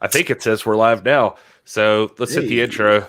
I think it says we're live now. So let's hit the intro.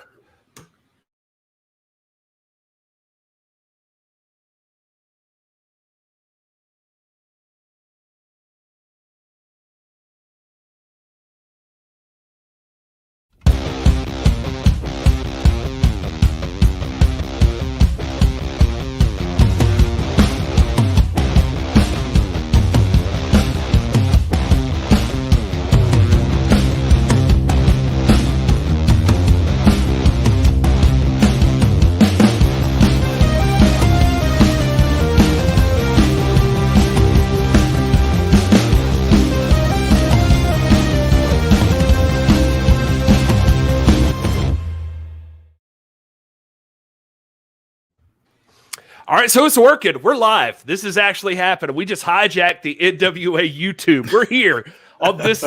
All right, so it's working. We're live. This is actually happening. We just hijacked the NWA YouTube. We're here on this,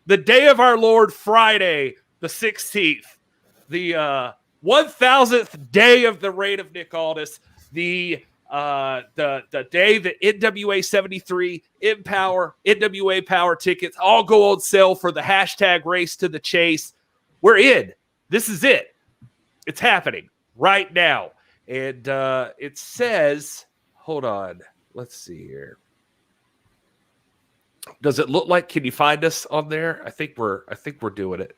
the day of our Lord, Friday, the 16th, the 1000th day of the reign of Nick Aldis, the day that NWA 73 Empower NWA Power tickets all go on sale for the hashtag Race to the Chase. We're in. This is it. It's happening right now. And it says, hold on, let's see here. Does it look like? Can you find us on there? I think we're doing it.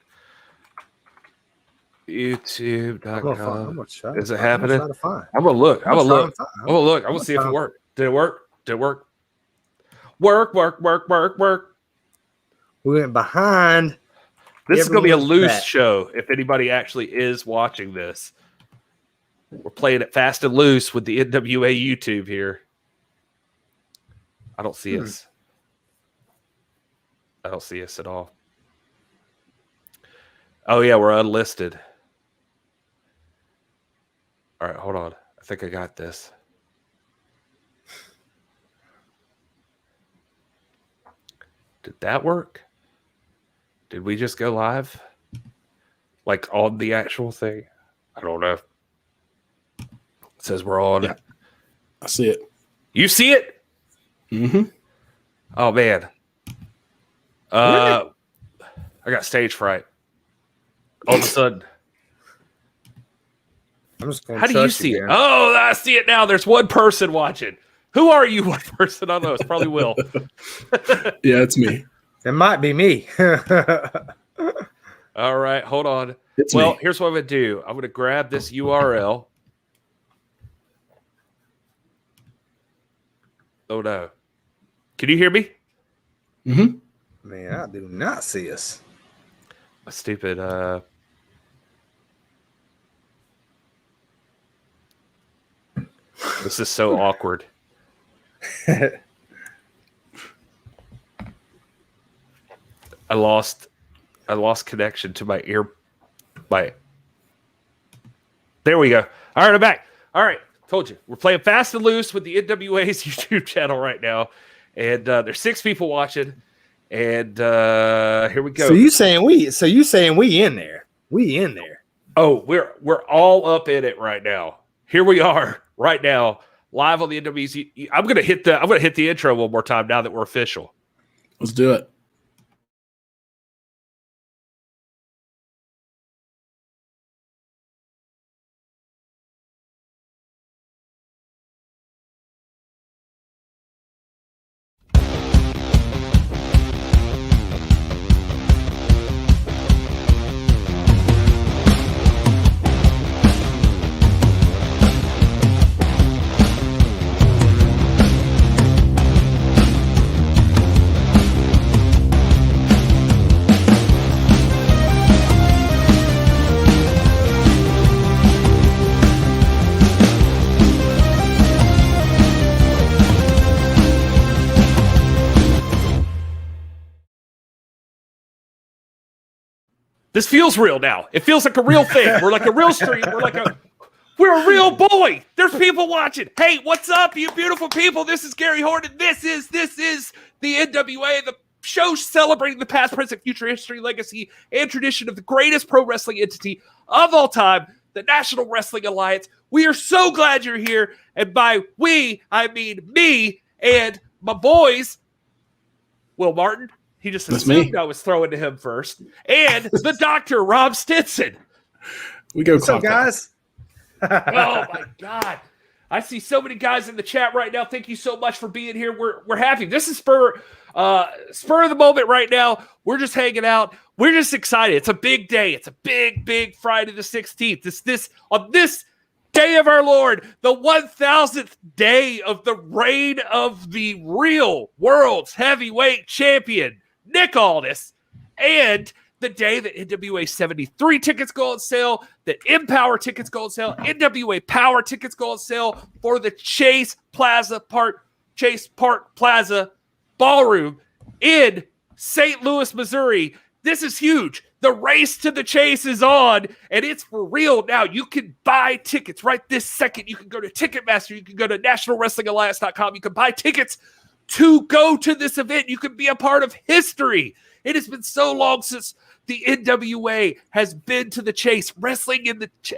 YouTube.com. Is it happening? I'm gonna look. I'm gonna see if it worked. Did it work? Work. We went behind. This is gonna be a loose show. If anybody actually is watching this. We're playing it fast and loose with the NWA YouTube here. I don't see us. I don't see us at all. Oh, yeah, we're unlisted. All right, hold on. I think I got this. Did that work? Did we just go live? Like on the actual thing? I don't know. It says we're on. Yeah, I see it. You see it? Mm-hmm. Oh, man. I got stage fright. All of a sudden. I'm just gonna How do you see it? Oh, I see it now. There's one person watching. Who are you, one person? I don't know. It's probably Will. Yeah, it's me. It might be me. All right, hold on. It's me. Here's what I'm going to do. I'm going to grab this URL. Oh, no. Can you hear me? Mm-hmm. Man, I do not see us. Stupid. This is so awkward. I lost connection to my ear. There we go. All right, I'm back. All right. Told you. We're playing fast and loose with the NWA's YouTube channel right now. And there's 6 people watching. And here we go. So you saying we in there. We in there. Oh, we're all up in it right now. Here we are right now, live on the NWA's. I'm gonna hit the intro one more time now that we're official. Let's do it. This feels real now. It feels like a real thing. We're like a real stream. We're a real boy. There's people watching. Hey, what's up, you beautiful people? This is Gary Horton. This is the NWA, the show celebrating the past, present, future history, legacy, and tradition of the greatest pro wrestling entity of all time, the National Wrestling Alliance. We are so glad you're here. And by we, I mean me and my boys, Will Martin, He just That's assumed me. I was throwing to him first. And the doctor, Rob Stinson. We go What's up, clock guys? Oh my God. I see so many guys in the chat right now. Thank you so much for being here. We're happy. This is spur of the moment right now. We're just hanging out. We're just excited. It's a big day. It's a big Friday the 16th. This on this day of our Lord, the 1000th day of the reign of the real world's heavyweight champion, Nick Aldis, and the day that NWA 73 tickets go on sale, that Empower tickets go on sale, NWA Power tickets go on sale for the Chase Park Plaza Ballroom in St. Louis, Missouri. This is huge. The race to the chase is on, and it's for real now. You can buy tickets right this second. You can go to Ticketmaster. You can go to NationalWrestlingAlliance.com. You can buy tickets to go to this event. You can be a part of history. It has been so long since the NWA has been to the chase. Wrestling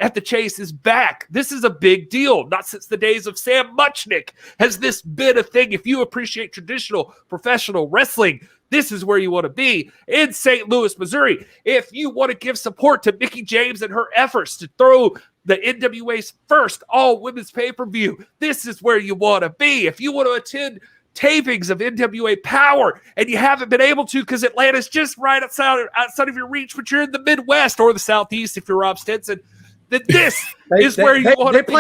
at the chase is back. This is a big deal. Not since the days of Sam Muchnick has this been a thing. If you appreciate traditional professional wrestling, this is where you want to be in St. Louis, Missouri. If you want to give support to Mickie James and her efforts to throw the NWA's first all-women's pay-per-view, this is where you want to be. If you want to attend tapings of NWA Power and you haven't been able to because Atlanta's just right outside of your reach, but you're in the Midwest or the Southeast if you're Rob Stinson, then this is where you want to be.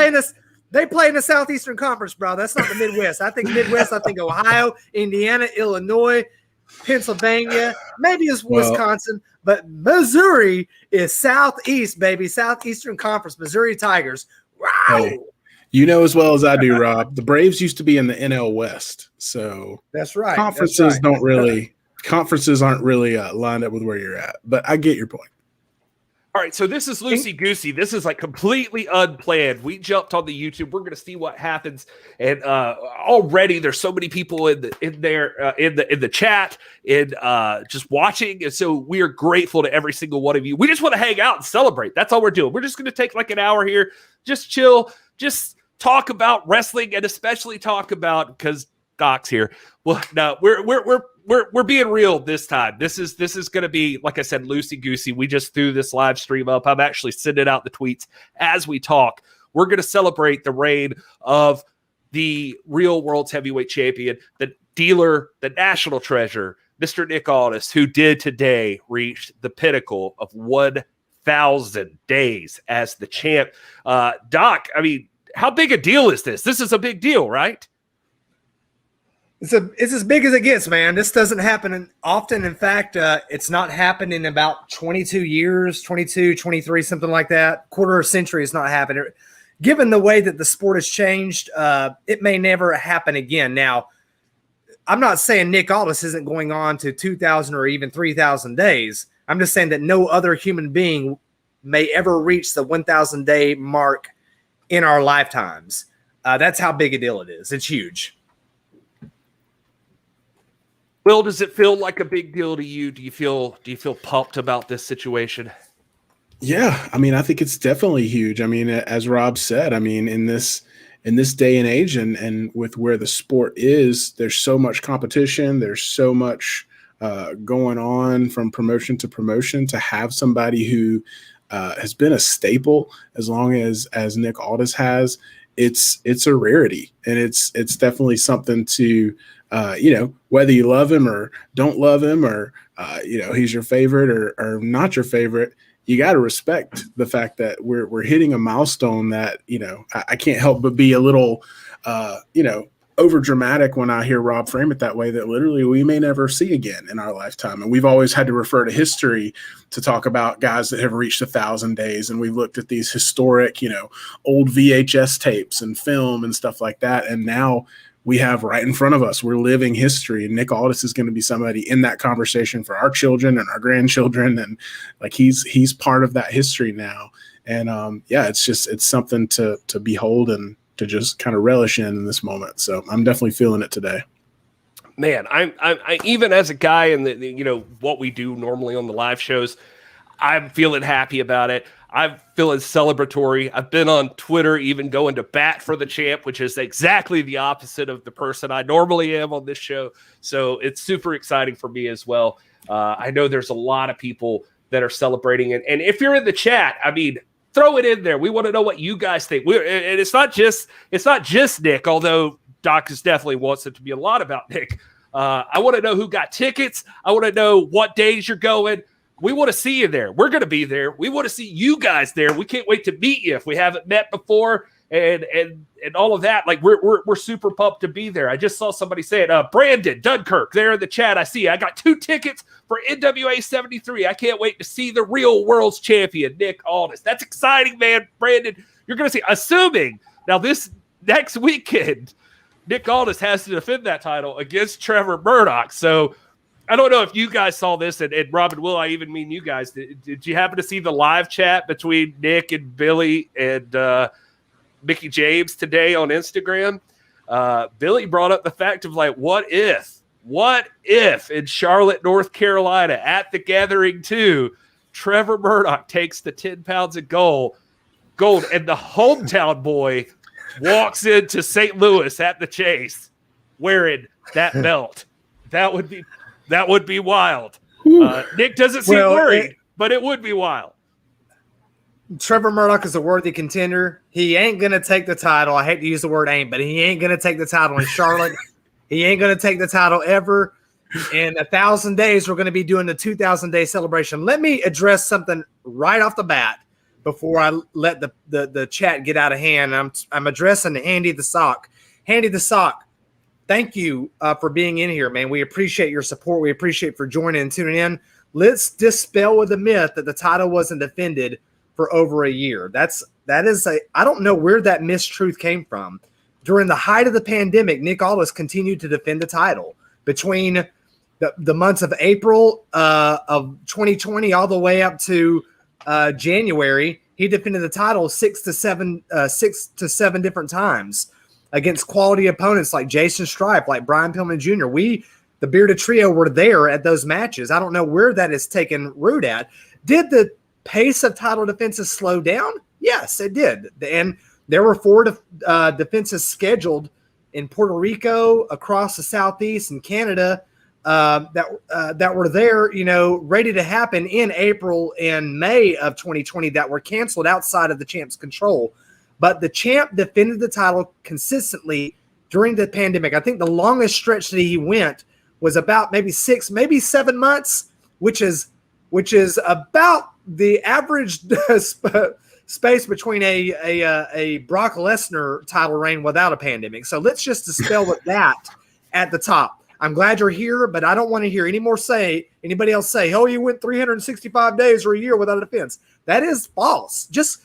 They play in the Southeastern Conference, bro. That's not the Midwest. I think Midwest, I think Ohio, Indiana, Illinois, Pennsylvania, maybe it's Wisconsin, but Missouri is Southeast, baby. Southeastern Conference, Missouri Tigers. Wow. Hey, you know as well as I do, Rob, the Braves used to be in the NL West. So that's right. Conferences aren't really lined up with where you're at, but I get your point. All right, so this is loosey-goosey. This is like completely unplanned. We jumped on the YouTube. We're going to see what happens, and already there's so many people in the chat and just watching, and so we are grateful to every single one of you. We just want to hang out and celebrate. That's all we're doing. We're just going to take like an hour here, just chill, just talk about wrestling, and especially talk about because Doc's here. Well, no, we're being real this time. This is going to be, like I said, loosey-goosey. We just threw this live stream up. I'm actually sending out the tweets as we talk. We're going to celebrate the reign of the real world's heavyweight champion, the dealer, the national treasure, Mr. Nick Aldis, who did today reach the pinnacle of 1,000 days as the champ. Doc, I mean, how big a deal is this? This is a big deal, right? It's as big as it gets, man. This doesn't happen often. In fact, it's not happened in about 22 years, 22, 23, something like that. Quarter of a century has not happened. Given the way that the sport has changed, it may never happen again. Now, I'm not saying Nick Aldis isn't going on to 2,000 or even 3,000 days. I'm just saying that no other human being may ever reach the 1,000-day mark in our lifetimes. That's how big a deal it is. It's huge. Will, does it feel like a big deal to you? Do you feel pumped about this situation? Yeah, I mean, I think it's definitely huge. I mean, as Rob said, I mean, in this day and age and with where the sport is, there's so much competition. There's so much going on from promotion to promotion. To have somebody who has been a staple as long as Nick Aldis has, it's a rarity, and it's definitely something to. Whether you love him or don't love him or, he's your favorite or not your favorite, you got to respect the fact that we're hitting a milestone that, I can't help but be a little, over dramatic when I hear Rob frame it that way, that literally we may never see again in our lifetime. And we've always had to refer to history to talk about guys that have reached 1,000 days. And we've looked at these historic, old VHS tapes and film and stuff like that. And now we have right in front of us, we're living history, and Nick Aldis is going to be somebody in that conversation for our children and our grandchildren. And like, he's part of that history now. And it's something to behold and to just kind of relish in this moment. So I'm definitely feeling it today. Man, I even as a guy in the what we do normally on the live shows, I'm feeling happy about it. I'm feeling celebratory. I've been on Twitter, even going to bat for the champ, which is exactly the opposite of the person I normally am on this show. So it's super exciting for me as well. I know there's a lot of people that are celebrating it. And if you're in the chat, I mean, throw it in there. We want to know what you guys think. And it's not just Nick, although Doc definitely wants it to be a lot about Nick. I want to know who got tickets. I want to know what days you're going. We want to see you there. We're going to be there. We want to see you guys there. We can't wait to meet you if we haven't met before, and all of that. Like we're super pumped to be there. I just saw somebody say it. Brandon Dunkirk there in the chat. I see. I got 2 tickets for NWA 73. I can't wait to see the real world's champion, Nick Aldis. That's exciting, man. Brandon, you're going to see. Assuming now this next weekend, Nick Aldis has to defend that title against Trevor Murdoch. So I don't know if you guys saw this, and Rob and Will, I even mean you guys. Did you happen to see the live chat between Nick and Billy and Mickey James today on Instagram? Billy brought up the fact of, like, what if in Charlotte, North Carolina at the Gathering 2, Trevor Murdoch takes the 10 pounds of gold and the hometown boy walks into St. Louis at the Chase wearing that belt? That would be wild. Nick doesn't seem worried, but it would be wild. Trevor Murdoch is a worthy contender. He ain't going to take the title. I hate to use the word ain't, but he ain't going to take the title in Charlotte. He ain't going to take the title ever. In 1,000 days, we're going to be doing the 2,000-day celebration. Let me address something right off the bat before I let the chat get out of hand. I'm addressing Handy the Sock. Handy the Sock, thank you for being in here, man. We appreciate your support. We appreciate for joining and tuning in. Let's dispel with the myth that the title wasn't defended for over a year. I don't know where that mistruth came from. During the height of the pandemic, Nick Aldis continued to defend the title. Between the months of April of 2020 all the way up to January, he defended the title 6 to 7 different times against quality opponents like Jason Stripe, like Brian Pillman Jr. The Bearded Trio, were there at those matches. I don't know where that is taken root at. Did the pace of title defenses slow down? Yes, it did. And there were 4 defenses scheduled in Puerto Rico, across the Southeast, and Canada that were there, ready to happen in April and May of 2020 that were canceled outside of the champ's control. But the champ defended the title consistently during the pandemic. I think the longest stretch that he went was about maybe 6, maybe 7 months, which is about the average space between a Brock Lesnar title reign without a pandemic. So let's just dispel with that at the top. I'm glad you're here, but I don't want to hear anybody else say, oh, you went 365 days or a year without a defense. That is false. Just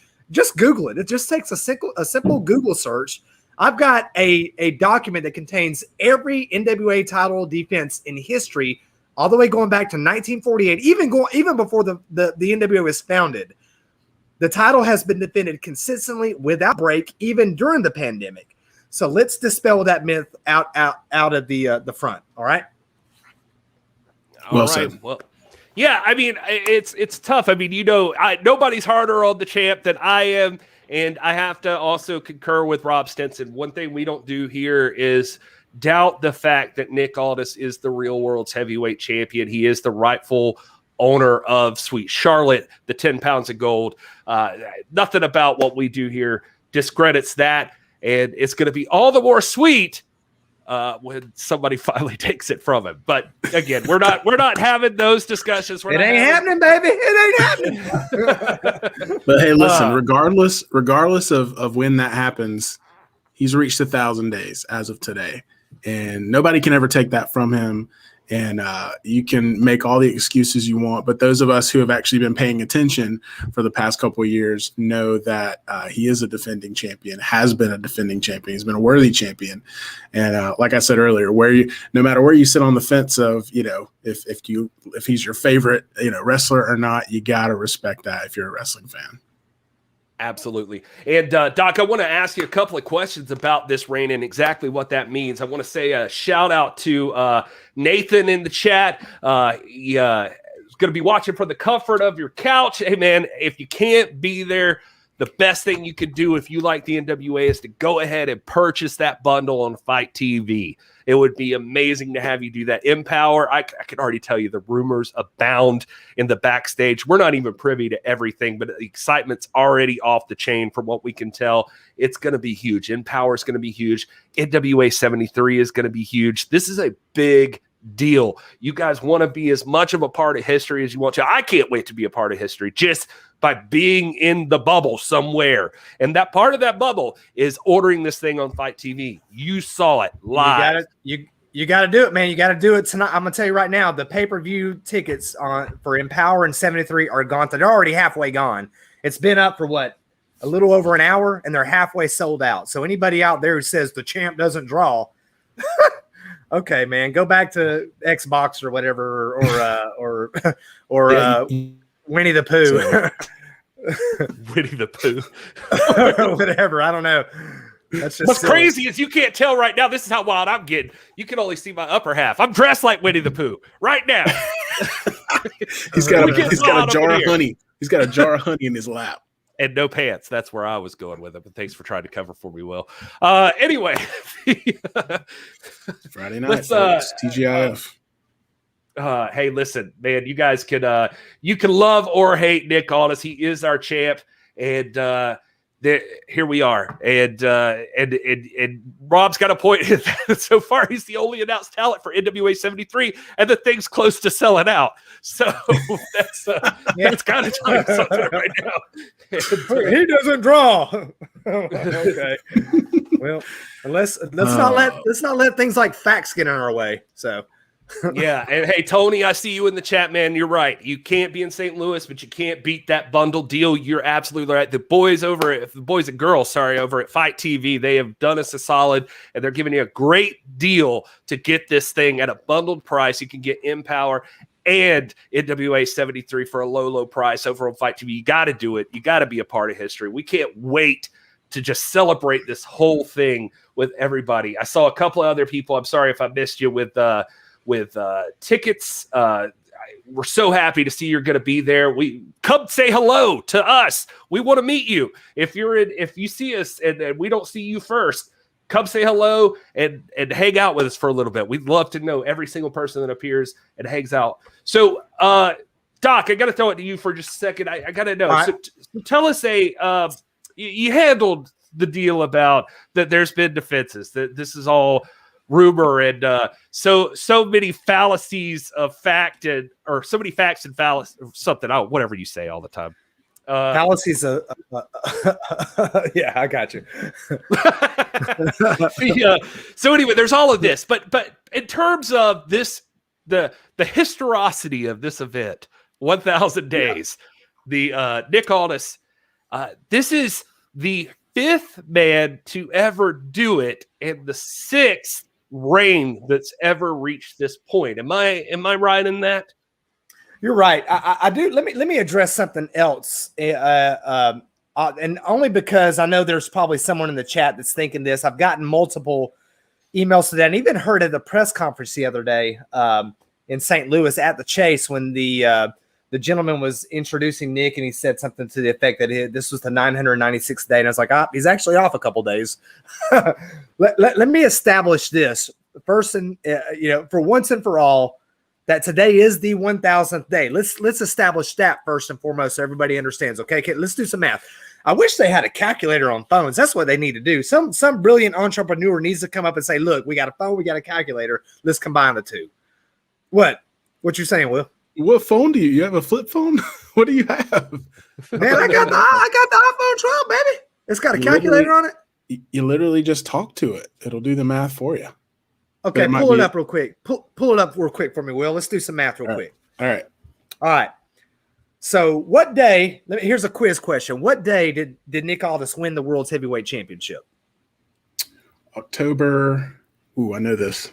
Google it. It just takes a simple Google search. I've got a document that contains every NWA title defense in history, all the way going back to 1948, even before the NWA was founded. The title has been defended consistently without break, even during the pandemic. So let's dispel that myth out of the front. All right. Well said. Well, yeah. I mean, it's tough. I mean, nobody's harder on the champ than I am, and I have to also concur with Rob Stinson. One thing we don't do here is doubt the fact that Nick Aldis is the real world's heavyweight champion. He is the rightful owner of Sweet Charlotte, the 10 pounds of gold. Nothing about what we do here discredits that. And it's going to be all the more sweet when somebody finally takes it from him. But again, we're not having those discussions. It ain't happening, baby. It ain't happening. But hey, listen, regardless of when that happens, he's reached 1,000 days as of today, and nobody can ever take that from him. And you can make all the excuses you want, but those of us who have actually been paying attention for the past couple of years know that he is a defending champion, has been a defending champion. He's been a worthy champion. And like I said earlier, no matter where you sit on the fence of, if he's your favorite, wrestler or not, you got to respect that if you're a wrestling fan. Absolutely. And Doc, I want to ask you a couple of questions about this reign and exactly what that means. I want to say a shout out to Nathan in the chat. He going to be watching from the comfort of your couch. Hey, man, if you can't be there, the best thing you could do if you like the NWA is to go ahead and purchase that bundle on Fight TV. It would be amazing to have you do that. Empower, I can already tell you the rumors abound in the backstage. We're not even privy to everything, but the excitement's already off the chain from what we can tell. It's going to be huge. Empower is going to be huge. NWA 73 is going to be huge. This is a big deal. You guys want to be as much of a part of history as you want to. I can't wait to be a part of history just by being in the bubble somewhere. And that part of that bubble is ordering this thing on Fight TV. You saw it live. You got to do it, man. You got to do it tonight. I'm going to tell you right now, the pay-per-view tickets for Empower and 73 are gone. They're already halfway gone. It's been up for what? A little over an hour, and they're halfway sold out. So anybody out there who says the champ doesn't draw, okay, man, go back to Xbox or whatever, or Winnie the Pooh. Winnie the Pooh. Whatever, I don't know. That's just what's silly. crazy is you can't tell right now. This is how wild I'm getting. You can only see my upper half. I'm dressed like Winnie the Pooh right now. He's got a jar of honey. He's got a jar of honey in his lap. And no pants. That's where I was going with it. But thanks for trying to cover for me, Will. Anyway. Friday night. TGIF. Hey, listen, man, you guys can you can love or hate Nick Aldis. He is our champ. And here we are. And Rob's got a point. So far, he's the only announced talent for NWA 73, and the thing's close to selling out. So that's kind of telling something right now. And, he doesn't draw. Okay. Well, let's not let things like facts get in our way. So. Yeah, and hey, Tony, I see you in the chat, man. You're right. You can't be in St. Louis, but you can't beat that bundle deal. You're absolutely right. The boys and girls over at Fight TV, they have done us a solid, and they're giving you a great deal to get this thing at a bundled price. You can get Empower and NWA 73 for a low price over on Fight TV. You got to do it. You got to be a part of history. We can't wait to just celebrate this whole thing with everybody. I saw a couple of other people. I'm sorry if I missed you with tickets. We're so happy to see you're going to be there. We come say hello to us. We want to meet you. If you see us and we don't see you first, come say hello and hang out with us for a little bit. We'd love to know every single person that appears and hangs out. So, Doc, I got to throw it to you for just a second. I got to know. Right. So tell us you handled the deal about that there's been defenses, that this is all rumor and so many fallacies of fact or so many facts and fallacies or something. Oh, whatever you say all the time. Fallacies. Yeah, I got you. Yeah. So anyway, there's all of this, but in terms of this, the historicity of this event, 1,000 days, the Nick Aldis, this is the 5th man to ever do it and the 6th reign that's ever reached this point. Am I right in that? You're right. I do. Let me address something else, and only because I know there's probably someone in the chat that's thinking this. I've gotten multiple emails today, and even heard at the press conference the other day in St. Louis at the Chase when the gentleman was introducing Nick, and he said something to the effect that this was the 996th day, and I was like, he's actually off a couple days. Let me establish this first, and for once and for all, that today is the 1,000th day. Let's establish that first and foremost, so everybody understands. Okay, let's do some math. I wish they had a calculator on phones. That's what they need to do. Some brilliant entrepreneur needs to come up and say, "Look, we got a phone, we got a calculator. Let's combine the two." What you saying, Will? What phone do you? You have a flip phone? What do you have? Man, I got the iPhone 12, baby. It's got a calculator on it. You literally just talk to it. It'll do the math for you. Okay, pull it up real quick. Pull it up real quick for me, Will. Let's do some math real quick. All right. So what day? Here's a quiz question. What day did Nick Aldis win the World's Heavyweight Championship? October. Ooh, I know this.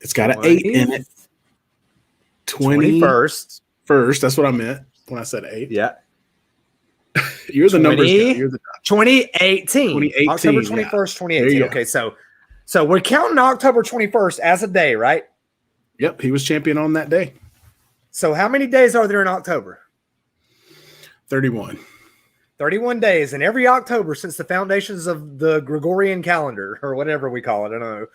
It's got an 8 in it. 21st. First, that's what I meant when I said 8. Yeah. You're the numbers guy. You're the 2018. October 21st, 2018. Okay, so we're counting October 21st as a day, right? Yep, he was champion on that day. So how many days are there in October? 31. 31 days. And every October since the foundations of the Gregorian calendar, or whatever we call it. I don't know.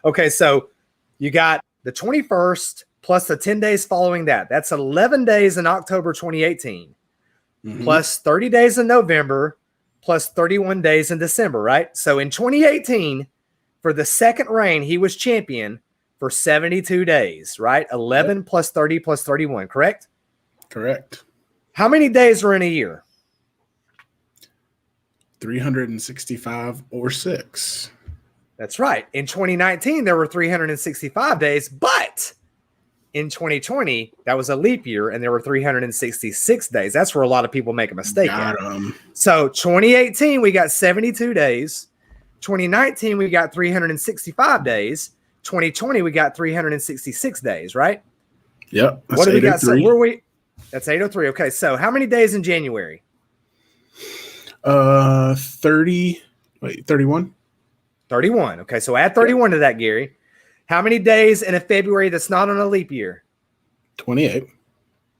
Okay, so you got the 21st plus the 10 days following that. That's 11 days in October 2018. Plus 30 days in November, plus 31 days in December, right? So in 2018, for the second reign, he was champion for 72 days, right? 11 plus 30 plus 31, correct? Correct. How many days are in a year? 365 or 6. That's right. In 2019, there were 365 days, but in 2020, that was a leap year, and there were 366 days. That's where a lot of people make a mistake. So 2018, we got 72 days. 2019, we got 365 days. 2020, we got 366 days, right? Yep. What do we got? So where we? That's 803. Okay, so how many days in January? 30. Wait, 31. 31. Okay, so add 31 to that, Gary. How many days in a February that's not on a leap year? 28.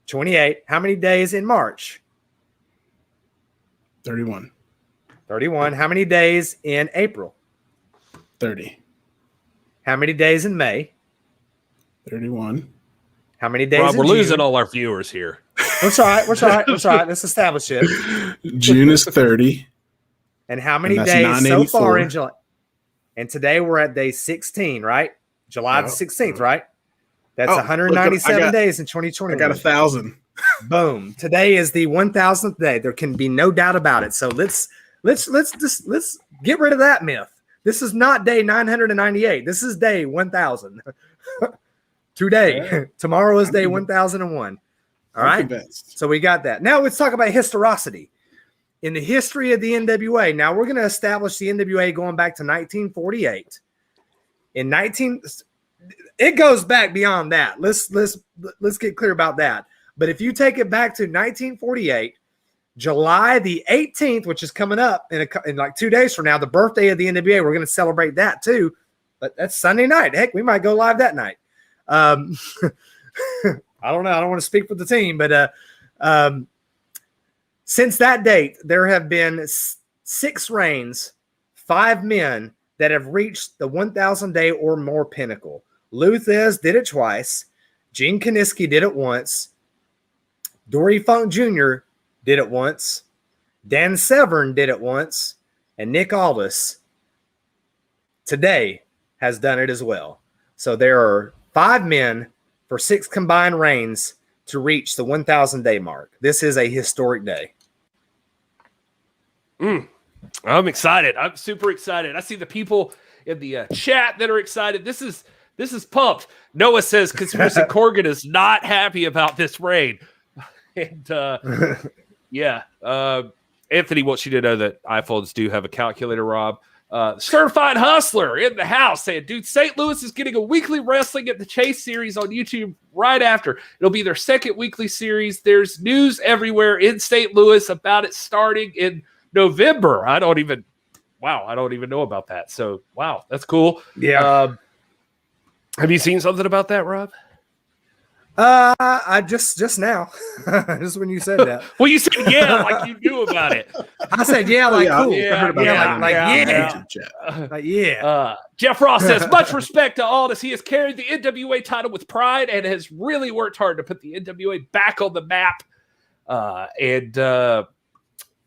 28. How many days in March? 31. 31. How many days in April? 30. How many days in May? 31. How many days Rob, in we're June? losing all our viewers here. That's all right. That's all right. That's all right. Let's establish it. June is 30. And how many And days that's so far 984. in July? And today we're at day 16, right? July the 16th, right? That's 197 days in 2020. I got 1,000. Boom. Today is the 1,000th day. There can be no doubt about it. So let's get rid of that myth. This is not day 998. This is day 1,000. Today. Tomorrow is day 1,001. All right. Convinced. So we got that. Now let's talk about historicity. In the history of the NWA, now we're going to establish the NWA going back to 1948. It goes back beyond that. Let's get clear about that. But if you take it back to 1948, July the 18th, which is coming up in like 2 days from now, the birthday of the NWA, we're going to celebrate that too. But that's Sunday night. Heck, we might go live that night. I don't know. I don't want to speak for the team, but since that date, there have been 6 reigns, 5 men that have reached the 1,000-day or more pinnacle. Lou Thez did it twice. Gene Kiniski did it once. Dory Funk Jr. did it once. Dan Severn did it once. And Nick Aldis today has done it as well. So there are 5 men for 6 combined reigns to reach the 1,000-day mark. This is a historic day. I'm excited. I'm super excited. I see the people in the chat that are excited. This is pumped. Noah says Conspiracy Corgan is not happy about this raid. And yeah. Anthony wants you to know that iPhones do have a calculator, Rob. Certified Hustler in the house saying, dude, St. Louis is getting a weekly Wrestling at the Chase series on YouTube right after. It'll be their second weekly series. There's news everywhere in St. Louis about it starting in November. I don't even know about that. So, wow, that's cool. Yeah. Have you seen something about that, Rob? I just now, just when you said that. Well, you said yeah, like you knew about it. I said yeah, like cool. I heard about yeah. Jeff Ross says, much respect to Aldis. He has carried the NWA title with pride and has really worked hard to put the NWA back on the map. And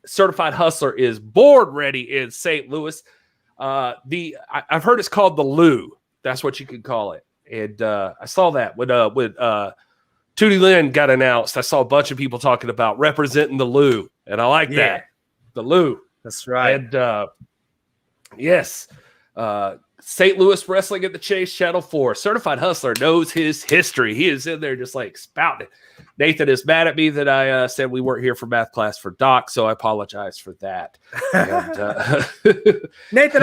Certified Hustler is board ready in St. Louis. I've heard it's called the Lou. That's what you could call it. And I saw that when Tootie Lynn got announced. I saw a bunch of people talking about representing the Lou, and I like that. The Lou. That's right. And yes, St. Louis Wrestling at the Chase, Channel 4. Certified Hustler knows his history. He is in there just like spouting it. Nathan is mad at me that I said we weren't here for math class for Doc, so I apologize for that. And, Nathan,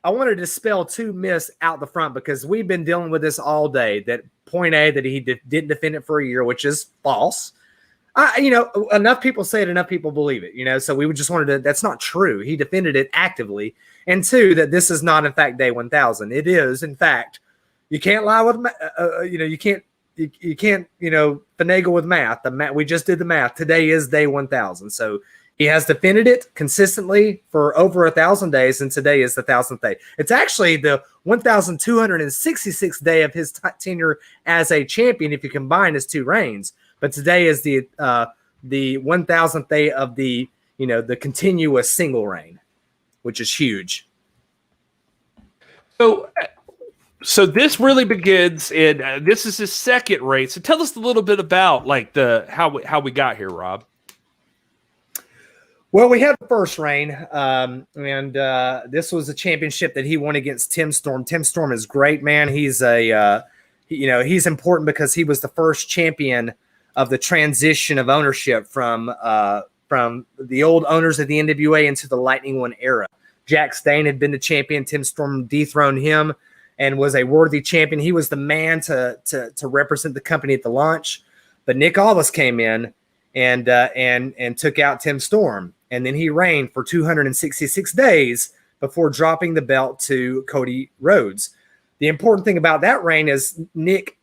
I wanted to dispel 2 myths out the front because we've been dealing with this all day. That point A, that he didn't defend it for a year, which is false. Enough people say it, enough people believe it. So we just wanted to. That's not true. He defended it actively. And 2, that this is not in fact day 1,000. It is in fact. You can't lie with. You can't you can't, finagle with math. We just did the math. Today is day 1,000. So he has defended it consistently for over 1,000 days, and today is the 1,000th day. It's actually the 1,266th day of his tenure as a champion if you combine his two reigns. But today is the 1,000th day of the continuous single reign, which is huge. So this really begins in this is his second reign. So tell us a little bit about how we got here, Rob. Well, we had the first reign, and this was a championship that he won against Tim Storm. Tim Storm is great, man. He's he's important because he was the first champion of the transition of ownership from the old owners of the NWA into the Lightning One era. Jack Stain had been the champion. Tim Storm dethroned him and was a worthy champion. He was the man to represent the company at the launch. But Nick Aldis came in and took out Tim Storm. And then he reigned for 266 days before dropping the belt to Cody Rhodes. The important thing about that reign is the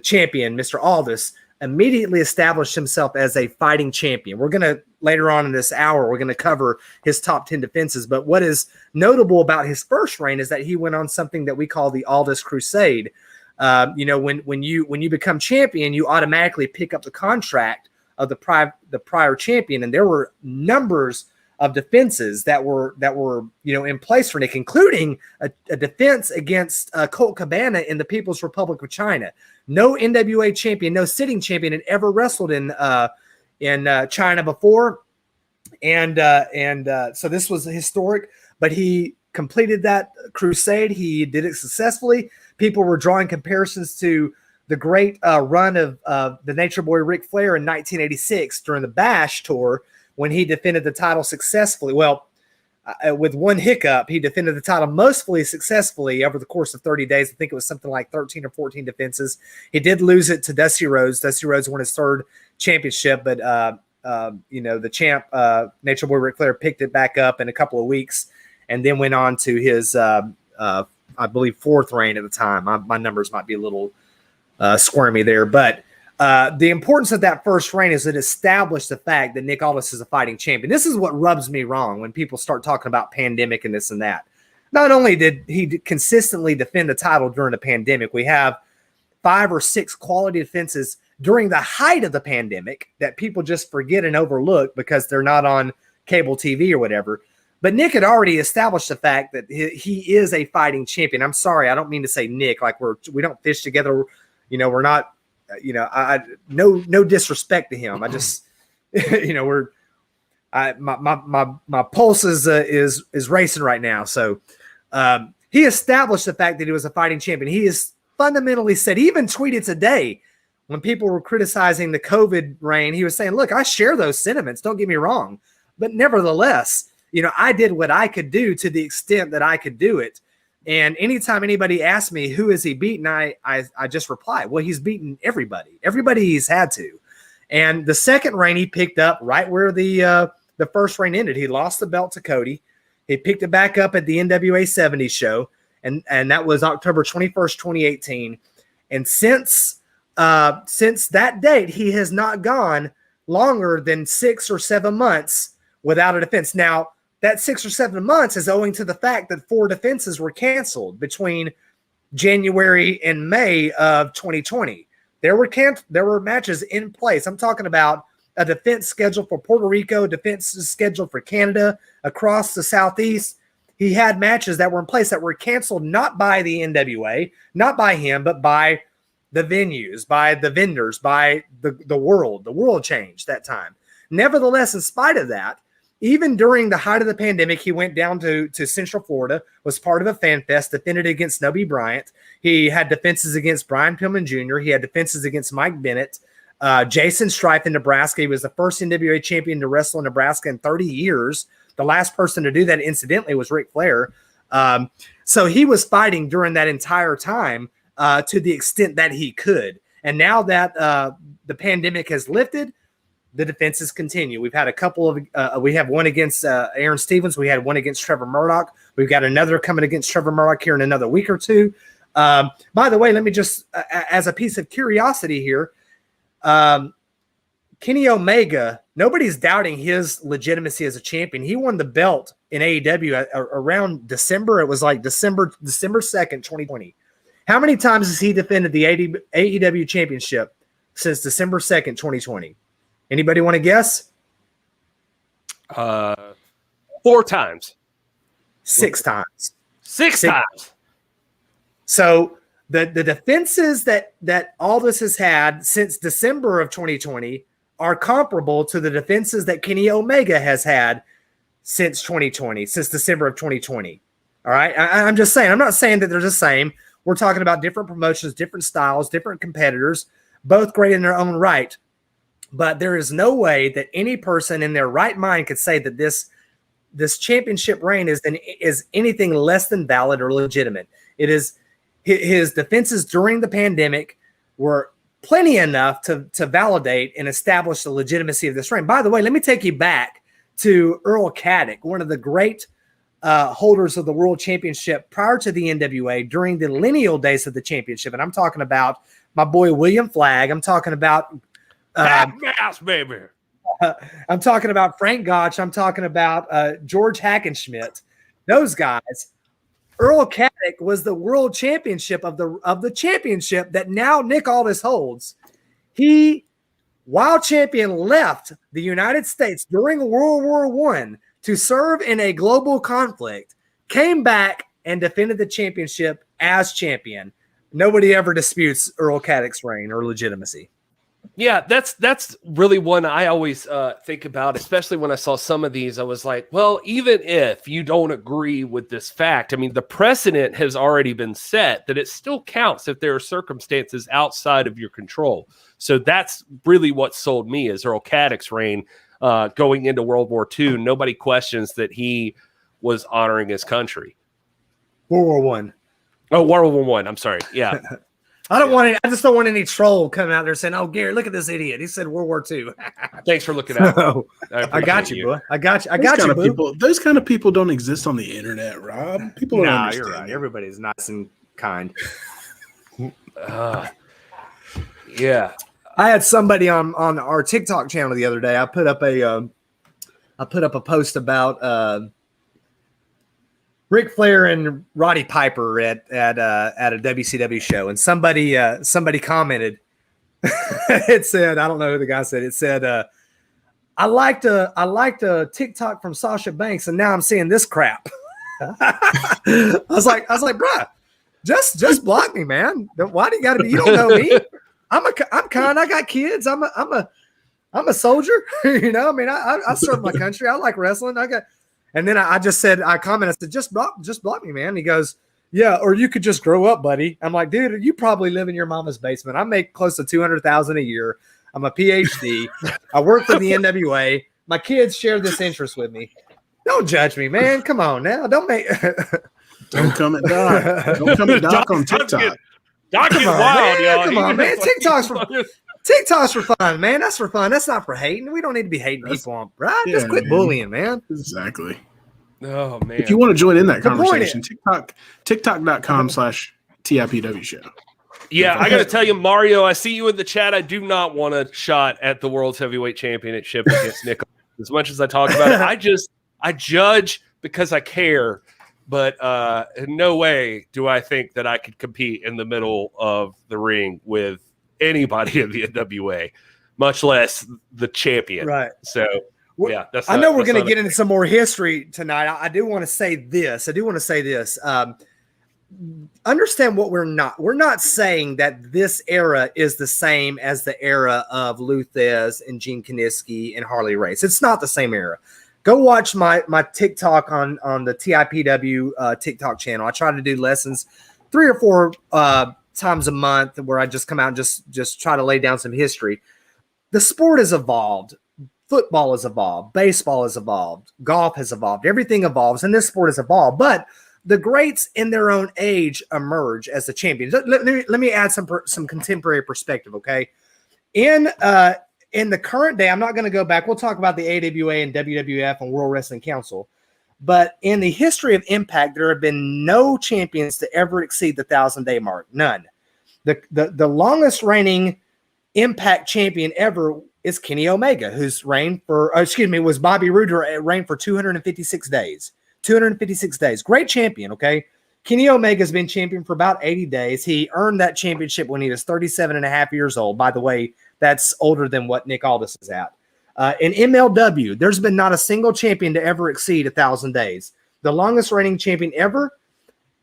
champion, Mr. Aldis, immediately established himself as a fighting champion. We're going to, later on in this hour, we're going to cover his top 10 defenses. But what is notable about his first reign is that he went on something that we call the Aldis Crusade. When you become champion, you automatically pick up the contract of the prior champion, and there were numbers of defenses that were in place for Nick, including a defense against Colt Cabana in the People's Republic of China. No NWA champion, no sitting champion had ever wrestled in China before, and so this was historic. But he completed that crusade. He did it successfully. People were drawing comparisons to the great run of the Nature Boy Ric Flair in 1986 during the Bash tour when he defended the title successfully. Well, with one hiccup, he defended the title mostly successfully over the course of 30 days. I think it was something like 13 or 14 defenses. He did lose it to Dusty Rhodes. Dusty Rhodes won his third championship, but the champ, Nature Boy Ric Flair, picked it back up in a couple of weeks and then went on to his, I believe, fourth reign at the time. My numbers might be a little squirmy there, but the importance of that first reign is it established the fact that Nick Aldis is a fighting champion. This is what rubs me wrong when people start talking about pandemic and this and that. Not only did he consistently defend the title during the pandemic, we have 5 or 6 quality defenses during the height of the pandemic that people just forget and overlook because they're not on cable TV or whatever. But Nick had already established the fact that he is a fighting champion. I'm sorry, I don't mean to say Nick like we don't fish together. We're not. No disrespect to him. I just, my pulse is racing right now. So he established the fact that he was a fighting champion. He has fundamentally said, he even tweeted today when people were criticizing the COVID reign, he was saying, look, I share those sentiments. Don't get me wrong. But nevertheless, I did what I could do to the extent that I could do it. And anytime anybody asks me, who has he beaten, I just reply, well, he's beaten everybody. Everybody he's had to. And the second reign he picked up right where the first reign ended. He lost the belt to Cody. He picked it back up at the NWA 70s show. And that was October 21st, 2018. And since that date, he has not gone longer than 6 or 7 months without a defense. Now, that 6 or 7 months is owing to the fact that 4 defenses were canceled between January and May of 2020. There were matches in place. I'm talking about a defense scheduled for Puerto Rico, defenses scheduled for Canada, across the Southeast. He had matches that were in place that were canceled not by the NWA, not by him, but by the venues, by the vendors, by the world. The world changed that time. Nevertheless, in spite of that, even during the height of the pandemic, he went down to Central Florida, was part of a fan fest, defended against Nubby Bryant. He had defenses against Brian Pillman Jr. He had defenses against Mike Bennett, Jason Strife in Nebraska. He was the first NWA champion to wrestle in Nebraska in 30 years. The last person to do that, incidentally, was Ric Flair. So he was fighting during that entire time to the extent that he could. And now that the pandemic has lifted, the defenses continue. We've had a couple of, we have one against Aaron Stevens. We had one against Trevor Murdoch. We've got another coming against Trevor Murdoch here in another week or two. By the way, let me just, as a piece of curiosity here, Kenny Omega, nobody's doubting his legitimacy as a champion. He won the belt in AEW around December. It was like December 2nd, 2020. How many times has he defended the AEW championship since December 2nd, 2020? Anybody want to guess? 4 times. 6 times. Six times. So the defenses that Aldis has had since December of 2020 are comparable to the defenses that Kenny Omega has had since 2020, since December of 2020. All right. I'm just saying, I'm not saying that they're the same. We're talking about different promotions, different styles, different competitors, both great in their own right. But there is no way that any person in their right mind could say that this championship reign is anything less than valid or legitimate. It is his defenses during the pandemic were plenty enough to validate and establish the legitimacy of this reign. By the way, let me take you back to Earl Caddick, one of the great holders of the world championship prior to the NWA during the lineal days of the championship. And I'm talking about my boy William Flagg. I'm talking about Mouse, baby. I'm talking about Frank Gotch. I'm talking about George Hackenschmidt. Those guys. Earl Caddick was the world championship of the championship that now Nick Aldis holds. He, while champion, left the United States during World War I to serve in a global conflict, came back and defended the championship as champion. Nobody ever disputes Earl Caddick's reign or legitimacy. Yeah, that's really one I always think about, especially when I saw some of these. I was like, well, even if you don't agree with this fact, I mean, the precedent has already been set that it still counts if there are circumstances outside of your control. So that's really what sold me is Earl Caddick's reign going into World War II. Nobody questions that he was honoring his country. World War I. Oh, World War I. I'm sorry. Yeah. I just don't want any troll coming out there saying, "Oh, Gary, look at this idiot. He said World War II." Thanks for looking out. No, I got you, boy. I got you, boo. Those kind of people don't exist on the internet, Rob. People don't understand. You're right. Everybody's nice and kind. Yeah. I had somebody on our TikTok channel the other day. I put up a post about Ric Flair and Roddy Piper at a WCW show, and somebody commented. It said, I don't know who the guy said. It said, I liked a TikTok from Sasha Banks, and now I'm seeing this crap. I was like, bruh, just block me, man. Why do you got to be? You don't know me. I'm kind. I got kids. I'm a soldier. You know, I mean, I serve my country. I like wrestling. And then I commented, I said, just block me, man. He goes, yeah, or you could just grow up, buddy. I'm like, dude, you probably live in your mama's basement. I make close to $200,000 a year. I'm a PhD. I work for the NWA. My kids share this interest with me. Don't judge me, man. Come on now. Don't come at Doc. Don't come at Doc on TikTok. Doc is wild, y'all. Come on, man. TikTok's for fun, man. That's for fun. That's not for hating. We don't need to be hating people, right? Yeah, just quit bullying, man. Exactly. Oh, man. If you want to join in that conversation, TikTok.com/TIPW show. Yeah, I got to tell you, Mario, I see you in the chat. I do not want a shot at the World's Heavyweight Championship against Nick. As much as I talk about it, I judge because I care. But in no way do I think that I could compete in the middle of the ring with anybody in the NWA, much less the champion. Right. So, yeah. I know we're going to get into some more history tonight. I do want to say this. Understand what we're not. We're not saying that this era is the same as the era of Lou Thez and Gene Kiniski and Harley Race. It's not the same era. Go watch my TikTok on the TIPW TikTok channel. I try to do lessons 3 or 4 times a month where I just come out and just try to lay down some history. The sport has evolved. Football has evolved. Baseball has evolved. Golf has evolved. Everything evolves, and this sport has evolved. But the greats in their own age emerge as the champions. Let me add some contemporary perspective, okay? In the current day, I'm not going to go back. We'll talk about the AWA and WWF and World Wrestling Council. But in the history of Impact, there have been no champions to ever exceed the 1,000-day mark. None. The longest reigning Impact champion ever is Kenny Omega, who's reigned for, was Bobby Roode, reigned for 256 days. 256 days. Great champion, okay? Kenny Omega's been champion for about 80 days. He earned that championship when he was 37 and a half years old. By the way, that's older than what Nick Aldis is at. In MLW, there's been not a single champion to ever exceed 1,000 days. The longest reigning champion ever,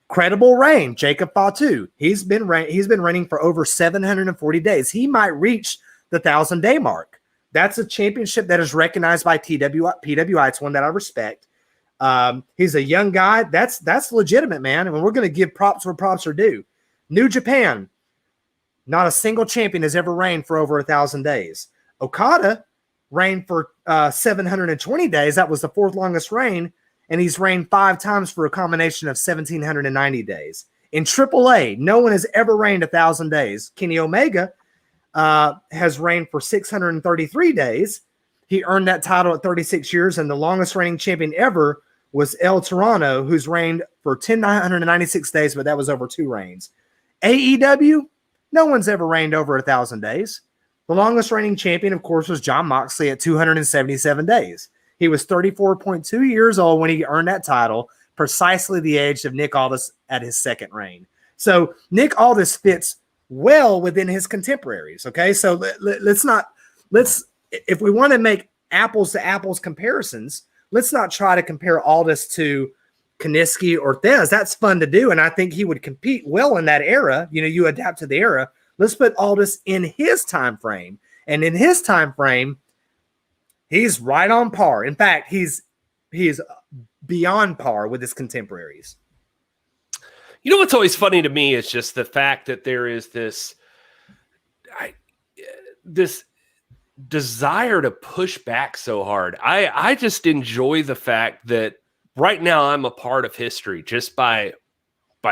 credible reign, Jacob Fatu. He's been reigning for over 740 days. He might reach the 1,000-day mark. That's a championship that is recognized by PWI. It's one that I respect. He's a young guy. That's legitimate, man. And we're going to give props where props are due. New Japan, not a single champion has ever reigned for over 1,000 days. Okada reigned for 720 days. That was the fourth longest reign. And he's reigned 5 times for a combination of 1,790 days. In AAA, no one has ever reigned 1,000 days. Kenny Omega has reigned for 633 days. He earned that title at 36 years, and the longest reigning champion ever was El Torano, who's reigned for 1,996 days, but that was over 2 reigns. AEW, no one's ever reigned over 1,000 days. The longest reigning champion, of course, was Jon Moxley at 277 days. He was 34.2 years old when he earned that title, precisely the age of Nick Aldis at his second reign. So Nick Aldis fits well within his contemporaries. Okay, so let's if we want to make apples to apples comparisons, let's not try to compare Aldis to Kaniski or Thez. That's fun to do, and I think he would compete well in that era. You know, you adapt to the era. Let's put Aldis in his time frame, and in his time frame, he's right on par. In fact, he's beyond par with his contemporaries. You know what's always funny to me is just the fact that there is this desire to push back so hard. I just enjoy the fact that right now I'm a part of history just by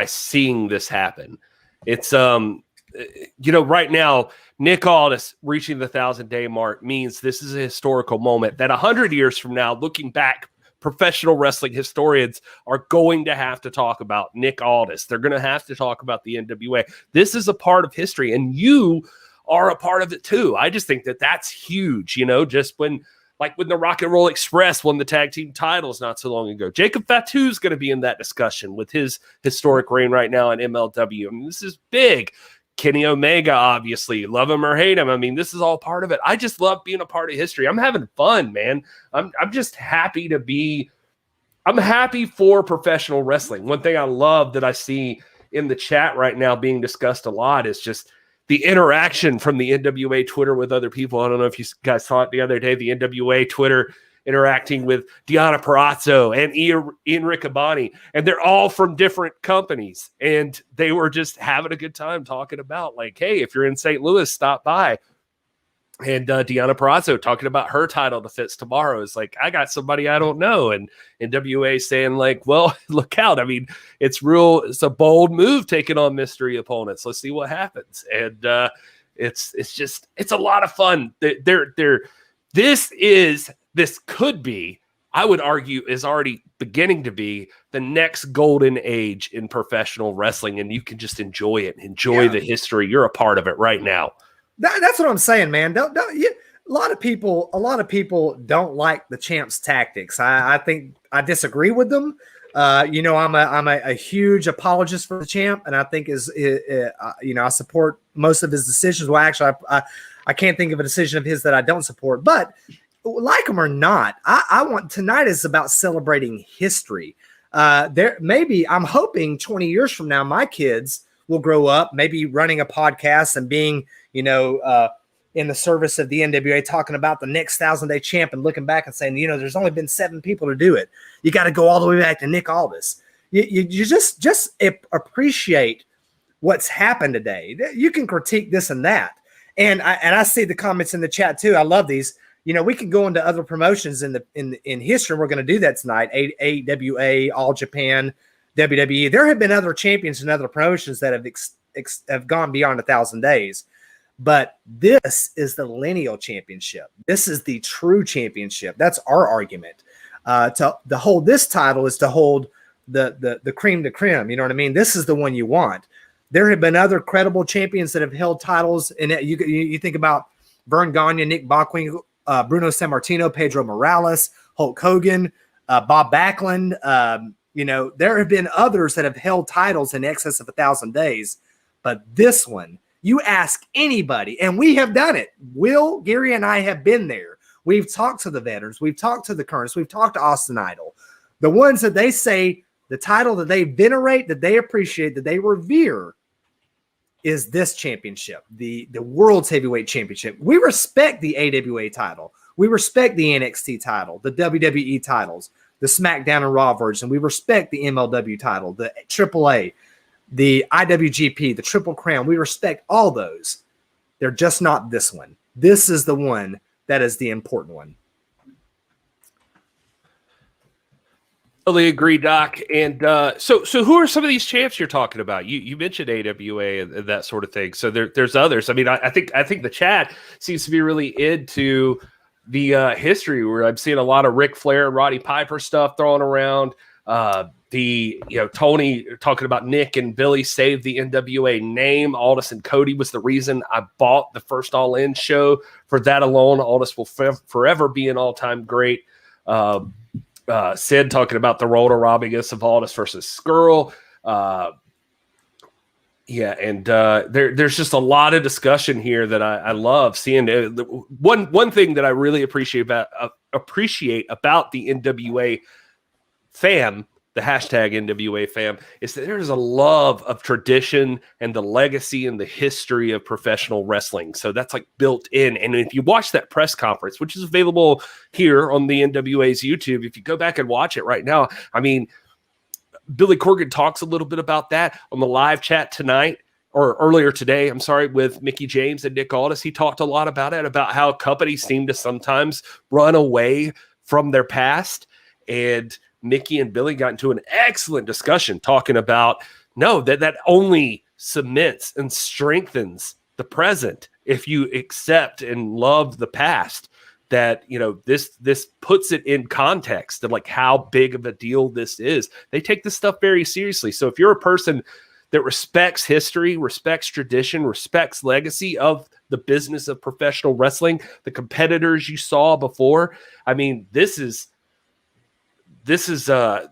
seeing this happen. It's right now Nick Aldis reaching the 1,000-day mark means this is a historical moment that 100 years from now, looking back, professional wrestling historians are going to have to talk about Nick Aldis. They're going to have to talk about the NWA. This is a part of history, and you are a part of it too. I just think that that's huge. Just when the Rock and Roll Express won the tag team titles not so long ago, Jacob Fatu is going to be in that discussion with his historic reign right now in MLW. I mean, this is big. Kenny Omega, obviously, love him or hate him. I mean, this is all part of it. I just love being a part of history. I'm having fun, man. I'm just happy to be. I'm happy for professional wrestling. One thing I love that I see in the chat right now being discussed a lot is just the interaction from the NWA Twitter with other people. I don't know if you guys saw it the other day, the NWA Twitter interacting with Deonna Purrazzo and Ian Riccaboni, and they're all from different companies, and they were just having a good time talking about, like, hey, if you're in St. Louis, stop by. And Deonna Purrazzo talking about her title defense tomorrow is like, I got somebody I don't know, and NWA saying, like, well, look out. I mean, it's a bold move taking on mystery opponents. Let's see what happens. And it's a lot of fun. This could be, I would argue, is already beginning to be the next golden age in professional wrestling, and you can just enjoy it, enjoy the history. You're a part of it right now. That's what I'm saying, man. A lot of people don't like the champ's tactics. I think I disagree with them. I'm a huge apologist for the champ, and I think I support most of his decisions. Well, actually, I can't think of a decision of his that I don't support, but like him or not, I want tonight is about celebrating history. I'm hoping 20 years from now, my kids will grow up, maybe running a podcast and being, in the service of the NWA, talking about the next 1,000-day champ and looking back and saying, there's only been 7 people to do it. You got to go all the way back to Nick Aldis. You just appreciate what's happened today. You can critique this and that. And I see the comments in the chat too. I love these. We can go into other promotions in history. We're going to do that tonight. AWA, All Japan, WWE. There have been other champions in other promotions that have gone beyond 1,000 days. But this is the lineal championship. This is the true championship. That's our argument. To hold this title is to hold the cream de creme. You know what I mean? This is the one you want. There have been other credible champions that have held titles, and you think about Vern Gagne, Nick Bockwinkel, Bruno Sammartino, Pedro Morales, Hulk Hogan, Bob Backlund. There have been others that have held titles in excess of 1,000 days, but this one, you ask anybody, and we have done it. Will, Gary, and I have been there. We've talked to the veterans. We've talked to the currents. We've talked to Austin Idol. The ones that they say the title that they venerate, that they appreciate, that they revere is this championship, the World's Heavyweight Championship. We respect the AWA title. We respect the NXT title, the WWE titles, the SmackDown and Raw version. We respect the MLW title, the AAA, the IWGP, the Triple Crown. We respect all those. They're just not this one. This is the one that is the important one. Totally agree, Doc. And so who are some of these champs you're talking about? You mentioned AWA and that sort of thing. So there's others. I mean, I think the chat seems to be really into the history, where I'm seeing a lot of Ric Flair, Roddy Piper stuff thrown around. Tony talking about Nick and Billy saved the NWA name. Aldis and Cody was the reason I bought the first All In show. For that alone, Aldis will forever be an all-time great. Sid talking about the role to robbing us of Aldis versus Skrull. There's just a lot of discussion here that I love seeing. One thing that I really appreciate about the NWA fam, the hashtag NWA fam, is that there's a love of tradition and the legacy and the history of professional wrestling. So that's like built in. And if you watch that press conference, which is available here on the NWA's YouTube, if you go back and watch it right now, I mean, Billy Corgan talks a little bit about that on the live chat tonight, or earlier today, I'm sorry, with Mickey James and Nick Aldis. He talked a lot about it, about how companies seem to sometimes run away from their past. And Mickey and Billy got into an excellent discussion talking about that only cements and strengthens the present if you accept and love the past. That this puts it in context of like how big of a deal this is. They take this stuff very seriously. So if you're a person that respects history, respects tradition, respects legacy of the business of professional wrestling, the competitors you saw before, I mean, this is a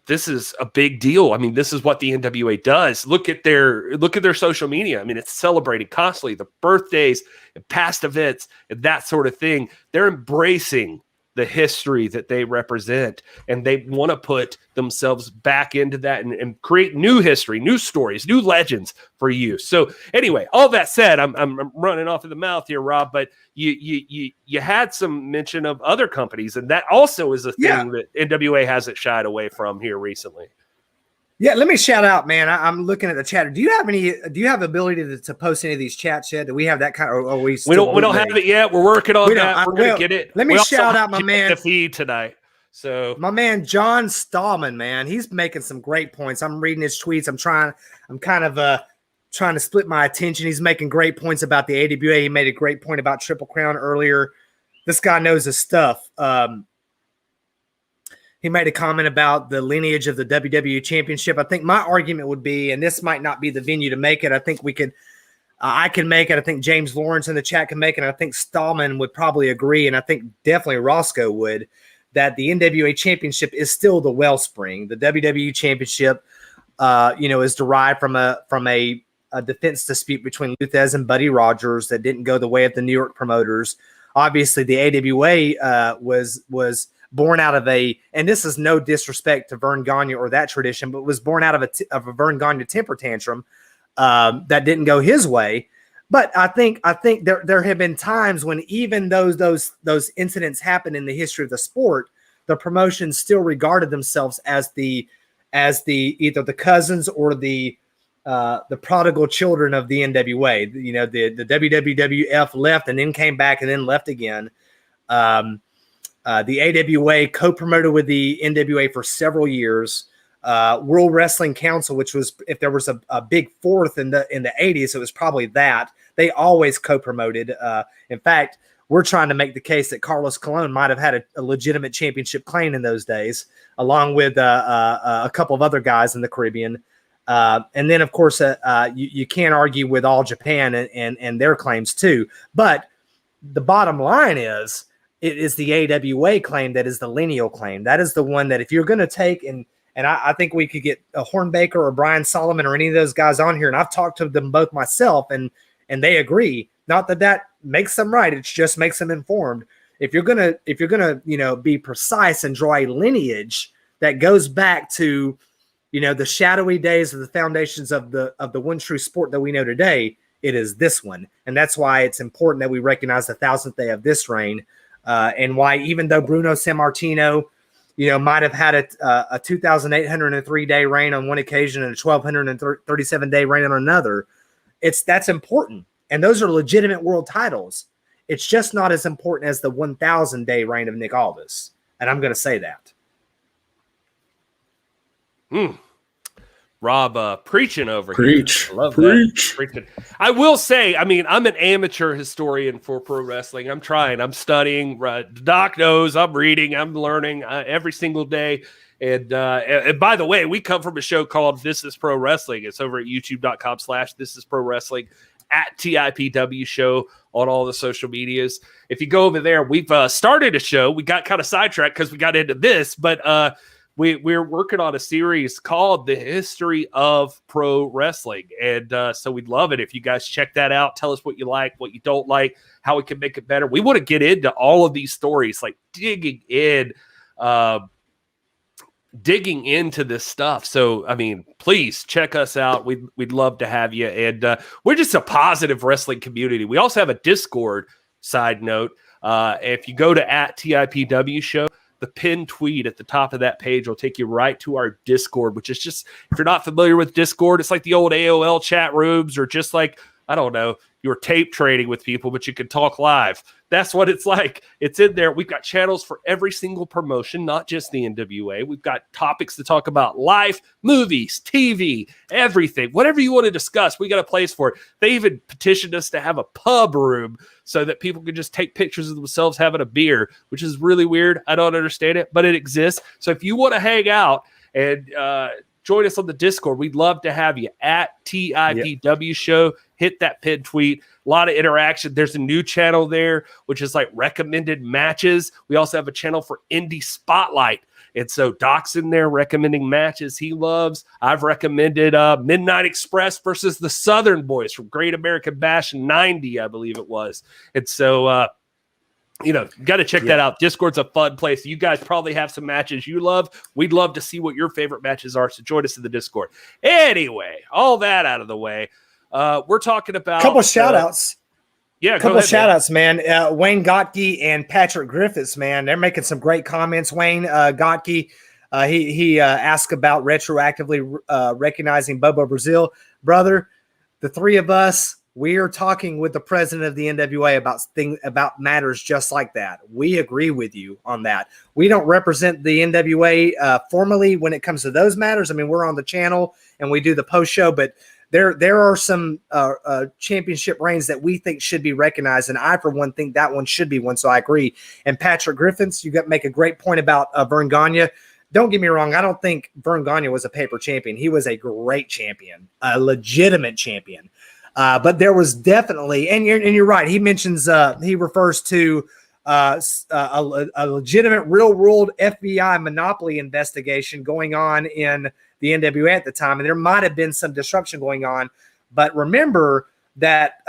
big deal. I mean, this is what the NWA does. Look at their social media. I mean, it's celebrating constantly the birthdays and past events and that sort of thing. They're embracing the history that they represent, and they want to put themselves back into that and create new history, new stories, new legends for you. So anyway, all that said, I'm running off of the mouth here, Rob, but you had some mention of other companies, and that also is a thing that NWA hasn't shied away from here recently. Yeah, let me shout out, man. I'm looking at the chat. Do you have ability to post any of these chats yet? Do we have that kind of, we don't have it yet. We're working on that. We're going to get it. Let me shout out my man, the feed tonight. So my man, John Stallman, man, he's making some great points. I'm reading his tweets. I'm kind of trying to split my attention. He's making great points about the AWA. He made a great point about Triple Crown earlier. This guy knows his stuff. He made a comment about the lineage of the WWE Championship. I think my argument would be, and this might not be the venue to make it, I think I can make it. I think James Lawrence in the chat can make it. And I think Stallman would probably agree, and I think definitely Roscoe would, that the NWA Championship is still the wellspring. The WWE Championship, is derived from a defense dispute between Lou Thesz and Buddy Rogers that didn't go the way of the New York promoters. Obviously, the AWA was born out of and this is no disrespect to Vern Gagne or that tradition, but was born out of a Vern Gagne temper tantrum that didn't go his way. But I think there have been times when even those incidents happened in the history of the sport, the promotions still regarded themselves as the either the cousins or the prodigal children of the NWA. The WWF left and then came back and then left again. The AWA co-promoted with the NWA for several years. World Wrestling Council, which was, if there was a big fourth in the 80s, it was probably that. They always co-promoted. In fact, we're trying to make the case that Carlos Colon might have had a legitimate championship claim in those days, along with a couple of other guys in the Caribbean. And then, of course, you can't argue with All Japan and their claims too. But the bottom line is, it is the AWA claim that is the lineal claim. That is the one that if you're going to take and I think we could get a Hornbaker or Brian Solomon or any of those guys on here, and I've talked to them both myself, and they agree. Not that makes them right; it just makes them informed. If you're gonna be precise and draw a lineage that goes back to the shadowy days of the foundations of the one true sport that we know today, it is this one, and that's why it's important that we recognize the 1,000th day of this reign, and why even though Bruno Sammartino might have had a 2,803 day reign on one occasion and a 1,237 day reign on another, that's important. And those are legitimate world titles. It's just not as important as the 1,000 day reign of Nick Aldis. And I'm going to say that. Rob preaching over Preach. here. I love Preach. that. Preaching. I will say, I mean, I'm an amateur historian for pro wrestling. I'm trying. I'm studying. Doc knows. I'm reading. I'm learning every single day. And by the way, we come from a show called This Is Pro Wrestling. It's over at youtube.com/This Is Pro Wrestling, at TIPW show on all the social medias. If you go over there, we've started a show. We got kind of sidetracked because we got into this, but we're working on a series called The History of Pro Wrestling. And so we'd love it if you guys check that out. Tell us what you like, what you don't like, how we can make it better. We want to get into all of these stories, like digging into this stuff. So, I mean, please check us out. We'd love to have you. And we're just a positive wrestling community. We also have a Discord, side note. If you go to at TIPW show, the pinned tweet at the top of that page will take you right to our Discord, which is just, if you're not familiar with Discord, it's like the old AOL chat rooms, or just like, I don't know, you're tape trading with people, but you can talk live. That's what it's like. It's in there. We've got channels for every single promotion, not just the NWA. We've got topics to talk about: life, movies, TV, everything. Whatever you want to discuss, we got a place for it. They even petitioned us to have a pub room so that people could just take pictures of themselves having a beer, which is really weird. I don't understand it, but it exists. So if you want to hang out and join us on the Discord, we'd love to have you at TIPW show. Hit that pinned tweet. A lot of interaction. There's a new channel there, which is like recommended matches. We also have a channel for Indie Spotlight. And so Doc's in there recommending matches he loves. I've recommended Midnight Express versus the Southern Boys from Great American Bash 90, I believe it was. And so, got to check that out. Discord's a fun place. You guys probably have some matches you love. We'd love to see what your favorite matches are. So join us in the Discord. Anyway, all that out of the way. We're talking about a couple shout outs. Yeah, a couple shout outs, man. Wayne Gottke and Patrick Griffiths, man. They're making some great comments. Wayne Gottke, he asked about retroactively recognizing Bobo Brazil. Brother, the three of us, we are talking with the president of the NWA about matters just like that. We agree with you on that. We don't represent the NWA formally when it comes to those matters. I mean, we're on the channel and we do the post show, but there are some championship reigns that we think should be recognized, and I, for one, think that one should be one. So I agree. And Patrick Griffiths, you make a great point about Vern Gagne. Don't get me wrong. I don't think Vern Gagne was a paper champion. He was a great champion, a legitimate champion. But there was definitely, and you're right. He mentions, he refers to a legitimate real world FBI monopoly investigation going on in the NWA at the time. And there might've been some disruption going on, but remember that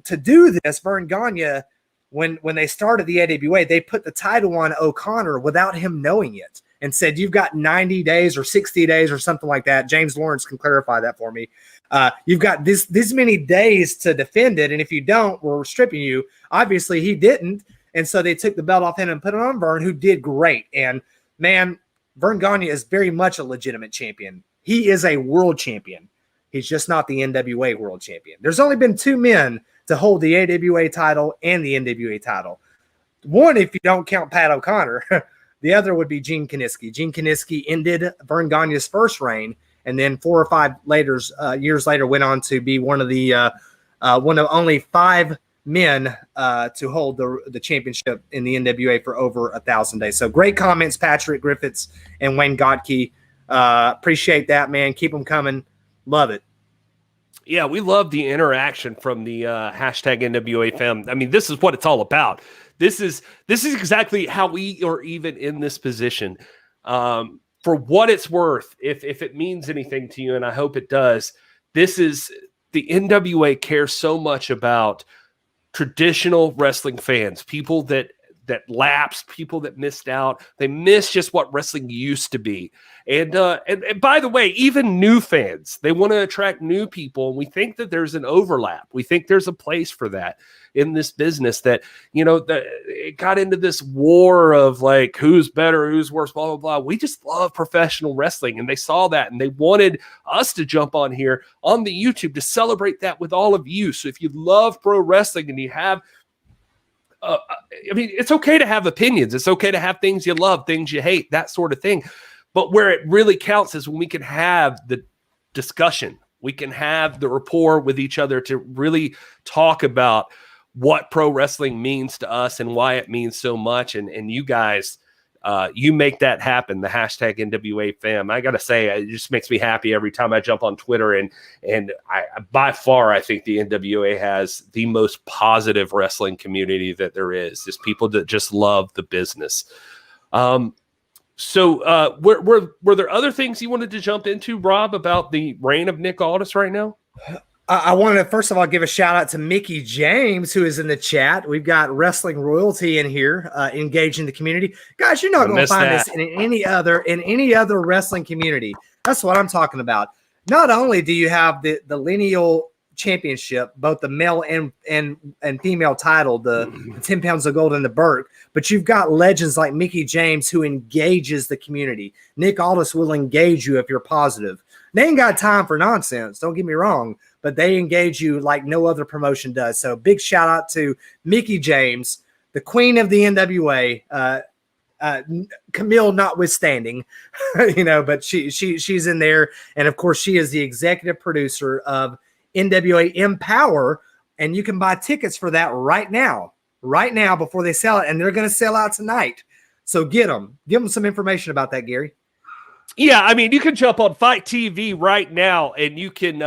to do this, Vern Gagne, when they started the AWA, they put the title on O'Connor without him knowing it and said, you've got 90 days or 60 days or something like that. James Lawrence can clarify that for me. You've got this many days to defend it. And if you don't, we're stripping you. Obviously he didn't. And so they took the belt off him and put it on Vern, who did great. And man, Vern Gagne is very much a legitimate champion. He is a world champion. He's just not the NWA world champion. There's only been two men to hold the AWA title and the NWA title. One, if you don't count Pat O'Connor, the other would be Gene Kiniski. Gene Kiniski ended Vern Gagne's first reign, and then 4 or 5 years later went on to be one of only 5 men to hold the championship in the NWA for over 1,000 days. So great comments, Patrick Griffiths and Wayne Godke. Appreciate that, man. Keep them coming. Love it. Yeah, we love the interaction from the hashtag NWA fam. I mean, this is what it's all about. This is exactly how we are even in this position. For what it's worth, if it means anything to you, and I hope it does, this is the NWA cares so much about traditional wrestling fans, people that lapsed, people that missed out. They miss just what wrestling used to be. And by the way, even new fans, they want to attract new people. And we think that there's an overlap. We think there's a place for that in this business, that, it got into this war of like, who's better, who's worse, blah, blah, blah. We just love professional wrestling. And they saw that and they wanted us to jump on here on the YouTube to celebrate that with all of you. So if you love pro wrestling and you have, it's okay to have opinions. It's okay to have things you love, things you hate, that sort of thing. But where it really counts is when we can have the discussion. We can have the rapport with each other to really talk about what pro wrestling means to us and why it means so much. And you guys, you make that happen. The hashtag NWA fam. I got to say, it just makes me happy every time I jump on Twitter. And I, by far, I think the NWA has the most positive wrestling community that there is. Just people that just love the business. So were there other things you wanted to jump into, Rob, about the reign of Nick Aldis right now? I want to, first of all, give a shout out to Mickey James, who is in the chat. We've got wrestling royalty in here, engaging the community. Guys, you're not going to find this in any other wrestling community. That's what I'm talking about. Not only do you have the lineal championship, both the male and female title, the 10 pounds of gold and the Burke, but you've got legends like Mickey James who engages the community. Nick Aldis will engage you if you're positive. They ain't got time for nonsense, don't get me wrong, but they engage you like no other promotion does. So big shout out to Mickey James, the queen of the NWA, Camille notwithstanding, but she's in there. And of course, she is the executive producer of NWA Empower, and you can buy tickets for that right now before they sell it, and they're going to sell out tonight. So give them some information about that, Gary. Yeah, I mean, you can jump on Fight TV right now, and you can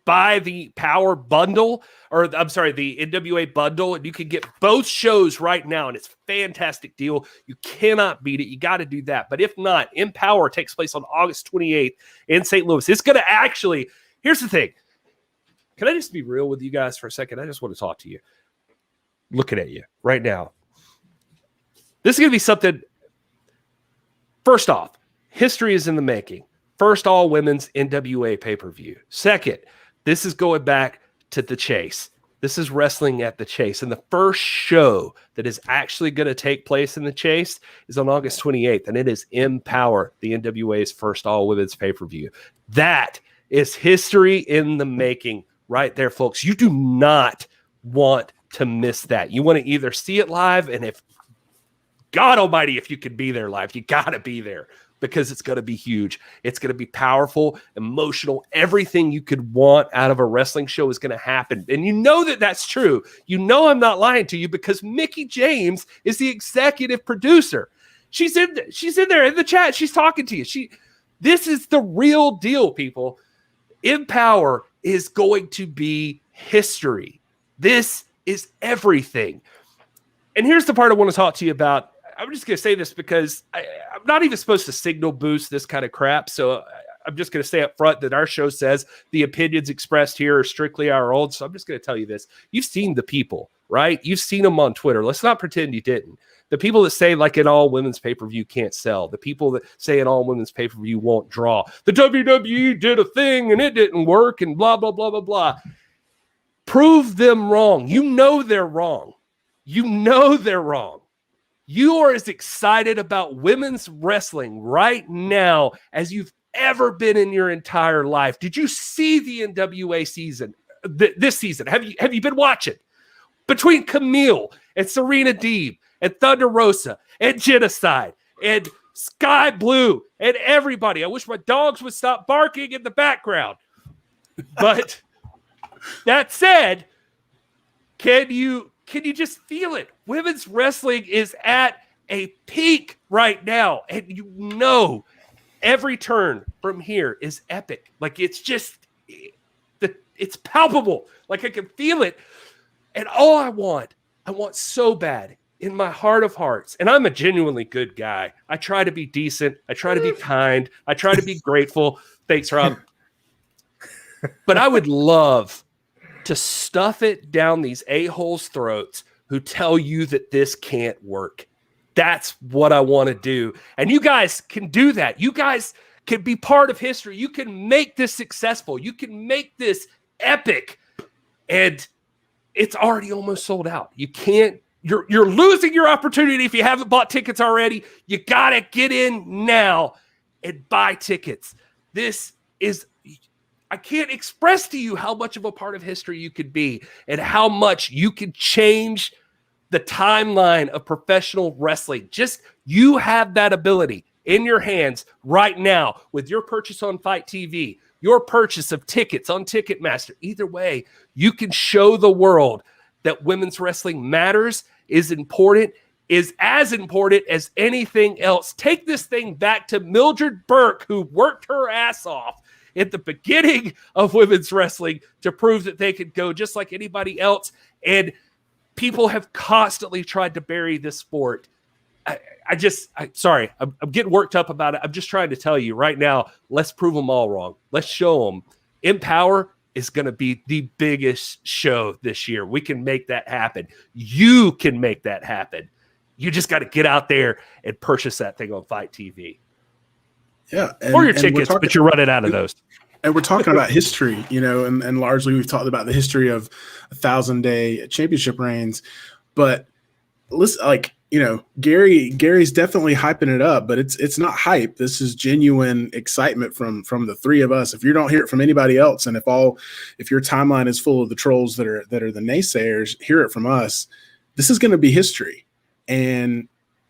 buy the Power bundle, or I'm sorry, the NWA bundle, and you can get both shows right now, and it's a fantastic deal. You cannot beat it. You got to do that. But if not, Empower takes place on August 28th in St. Louis. It's going to actually, here's the thing. Can I just be real with you guys for a second? I just want to talk to you. Looking at you right now. This is going to be something, first off, history is in the making. First all-women's NWA pay-per-view. Second, this is going back to the Chase. This is wrestling at the Chase. And the first show that is actually going to take place in the Chase is on August 28th, and it is Empower, the NWA's first all-women's pay-per-view. That is history in the making right there, folks. You do not want to miss that. You want to either see it live, and if God almighty, if you could be there live, you got to be there, because it's going to be huge. It's going to be powerful, emotional. Everything you could want out of a wrestling show is going to happen. And you know that that's true. You know I'm not lying to you, because Mickey James is the executive producer. She's in there in the chat. She's talking to you. This is the real deal, people. Empower is going to be history. This is everything. And here's the part I want to talk to you about. I'm just going to say this because I'm not even supposed to signal boost this kind of crap. So I'm just going to say up front that our show says the opinions expressed here are strictly our own. So I'm just going to tell you this. You've seen the people, right? You've seen them on Twitter. Let's not pretend you didn't. The people that say like an all women's pay-per-view can't sell. The people that say an all women's pay-per-view won't draw. The WWE did a thing and it didn't work and blah, blah, blah, blah, blah. Prove them wrong. You know they're wrong. You know they're wrong. You are as excited about women's wrestling right now as you've ever been in your entire life. Did you see the NWA season this season? Have you been watching? Between Camille and Serena Deeb and Thunder Rosa and Genocide and Sky Blue and everybody. I wish my dogs would stop barking in the background. But that said, Can you just feel it? Women's wrestling is at a peak right now, and you know every turn from here is epic. Like it's palpable. Like I can feel it. And all I want so bad in my heart of hearts, and I'm a genuinely good guy. I try to be decent. I try to be kind. I try to be grateful. Thanks, Rob. But I would love to stuff it down these a-holes' throats who tell you that this can't work. That's what I want to do. And you guys can do that. You guys can be part of history. You can make this successful. You can make this epic. And it's already almost sold out. You can't, you're losing your opportunity if you haven't bought tickets already. You got to get in now and buy tickets. This is, I can't express to you how much of a part of history you could be and how much you could change the timeline of professional wrestling. Just, you have that ability in your hands right now with your purchase on Fight TV, your purchase of tickets on Ticketmaster. Either way, you can show the world that women's wrestling matters, is as important as anything else. Take this thing back to Mildred Burke, who worked her ass off at the beginning of women's wrestling to prove that they could go just like anybody else. And people have constantly tried to bury this sport. I'm getting worked up about it. I'm just trying to tell you right now, let's prove them all wrong. Let's show them Empower is going to be the biggest show this year. We can make that happen. You can make that happen. You just got to get out there and purchase that thing on Fight TV. Yeah. Or your tickets, but you're running out of those. And we're talking about history, and largely we've talked about the history of 1,000-day championship reigns. But listen, Gary's definitely hyping it up, but it's not hype. This is genuine excitement from the three of us. If you don't hear it from anybody else, and if your timeline is full of the trolls that are the naysayers, hear it from us. This is going to be history, and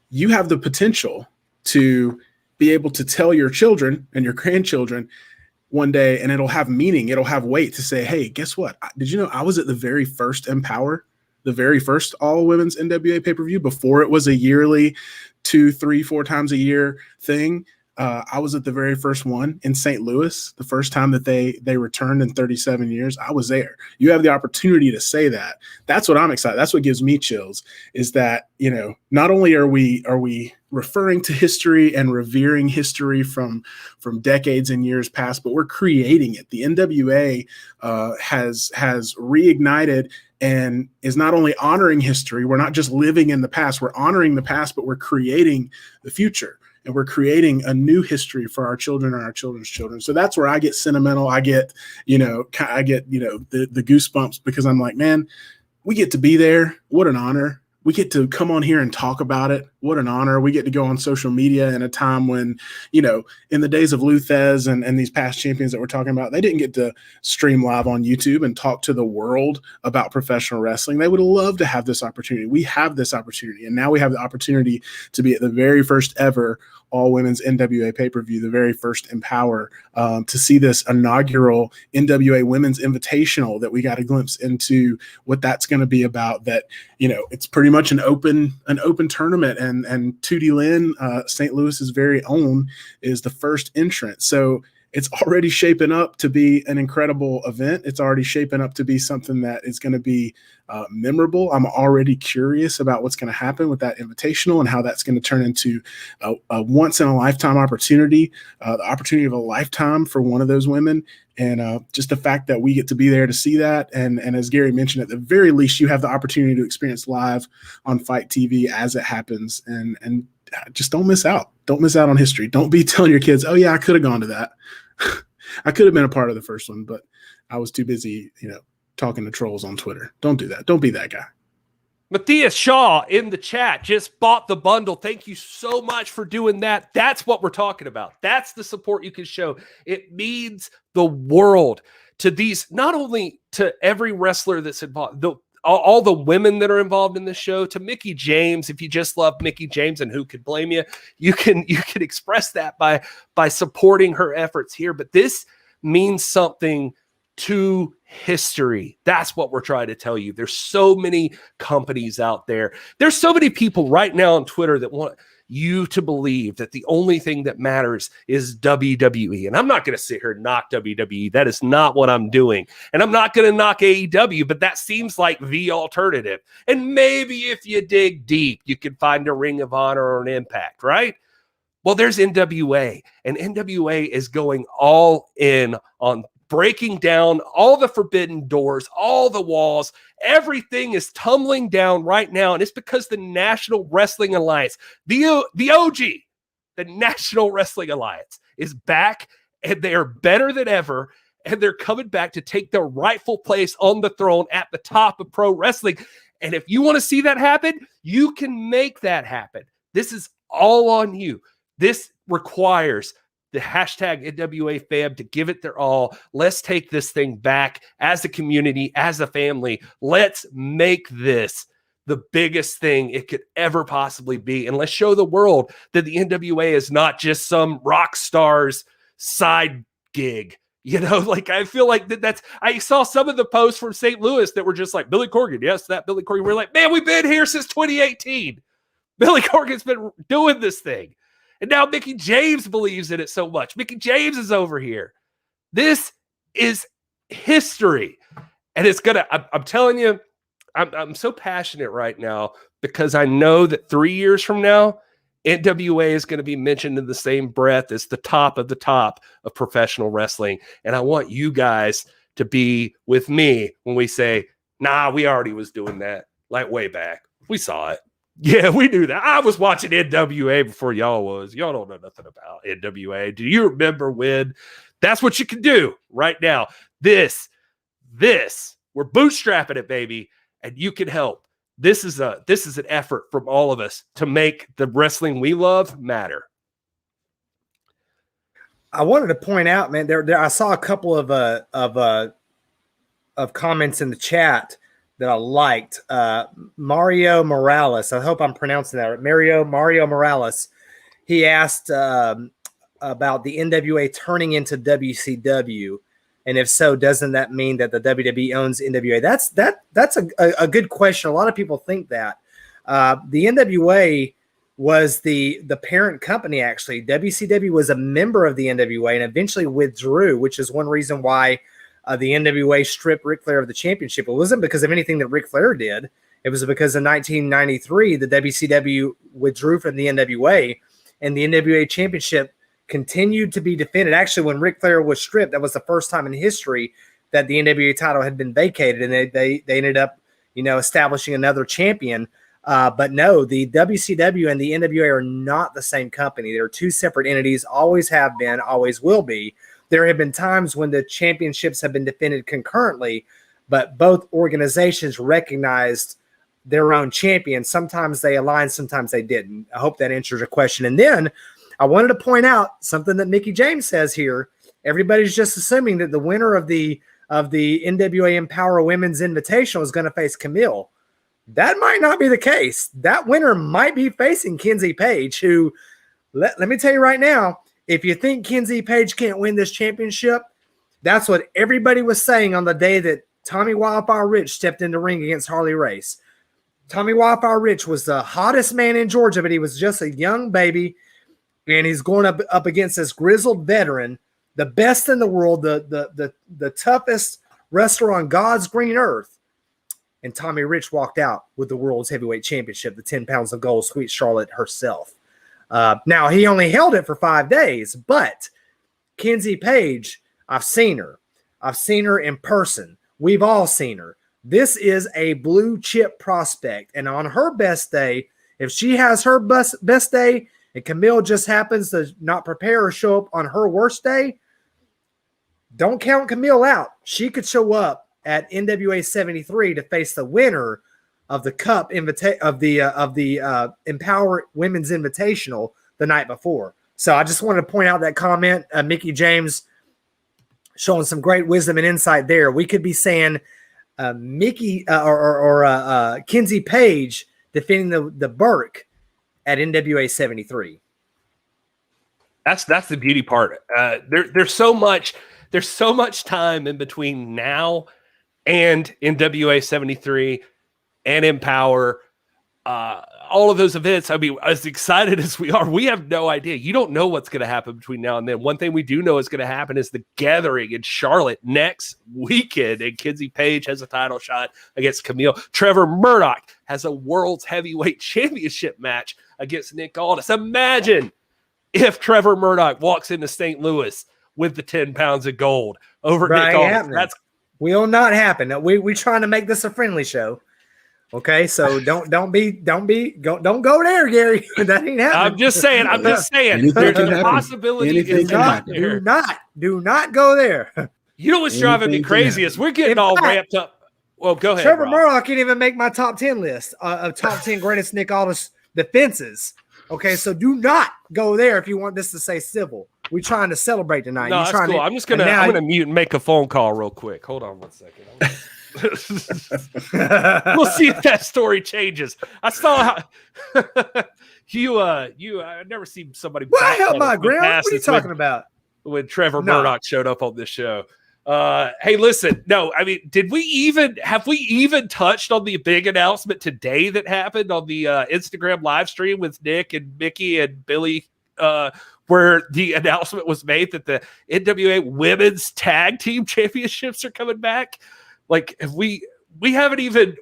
you have the potential to be able to tell your children and your grandchildren one day, and it'll have meaning. It'll have weight to say, hey, guess what? Did you know I was at the very first Empower, the very first all women's NWA pay-per-view before it was a yearly 2, 3, 4 times a year thing? I was at the very first one in St. Louis, the first time that they returned in 37 years. I was there. You have the opportunity to say that. That's what I'm excited. That's what gives me chills, is that, not only are we referring to history and revering history from decades and years past, but we're creating it. The NWA has reignited and is not only honoring history. We're not just living in the past. We're honoring the past, but we're creating the future. And we're creating a new history for our children and our children's children. So that's where I get sentimental. I get, the goosebumps, because I'm like, man, we get to be there. What an honor. We get to come on here and talk about it. What an honor. We get to go on social media in a time when, in the days of Luthez and these past champions that we're talking about, they didn't get to stream live on YouTube and talk to the world about professional wrestling. They would love to have this opportunity. We have this opportunity. And now we have the opportunity to be at the very first ever all women's NWA pay-per-view, the very first Empower, to see this inaugural NWA Women's Invitational that we got a glimpse into what that's going to be about. That, it's pretty much an open tournament, and 2D Lynn, St. Louis's very own, is the first entrant. So it's already shaping up to be an incredible event. It's already shaping up to be something that is going to be memorable. I'm already curious about what's going to happen with that invitational and how that's going to turn into a once-in-a-lifetime opportunity, the opportunity of a lifetime for one of those women. And just the fact that we get to be there to see that. And as Gary mentioned, at the very least, you have the opportunity to experience live on Fight TV as it happens. And just don't miss out. Don't miss out on history. Don't be telling your kids, oh, yeah, I could have gone to that. I could have been a part of the first one, but I was too busy, talking to trolls on Twitter. Don't do that. Don't be that guy. Matthias Shaw in the chat just bought the bundle. Thank you so much for doing that. That's what we're talking about. That's the support you can show. It means the world to these, not only to every wrestler that's involved, all the women that are involved in the show, to Mickey James. If you just love Mickey James, and who could blame you, you can express that by supporting her efforts here. But this means something to history. That's what we're trying to tell you. There's so many companies out there. There's so many people right now on Twitter that want you to believe that the only thing that matters is WWE. And I'm not going to sit here and knock WWE. That is not what I'm doing. And I'm not going to knock AEW, but that seems like the alternative. And maybe if you dig deep, you can find a Ring of Honor or an Impact, right? Well, there's NWA, and NWA is going all in on breaking down all the forbidden doors, all the walls. Everything is tumbling down right now, and it's because the National Wrestling Alliance, the OG, the National Wrestling Alliance, is back, and they are better than ever, and they're coming back to take their rightful place on the throne at the top of pro wrestling. And if you want to see that happen, you can make that happen. This is all on you. This requires the hashtag NWA fam to give it their all. Let's take this thing back as a community, as a family. Let's make this the biggest thing it could ever possibly be. And let's show the world that the NWA is not just some rock star's side gig. You know, like I feel like I saw some of the posts from St. Louis that were just like, Billy Corgan. Yes, that Billy Corgan. We're like, man, we've been here since 2018. Billy Corgan's been doing this thing. And now Mickie James believes in it so much. Mickie James is over here. This is history. And it's going to, I'm telling you, I'm so passionate right now because I know that 3 years from now, NWA is going to be mentioned in the same breath as the top of professional wrestling. And I want you guys to be with me when we say, nah, we already was doing that like way back. We saw it. Yeah, we knew that. I was watching NWA before y'all was. Y'all don't know nothing about NWA. Do you remember when? That's what you can do right now. This, we're bootstrapping it, baby, and you can help. This is an effort from all of us to make the wrestling we love matter. I wanted to point out, man, there I saw a couple of comments in the chat that I liked. Mario Morales, I hope I'm pronouncing that right. Mario Morales, he asked about the NWA turning into WCW, and if so, doesn't that mean that the WWE owns NWA? That's a good question. A lot of people think that the NWA was the parent company. Actually, WCW was a member of the NWA and eventually withdrew, which is one reason why the NWA stripped Ric Flair of the championship. It wasn't because of anything that Ric Flair did. It was because in 1993, the WCW withdrew from the NWA, and the NWA championship continued to be defended. Actually, when Ric Flair was stripped, that was the first time in history that the NWA title had been vacated, and they ended up, establishing another champion. But no, the WCW and the NWA are not the same company. They're two separate entities, always have been, always will be. There have been times when the championships have been defended concurrently, but both organizations recognized their own champion. Sometimes they aligned, sometimes they didn't. I hope that answers your question. And then I wanted to point out something that Mickie James says here. Everybody's just assuming that the winner of the NWA Empower Women's Invitational is going to face Camille. That might not be the case. That winner might be facing Kenzie Page, who, let me tell you right now, if you think Kenzie Page can't win this championship, that's what everybody was saying on the day that Tommy Wildfire Rich stepped in the ring against Harley Race. Tommy Wildfire Rich was the hottest man in Georgia, but he was just a young baby, and he's going up against this grizzled veteran, the best in the world, the toughest wrestler on God's green earth. And Tommy Rich walked out with the world's heavyweight championship, the 10 pounds of gold, Sweet Charlotte herself. Now, he only held it for 5 days, but Kenzie Page, I've seen her. I've seen her in person. We've all seen her. This is a blue chip prospect. And on her best day, if she has her best day and Camille just happens to not prepare or show up on her worst day, don't count Camille out. She could show up at NWA 73 to face the winner of the Cup of the Empower Women's Invitational the night before. So I just wanted to point out that comment. Mickie James showing some great wisdom and insight there. We could be saying Kenzie Page defending the Burke at NWA 73. That's the beauty part. There's so much time in between now and NWA 73 and Empower. All of those events, I mean, as excited as we are, we have no idea. You don't know what's going to happen between now and then. One thing we do know is going to happen is the gathering in Charlotte next weekend, and Kenzie Page has a title shot against Camille. Trevor Murdoch has a World's Heavyweight Championship match against Nick Aldis. Imagine if Trevor Murdoch walks into St. Louis with the 10 pounds of gold over Nick Aldis. Will not happen. We're trying to make this a friendly show. Okay, so don't go there, Gary. That ain't happening. I'm just saying. There's a possibility. Do not go there. You know what's driving me crazy is we're getting all ramped up. Well, go ahead. Trevor Murdoch can't even make my top 10 list of top 10 greatest Nick Aldis defenses. Okay, so do not go there if you want this to stay civil. We're trying to celebrate tonight. No, that's cool. I'm gonna mute and make a phone call real quick. Hold on one second. We'll see if that story changes. I saw how I've never seen somebody. Well, I held my ground. What are you talking about? When Trevor Murdoch showed up on this show. Hey, listen. No, I mean, have we even touched on the big announcement today that happened on the Instagram live stream with Nick and Mickey and Billy, where the announcement was made that the NWA Women's Tag Team Championships are coming back? Like, we haven't even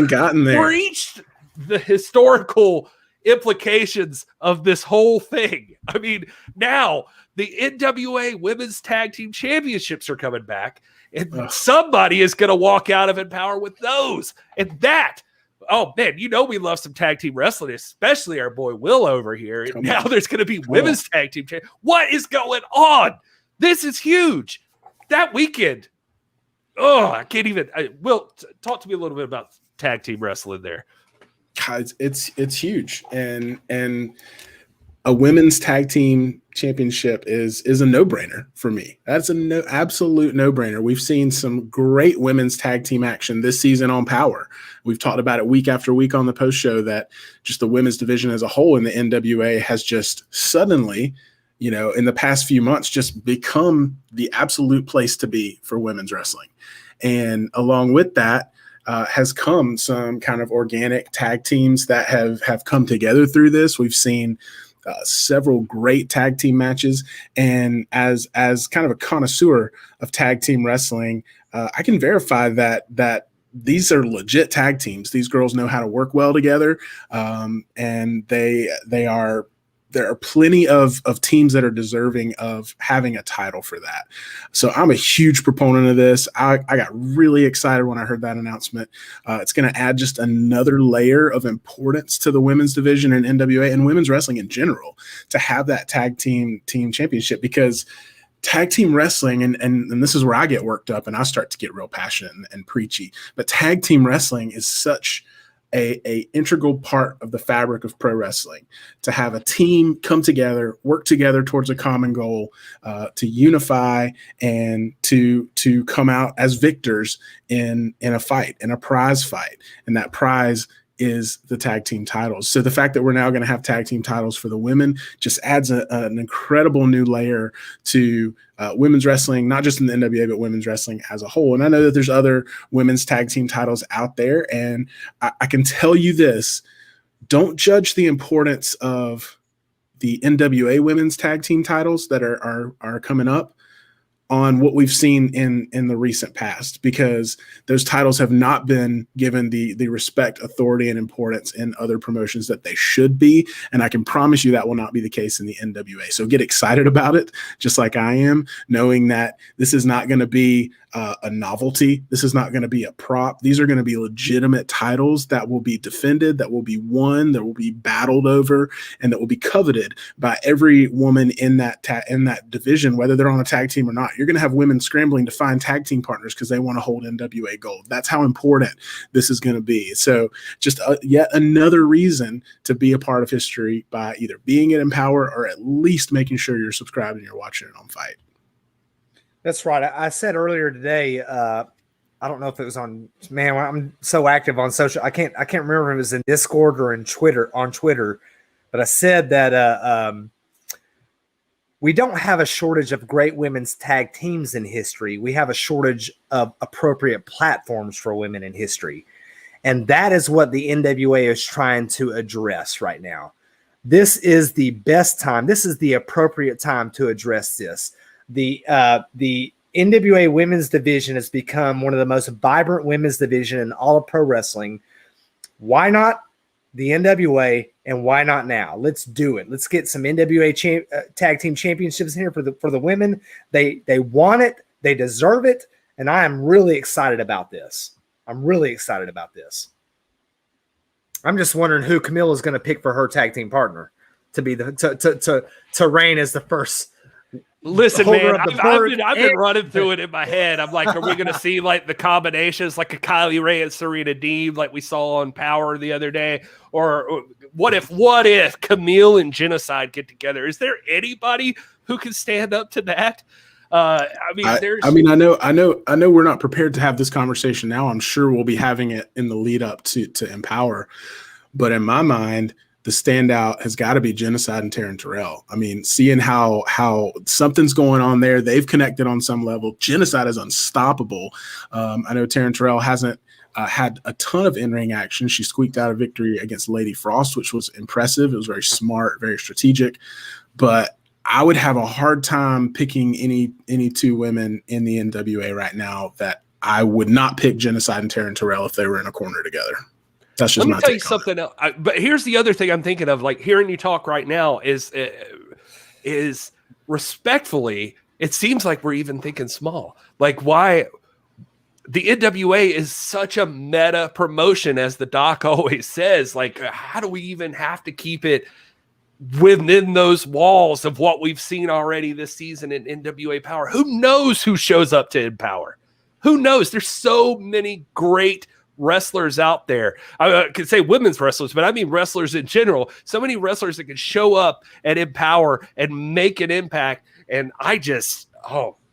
gotten there, reached the historical implications of this whole thing. I mean, now the NWA Women's Tag Team Championships are coming back, and somebody is going to walk out of Empower with those. And that, oh man, we love some tag team wrestling, especially our boy Will over here. And now there's going to be women's tag team. What is going on? This is huge. That weekend. Oh, I can't even. Will, talk to me a little bit about tag team wrestling there. God, it's huge, and a women's tag team championship is a no-brainer for me. That's absolute no-brainer. We've seen some great women's tag team action this season on Power. We've talked about it week after week on the post show that just the women's division as a whole in the NWA has just suddenly, in the past few months, just become the absolute place to be for women's wrestling. And along with that has come some kind of organic tag teams that have come together through this. We've seen several great tag team matches. And as kind of a connoisseur of tag team wrestling, I can verify that these are legit tag teams. These girls know how to work well together. And there are plenty of teams that are deserving of having a title for that. So I'm a huge proponent of this. I got really excited when I heard that announcement. It's going to add just another layer of importance to the women's division in NWA and women's wrestling in general to have that tag team championship, because tag team wrestling, and this is where I get worked up and I start to get real passionate and preachy, but tag team wrestling is such a integral part of the fabric of pro wrestling, to have a team come together, work together towards a common goal, to unify and to come out as victors in a fight, in a prize fight. And that prize is the tag team titles. So the fact that we're now going to have tag team titles for the women just adds an incredible new layer to women's wrestling, not just in the NWA, but women's wrestling as a whole. And I know that there's other women's tag team titles out there. And I can tell you this, don't judge the importance of the NWA women's tag team titles that are coming up on what we've seen in the recent past, because those titles have not been given the respect, authority, and importance in other promotions that they should be. And I can promise you that will not be the case in the NWA. So get excited about it, just like I am, knowing that this is not going to be a novelty. This is not going to be a prop. These are going to be legitimate titles that will be defended, that will be won, that will be battled over, and that will be coveted by every woman in that division, whether they're on a tag team or not. You're going to have women scrambling to find tag team partners because they want to hold NWA gold. That's how important this is going to be. So just yet another reason to be a part of history by either being at Empower or at least making sure you're subscribed and you're watching it on Fight. That's right. I said earlier today, I don't know if it was on, man, I'm so active on social. I can't remember if it was in Discord or on Twitter, but I said that we don't have a shortage of great women's tag teams in history. We have a shortage of appropriate platforms for women in history. And that is what the NWA is trying to address right now. This is the best time. This is the appropriate time to address this. The NWA women's division has become one of the most vibrant women's division in all of pro wrestling. Why not the NWA, and why not now? Let's do it. Let's get some NWA tag team championships in here for the women. They want it. They deserve it. And I am really excited about this. I'm really excited about this. I'm just wondering who Camille is going to pick for her tag team partner to be to reign as the first. Listen, man, I've been running through it in my head. I'm like, are we going to see like the combinations like a Kylie Ray and Serena Deeb like we saw on Power the other day? Or what if Camille and Genocide get together? Is there anybody who can stand up to that? I know we're not prepared to have this conversation now. I'm sure we'll be having it in the lead up to Empower. But in my mind, the standout has got to be Genocide and Taryn Terrell. I mean, seeing how something's going on there, they've connected on some level. Genocide is unstoppable. I know Taryn Terrell hasn't had a ton of in-ring action. She squeaked out a victory against Lady Frost, which was impressive. It was very smart, very strategic. But I would have a hard time picking any two women in the NWA right now that I would not pick Genocide and Taryn Terrell if they were in a corner together. That's just Let me tell you something else. But here's the other thing I'm thinking of, like hearing you talk right now is respectfully, it seems like we're even thinking small. Like why the NWA is such a meta promotion, as the doc always says. Like, how do we even have to keep it within those walls of what we've seen already this season in NWA Power? Who knows who shows up to Empower? Who knows? There's so many great wrestlers out there. I could say women's wrestlers, but I mean wrestlers in general. So many wrestlers that can show up at Empower and make an impact. And I get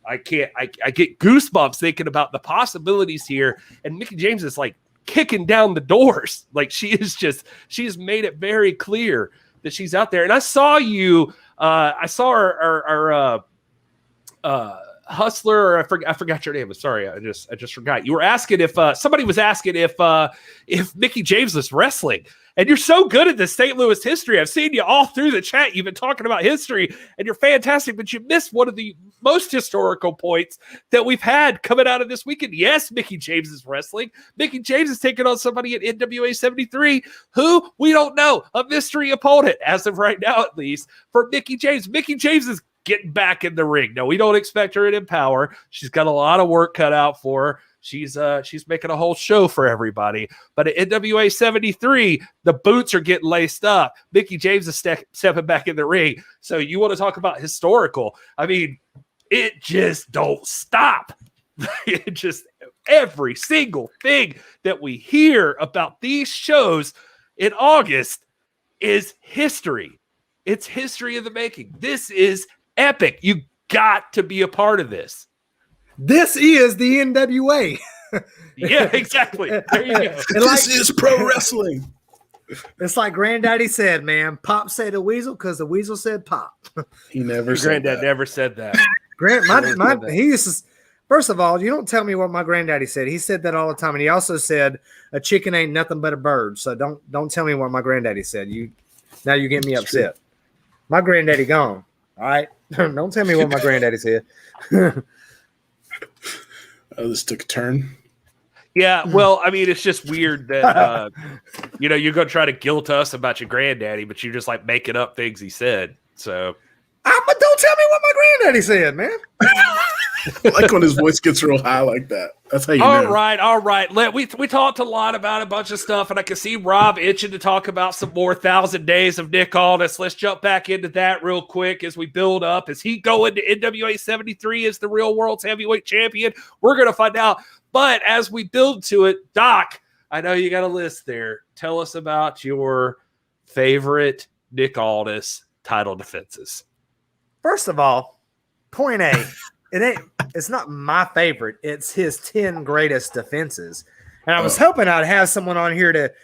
goosebumps thinking about the possibilities here. And Mickie James is like kicking down the doors. Like she's made it very clear that she's out there. And I saw you, I saw our Hustler, or I forgot your name. I'm sorry, I just forgot. You were asking if somebody was asking if Mickie James was wrestling, and you're so good at the St. Louis history. I've seen you all through the chat. You've been talking about history, and you're fantastic. But you missed one of the most historical points that we've had coming out of this weekend. Yes, Mickie James is wrestling. Mickie James is taking on somebody at NWA 73 who we don't know, a mystery opponent as of right now, at least for Mickie James. Mickie James is getting back in the ring. No, we don't expect her at Empower. She's got a lot of work cut out for her. She's making a whole show for everybody. But at NWA 73, the boots are getting laced up. Mickie James is stepping back in the ring. So you want to talk about historical? I mean, it just don't stop. It just every single thing that we hear about these shows in August is history. It's history of the making. This is epic. You got to be a part of this. This is the NWA. Yeah, exactly. There you go. This is pro wrestling. It's like Granddaddy said, man. Pop said a weasel because the weasel said pop. He never said Granddad that. never said that. He used to, first of all, you don't tell me what my granddaddy said. He said that all the time. And he also said a chicken ain't nothing but a bird. So don't tell me what my granddaddy said. Now you get me upset. My granddaddy gone. All right. Don't tell me what my granddaddy said. Oh, this took a turn. Yeah, well, I mean, it's just weird that you're gonna try to guilt us about your granddaddy, but you're just like making up things he said. So, but don't tell me what my granddaddy said, man. Like when his voice gets real high like that. That's how you know. All right. We talked a lot about a bunch of stuff, and I can see Rob itching to talk about some more 1,000 Days of Nick Aldis. Let's jump back into that real quick as we build up. Is he going to NWA 73 as the real world's heavyweight champion? We're going to find out. But as we build to it, Doc, I know you got a list there. Tell us about your favorite Nick Aldis title defenses. First of all, point A. It's not my favorite. It's his 10 greatest defenses. And I was hoping I'd have someone on here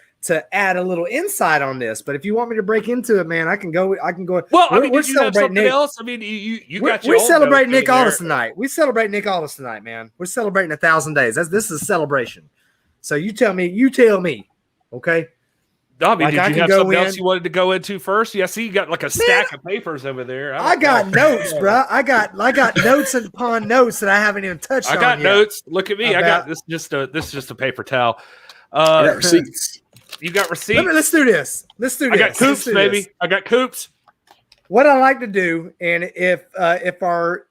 add a little insight on this. But if you want me to break into it, man, I can go. Well, I we're, mean, we're did you have something Nick. else? I mean, you got your we're own celebrating notes Nick over Aldis there. tonight. We celebrate Nick Aldis tonight, man. We're celebrating 1,000 days. This is a celebration. So you tell me, okay? Dobby, Like, did I you can have go something in- else you wanted to go into first? Yeah, see, you got like a stack of papers over there. I got notes, bro. I got notes upon notes that I haven't even touched on I got yet. notes. Look at me. I got About- this. This is just a paper towel. I got receipts. You got receipts. Let's do this. I got coops, baby. I got coops. What I like to do, and if our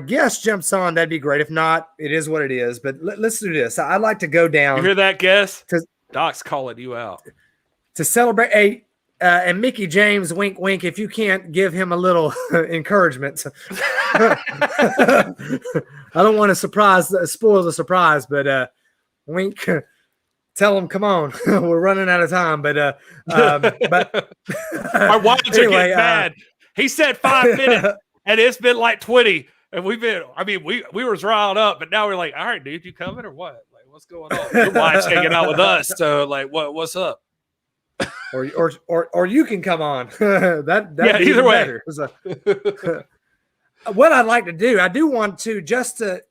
guest jumps on, that'd be great. If not, it is what it is. But let's do this. I'd like to go down. You hear that, guess? 'Cause- Doc's calling you out. To celebrate and Mickey James, wink, wink. If you can't give him a little encouragement, I don't want to spoil the surprise, but wink. Tell him, come on, we're running out of time. But Our wives are anyway, getting mad. He said 5 minutes, and it's been like 20. And we were riled up, but now we're like, all right, dude, you coming or what? Like, what's going on? Your wife's hanging out with us, so like, what's up? or you can come on. that either way. Better. What I'd like to do, I do want to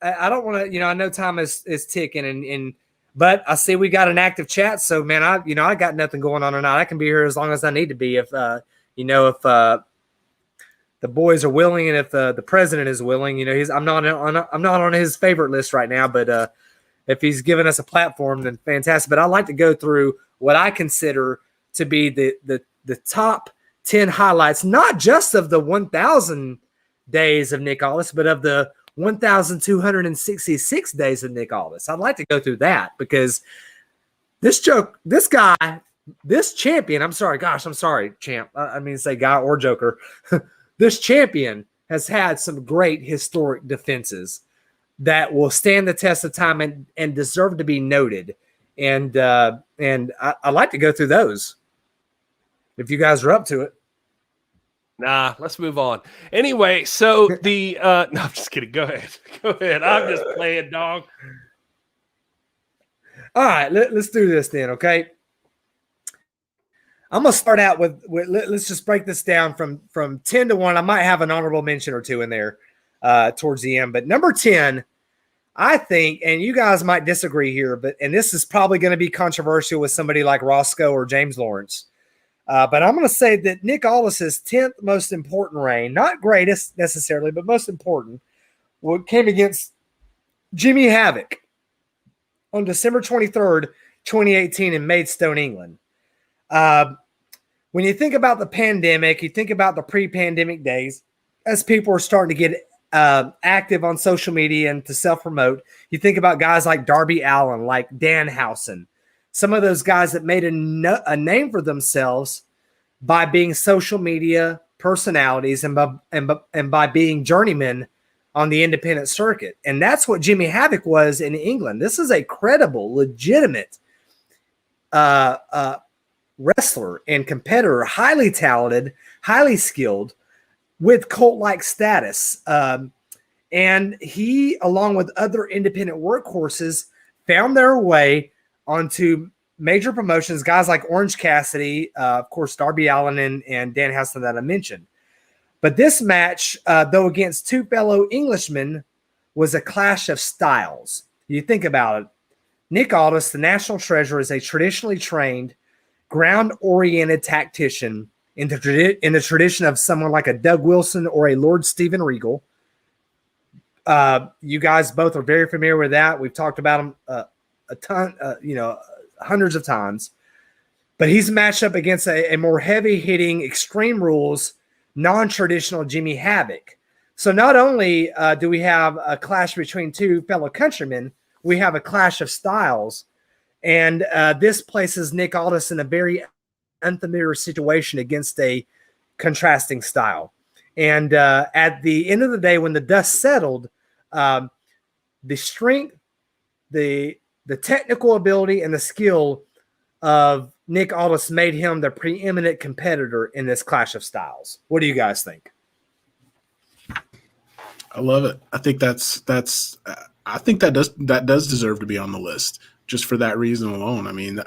I don't want to, I know time is ticking but I see we got an active chat. So man, I got nothing going on tonight. I can be here as long as I need to be. If the boys are willing and if the president is willing, I'm not on his favorite list right now, but if he's given us a platform, then fantastic. But I'd like to go through what I consider to be the top 10 highlights, not just of the 1,000 days of Nick Aldis, but of the 1,266 days of Nick Aldis. I'd like to go through that because this champion, I'm sorry, champ. I mean, say guy or joker. This champion has had some great historic defenses that will stand the test of time and deserve to be noted. And I'd like to go through those if you guys are up to it. Nah, let's move on. Anyway, so no, I'm just kidding. Go ahead. I'm just playing, dog. All right, let's do this then, okay? I'm gonna start out with let's just break this down from 10 to 1. I might have an honorable mention or two in there towards the end, but number 10, I think, and you guys might disagree here, and this is probably going to be controversial with somebody like Roscoe or James Lawrence. But I'm going to say that Nick Aldis's 10th most important reign, not greatest necessarily, but most important, came against Jimmy Havoc on December 23rd, 2018 in Maidstone, England. When you think about the pandemic, you think about the pre-pandemic days, as people are starting to get active on social media and to self-promote, you think about guys like Darby Allin, like Danhausen, some of those guys that made a name for themselves by being social media personalities and by being journeymen on the independent circuit. And that's what Jimmy Havoc was in England. This is a credible, legitimate wrestler and competitor, highly talented, highly skilled, with cult-like status. And he, along with other independent workhorses, found their way onto major promotions, guys like Orange Cassidy, of course, Darby Allin and Danhausen that I mentioned. But this match, though against two fellow Englishmen, was a clash of styles. You think about it. Nick Aldis, the national treasure, is a traditionally trained, ground-oriented tactician in the tradition of someone like a Doug Wilson or a Lord Steven Regal. You guys both are very familiar with that. We've talked about him a ton, hundreds of times. But he's matched up against a more heavy-hitting, extreme rules, non-traditional Jimmy Havoc. So not only do we have a clash between two fellow countrymen, we have a clash of styles. And this places Nick Aldis in a very unfamiliar situation against a contrasting style. And at the end of the day, when the dust settled, the strength, the technical ability, and the skill of Nick Aldis made him the preeminent competitor in this clash of styles. What do you guys think? I love it. I think I think that does deserve to be on the list. just for that reason alone. I mean,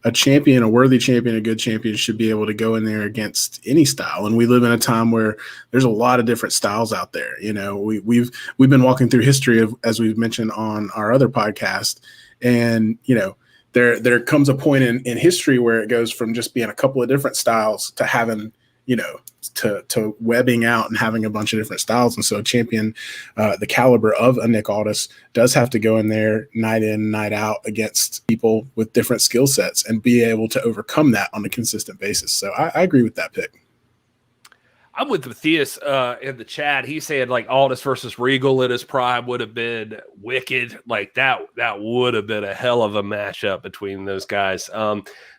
a champion, a worthy champion, a good champion should be able to go in there against any style. And we live in a time where there's a lot of different styles out there. You know, we've been walking through history of, as we've mentioned on our other podcast, and you know, there comes a point in history where it goes from just being a couple of different styles to having, you know, to webbing out and having a bunch of different styles. And so a champion, the caliber of a Nick Aldis, does have to go in there night in, night out against people with different skill sets and be able to overcome that on a consistent basis. So I agree with that pick. I'm with Matthias in the chat. He said like Aldis versus Regal at his prime would have been wicked. Like that would have been a hell of a matchup between those guys.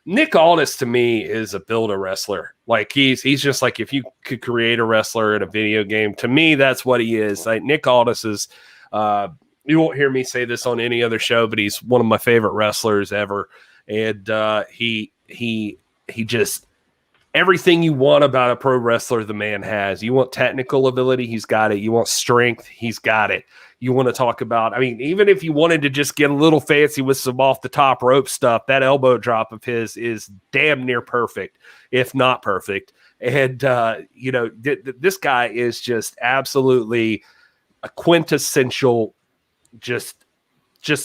Nick Aldis to me is a build-a wrestler. Like he's just like, if you could create a wrestler in a video game, to me that's what he is. Like Nick Aldis is. You won't hear me say this on any other show, but he's one of my favorite wrestlers ever, and he just. Everything you want about a pro wrestler, the man has. You want technical ability, he's got it. You want strength, he's got it. You want to talk about, I mean, even if you wanted to just get a little fancy with some off the top rope stuff, that elbow drop of his is damn near perfect, if not perfect. And, you know, this guy is just absolutely a quintessential, just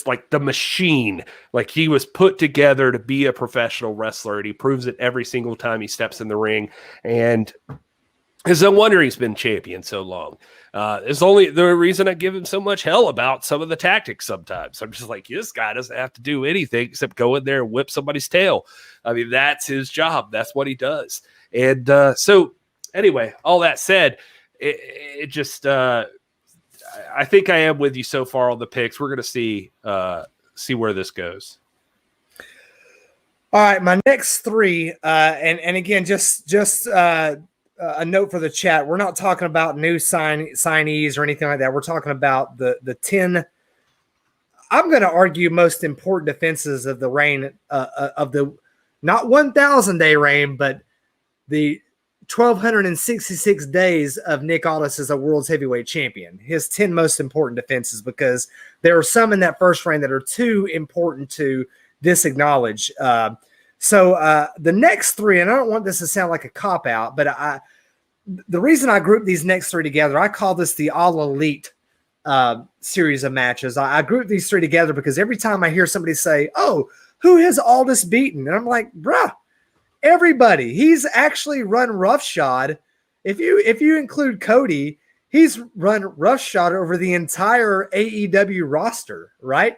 like the machine. Like he was put together to be a professional wrestler, and he proves it every single time he steps in the ring. And it's no wonder he's been champion so long. It's only the reason I give him so much hell about some of the tactics sometimes. I'm just like, this guy doesn't have to do anything except go in there and whip somebody's tail. I mean, that's his job. That's what he does. And so anyway, all that said, it just I think I am with you so far on the picks. We're going to see where this goes. All right, my next three, and again, just a note for the chat. We're not talking about new signees or anything like that. We're talking about the 10. I'm going to argue most important defenses of the reign of the not 1,000 day reign, but the 1,266 days of Nick Aldis as a world's heavyweight champion. His 10 most important defenses, because there are some in that first reign that are too important to disacknowledge. So the next three, and I don't want this to sound like a cop-out, but the reason I grouped these next three together, I call this the All Elite series of matches. I grouped these three together because every time I hear somebody say, oh, who has Aldis beaten? And I'm like, bruh, everybody. He's actually run roughshod. If you include Cody, he's run roughshod over the entire AEW roster, right?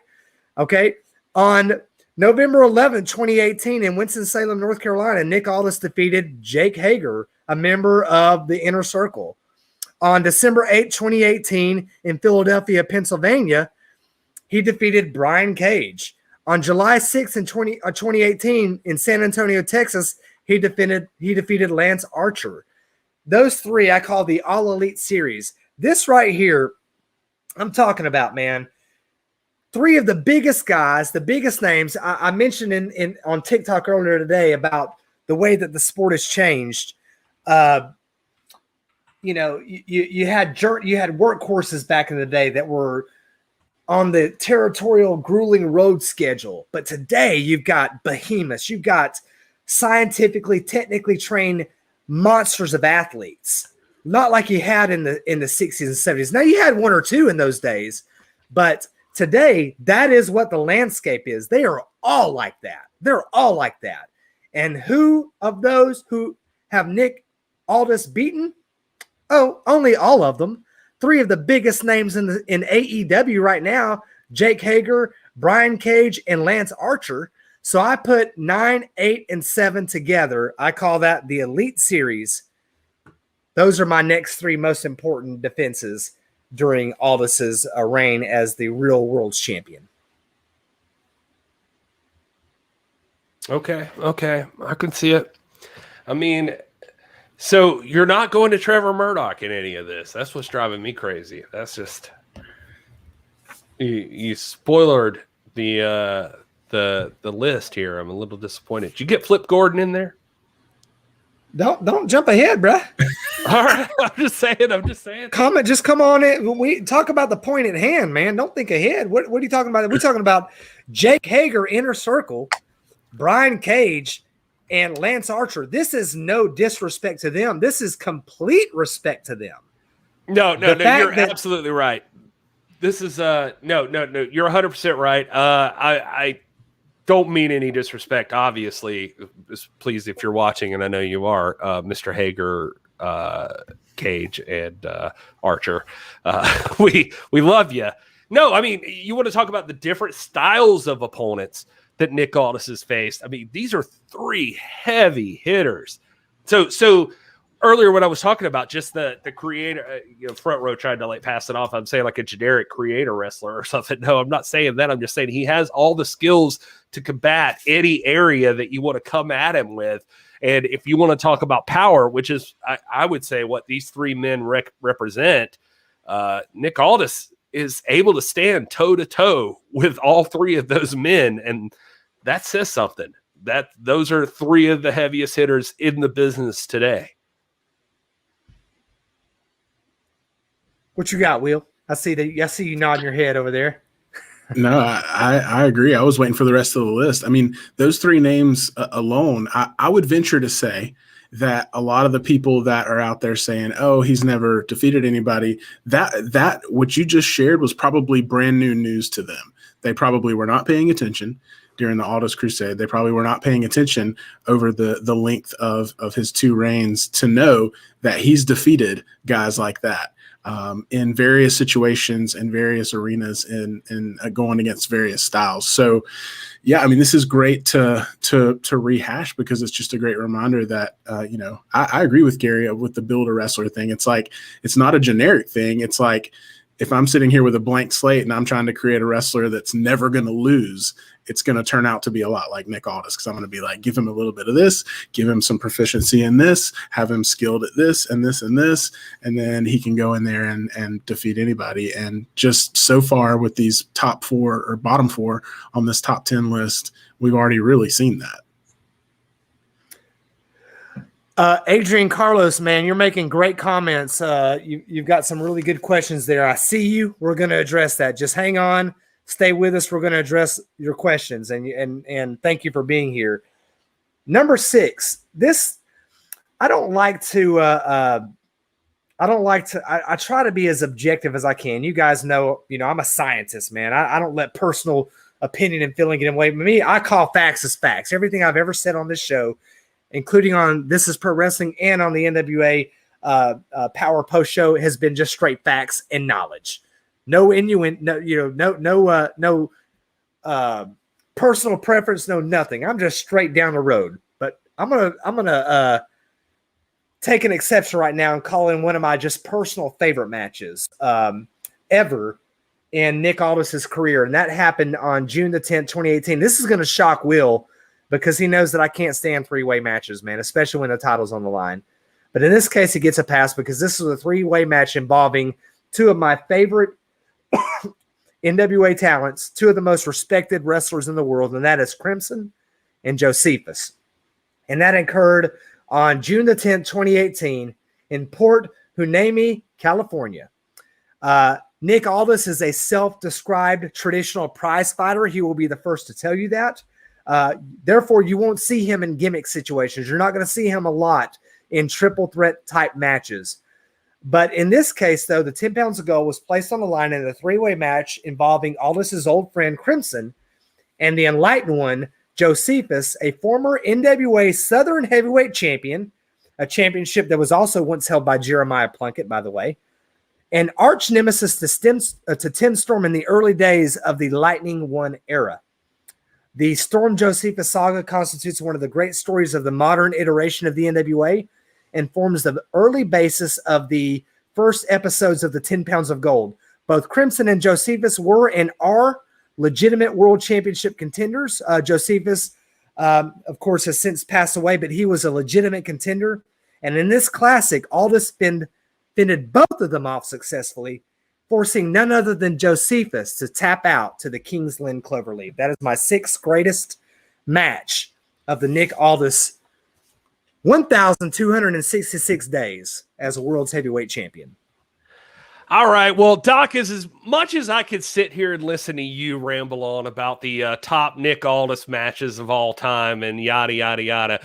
Okay. On November 11, 2018, in Winston-Salem, North Carolina, Nick Aldis defeated Jake Hager, a member of the Inner Circle. On December 8, 2018, in Philadelphia, Pennsylvania, he defeated Brian Cage. On July 6th in 2018, in San Antonio, Texas, he defeated Lance Archer. Those three I call the All Elite series. This right here, I'm talking about, man. Three of the biggest guys, the biggest names. I mentioned on TikTok earlier today about the way that the sport has changed. You know, you had workhorses back in the day that were on the territorial grueling road schedule. But today you've got behemoths. You've got scientifically, technically trained monsters of athletes. Not like you had in the 60s and 70s. Now you had one or two in those days, but today that is what the landscape is. They are all like that. They're all like that. And who of those who have Nick Aldis beaten? Oh, only all of them. Three of the biggest names in AEW right now, Jake Hager, Brian Cage, and Lance Archer. So I put 9, 8, and 7 together. I call that the Elite Series. Those are my next three most important defenses during Aldis's reign as the real world's champion. Okay. I can see it. I mean, so you're not going to Trevor Murdoch in any of this. That's what's driving me crazy. That's just you spoiled the list here. I'm a little disappointed. Did you get Flip Gordon in there? Don't jump ahead, bruh. All right, I'm just saying. Comment, just come on in. We talk about the point at hand, man. Don't think ahead. What are you talking about? We're talking about Jake Hager, Inner Circle, Brian Cage, and Lance Archer. This is no disrespect to them. This is complete respect to them. No, you're absolutely right. This is no, you're 100% right. I don't mean any disrespect, obviously. Please, if you're watching, and I know you are, Mr. Hager, Cage, and Archer, we love you. No, I mean, you want to talk about the different styles of opponents that Nick Aldis has faced. I mean, these are three heavy hitters. So earlier when I was talking about just the creator, front row tried to like pass it off. I'm saying like a generic creator wrestler or something. No, I'm not saying that. I'm just saying he has all the skills to combat any area that you want to come at him with. And if you want to talk about power, which is, I would say, what these three men represent, Nick Aldis is able to stand toe-to-toe with all three of those men. And that says something. That those are three of the heaviest hitters in the business today. What you got, Will? I see you nodding your head over there. No, I agree. I was waiting for the rest of the list. I mean, those three names alone, I would venture to say that a lot of the people that are out there saying, oh, he's never defeated anybody, that what you just shared was probably brand new news to them. They probably were not paying attention during the Aldis Crusade. They probably were not paying attention over the length of his two reigns to know that he's defeated guys like that. In various situations and various arenas and going against various styles. So, yeah, I mean, this is great to rehash because it's just a great reminder that, I agree with Gary with the build a wrestler thing. It's like, it's not a generic thing. It's like, if I'm sitting here with a blank slate and I'm trying to create a wrestler that's never going to lose, it's going to turn out to be a lot like Nick Aldis, because I'm going to be like, give him a little bit of this, give him some proficiency in this, have him skilled at this and this and this, and then he can go in there and defeat anybody. And just so far with these top four or bottom four on this top 10 list, we've already really seen that. Adrian Carlos, man, you're making great comments. You've got some really good questions there. I see you. We're going to address that. Just hang on. Stay with us. We're going to address your questions, and thank you for being here. Number 6. This I try to be as objective as I can. You guys know, I'm a scientist, man. I don't let personal opinion and feeling get in the way. Me, I call facts as facts. Everything I've ever said on this show, including on This Is Pro Wrestling and on the NWA Power Post Show, has been just straight facts and knowledge. No innuendo, no personal preference, no nothing. I'm just straight down the road. But I'm gonna take an exception right now and call in one of my just personal favorite matches ever in Nick Aldis' career, and that happened on June the 10th, 2018. This is gonna shock Will, because he knows that I can't stand three-way matches, man, especially when the title's on the line. But in this case, he gets a pass because this was a three-way match involving two of my favorite NWA talents, two of the most respected wrestlers in the world, and that is Crimson and Josephus. And that occurred on June the 10th, 2018 in Port Hueneme, California. Nick Aldis is a self-described traditional prize fighter. He will be the first to tell you that. Therefore, you won't see him in gimmick situations. You're not going to see him a lot in triple threat type matches. But in this case, though, the 10 pounds of gold was placed on the line in a three-way match involving Aldis' old friend Crimson and the enlightened one, Josephus, a former NWA Southern Heavyweight Champion, a championship that was also once held by Jeremiah Plunkett, by the way, and arch nemesis to Tim Storm in the early days of the Lightning One era. The Storm Josephus saga constitutes one of the great stories of the modern iteration of the NWA and forms the early basis of the first episodes of the 10 Pounds of Gold. Both Crimson and Josephus were and are legitimate world championship contenders. Josephus, of course, has since passed away, but he was a legitimate contender. And in this classic, Aldis fended both of them off successfully, forcing none other than Josephus to tap out to the Kingsland Cloverleaf. That is my 6th greatest match of the Nick Aldis 1,266 days as a world's heavyweight champion. All right. Well, Doc, is as much as I could sit here and listen to you ramble on about the top Nick Aldis matches of all time and yada, yada, yada,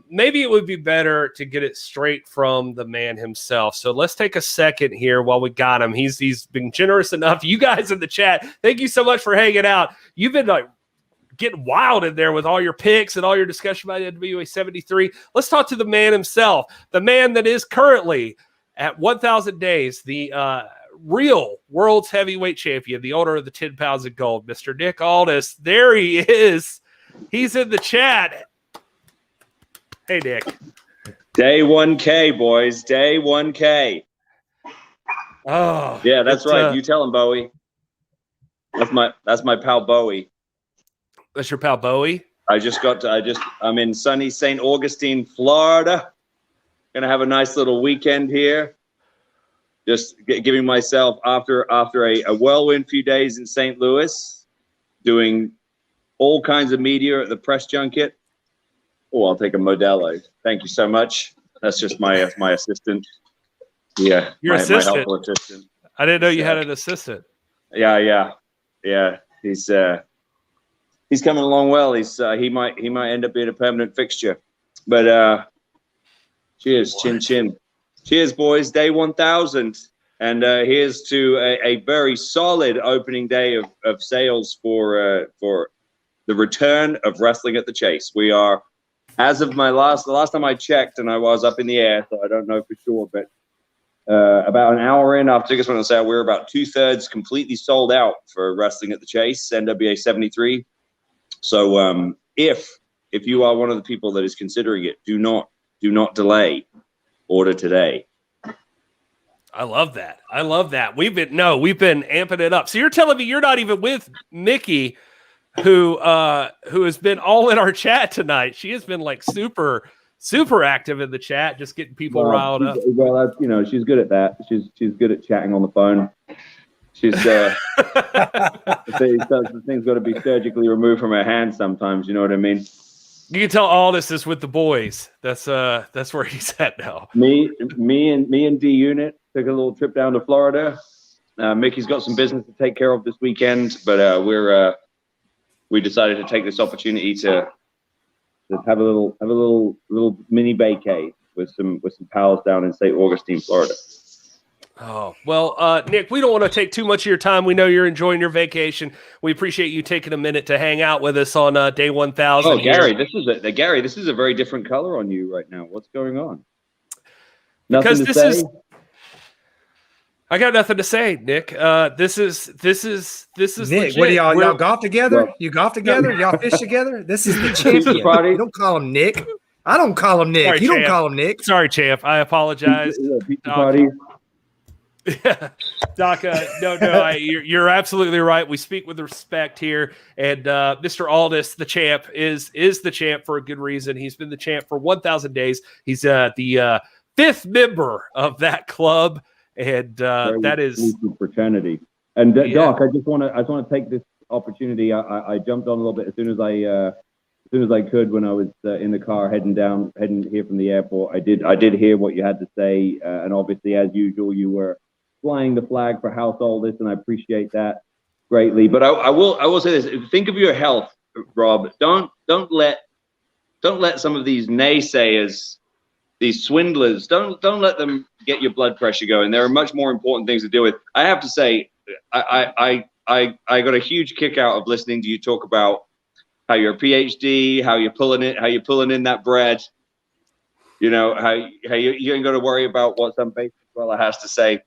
maybe it would be better to get it straight from the man himself. So let's take a second here while we got him. He's been generous enough. You guys in the chat, thank you so much for hanging out. You've been like getting wild in there with all your picks and all your discussion about NWA 73. Let's talk to the man himself, the man that is currently at 1,000 days, the real world's heavyweight champion, the owner of the 10 pounds of gold, Mr. Nick Aldis. There he is. He's in the chat. Hey, Nick. Day 1K, boys. Day 1K. Oh, yeah, that's right. You tell him, Bowie. That's my pal Bowie. That's your pal Bowie? I'm in sunny St. Augustine, Florida. Gonna have a nice little weekend here. Just giving myself after a whirlwind few days in St. Louis, doing all kinds of media at the press junket. Oh, I'll take a Modelo. Thank you so much. That's just my assistant. Yeah, your assistant. My helpful assistant. I didn't know you had an assistant. Yeah. He's coming along well. He might end up being a permanent fixture. But cheers, chin chin. Cheers, boys. Day 1,000. And here's to a very solid opening day of sales for the return of Wrestling at the Chase. We are, as of the last time I checked, and I was up in the air, so I don't know for sure, but about an hour in after tickets went on sale, we're about 2/3 completely sold out for Wrestling at the Chase, NWA 73. So if you are one of the people that is considering it, do not delay. Order today. I love that. We've been amping it up. So you're telling me you're not even with Mickey, who has been all in our chat tonight. She has been like super active in the chat, just getting people riled up. Well, she's good at that. She's good at chatting on the phone. She's the thing's got to be surgically removed from her hand sometimes. You know what I mean? You can tell Aldis is with the boys. That's where he's at now. Me and D Unit took a little trip down to Florida. Mickey's got some business to take care of this weekend, but we decided to take this opportunity to have a little mini vacay with some pals down in St. Augustine, Florida. Oh, well, Nick, we don't want to take too much of your time. We know you're enjoying your vacation. We appreciate you taking a minute to hang out with us on day 1,000. Oh, Gary, this is a very different color on you right now. What's going on? Nothing because to say? I got nothing to say, Nick. This is Nick. legit. What do y'all golf together? You golf together? Y'all fish together? This is the champion. You don't call him Nick. I don't call him Nick. Sorry, you champ. don't call him Nick. Sorry, champ. I apologize. Yeah, Doc. No. You're absolutely right. We speak with respect here, and Mr. Aldis, the champ, is the champ for a good reason. He's been the champ for 1,000 days. He's the 5th member of that club, and that is fraternity. And Doc, I just want to take this opportunity. I jumped on a little bit as soon as I could when I was in the car heading here from the airport. I did hear what you had to say, and obviously, as usual, you were flying the flag for House Aldis, and I appreciate that greatly. But I will say this: think of your health, Rob. Don't let some of these naysayers, these swindlers, don't let them get your blood pressure going. There are much more important things to deal with. I have to say, I got a huge kick out of listening to you talk about how you're a PhD, how you're pulling in that bread. You know how you ain't got to worry about what some basic fella has to say.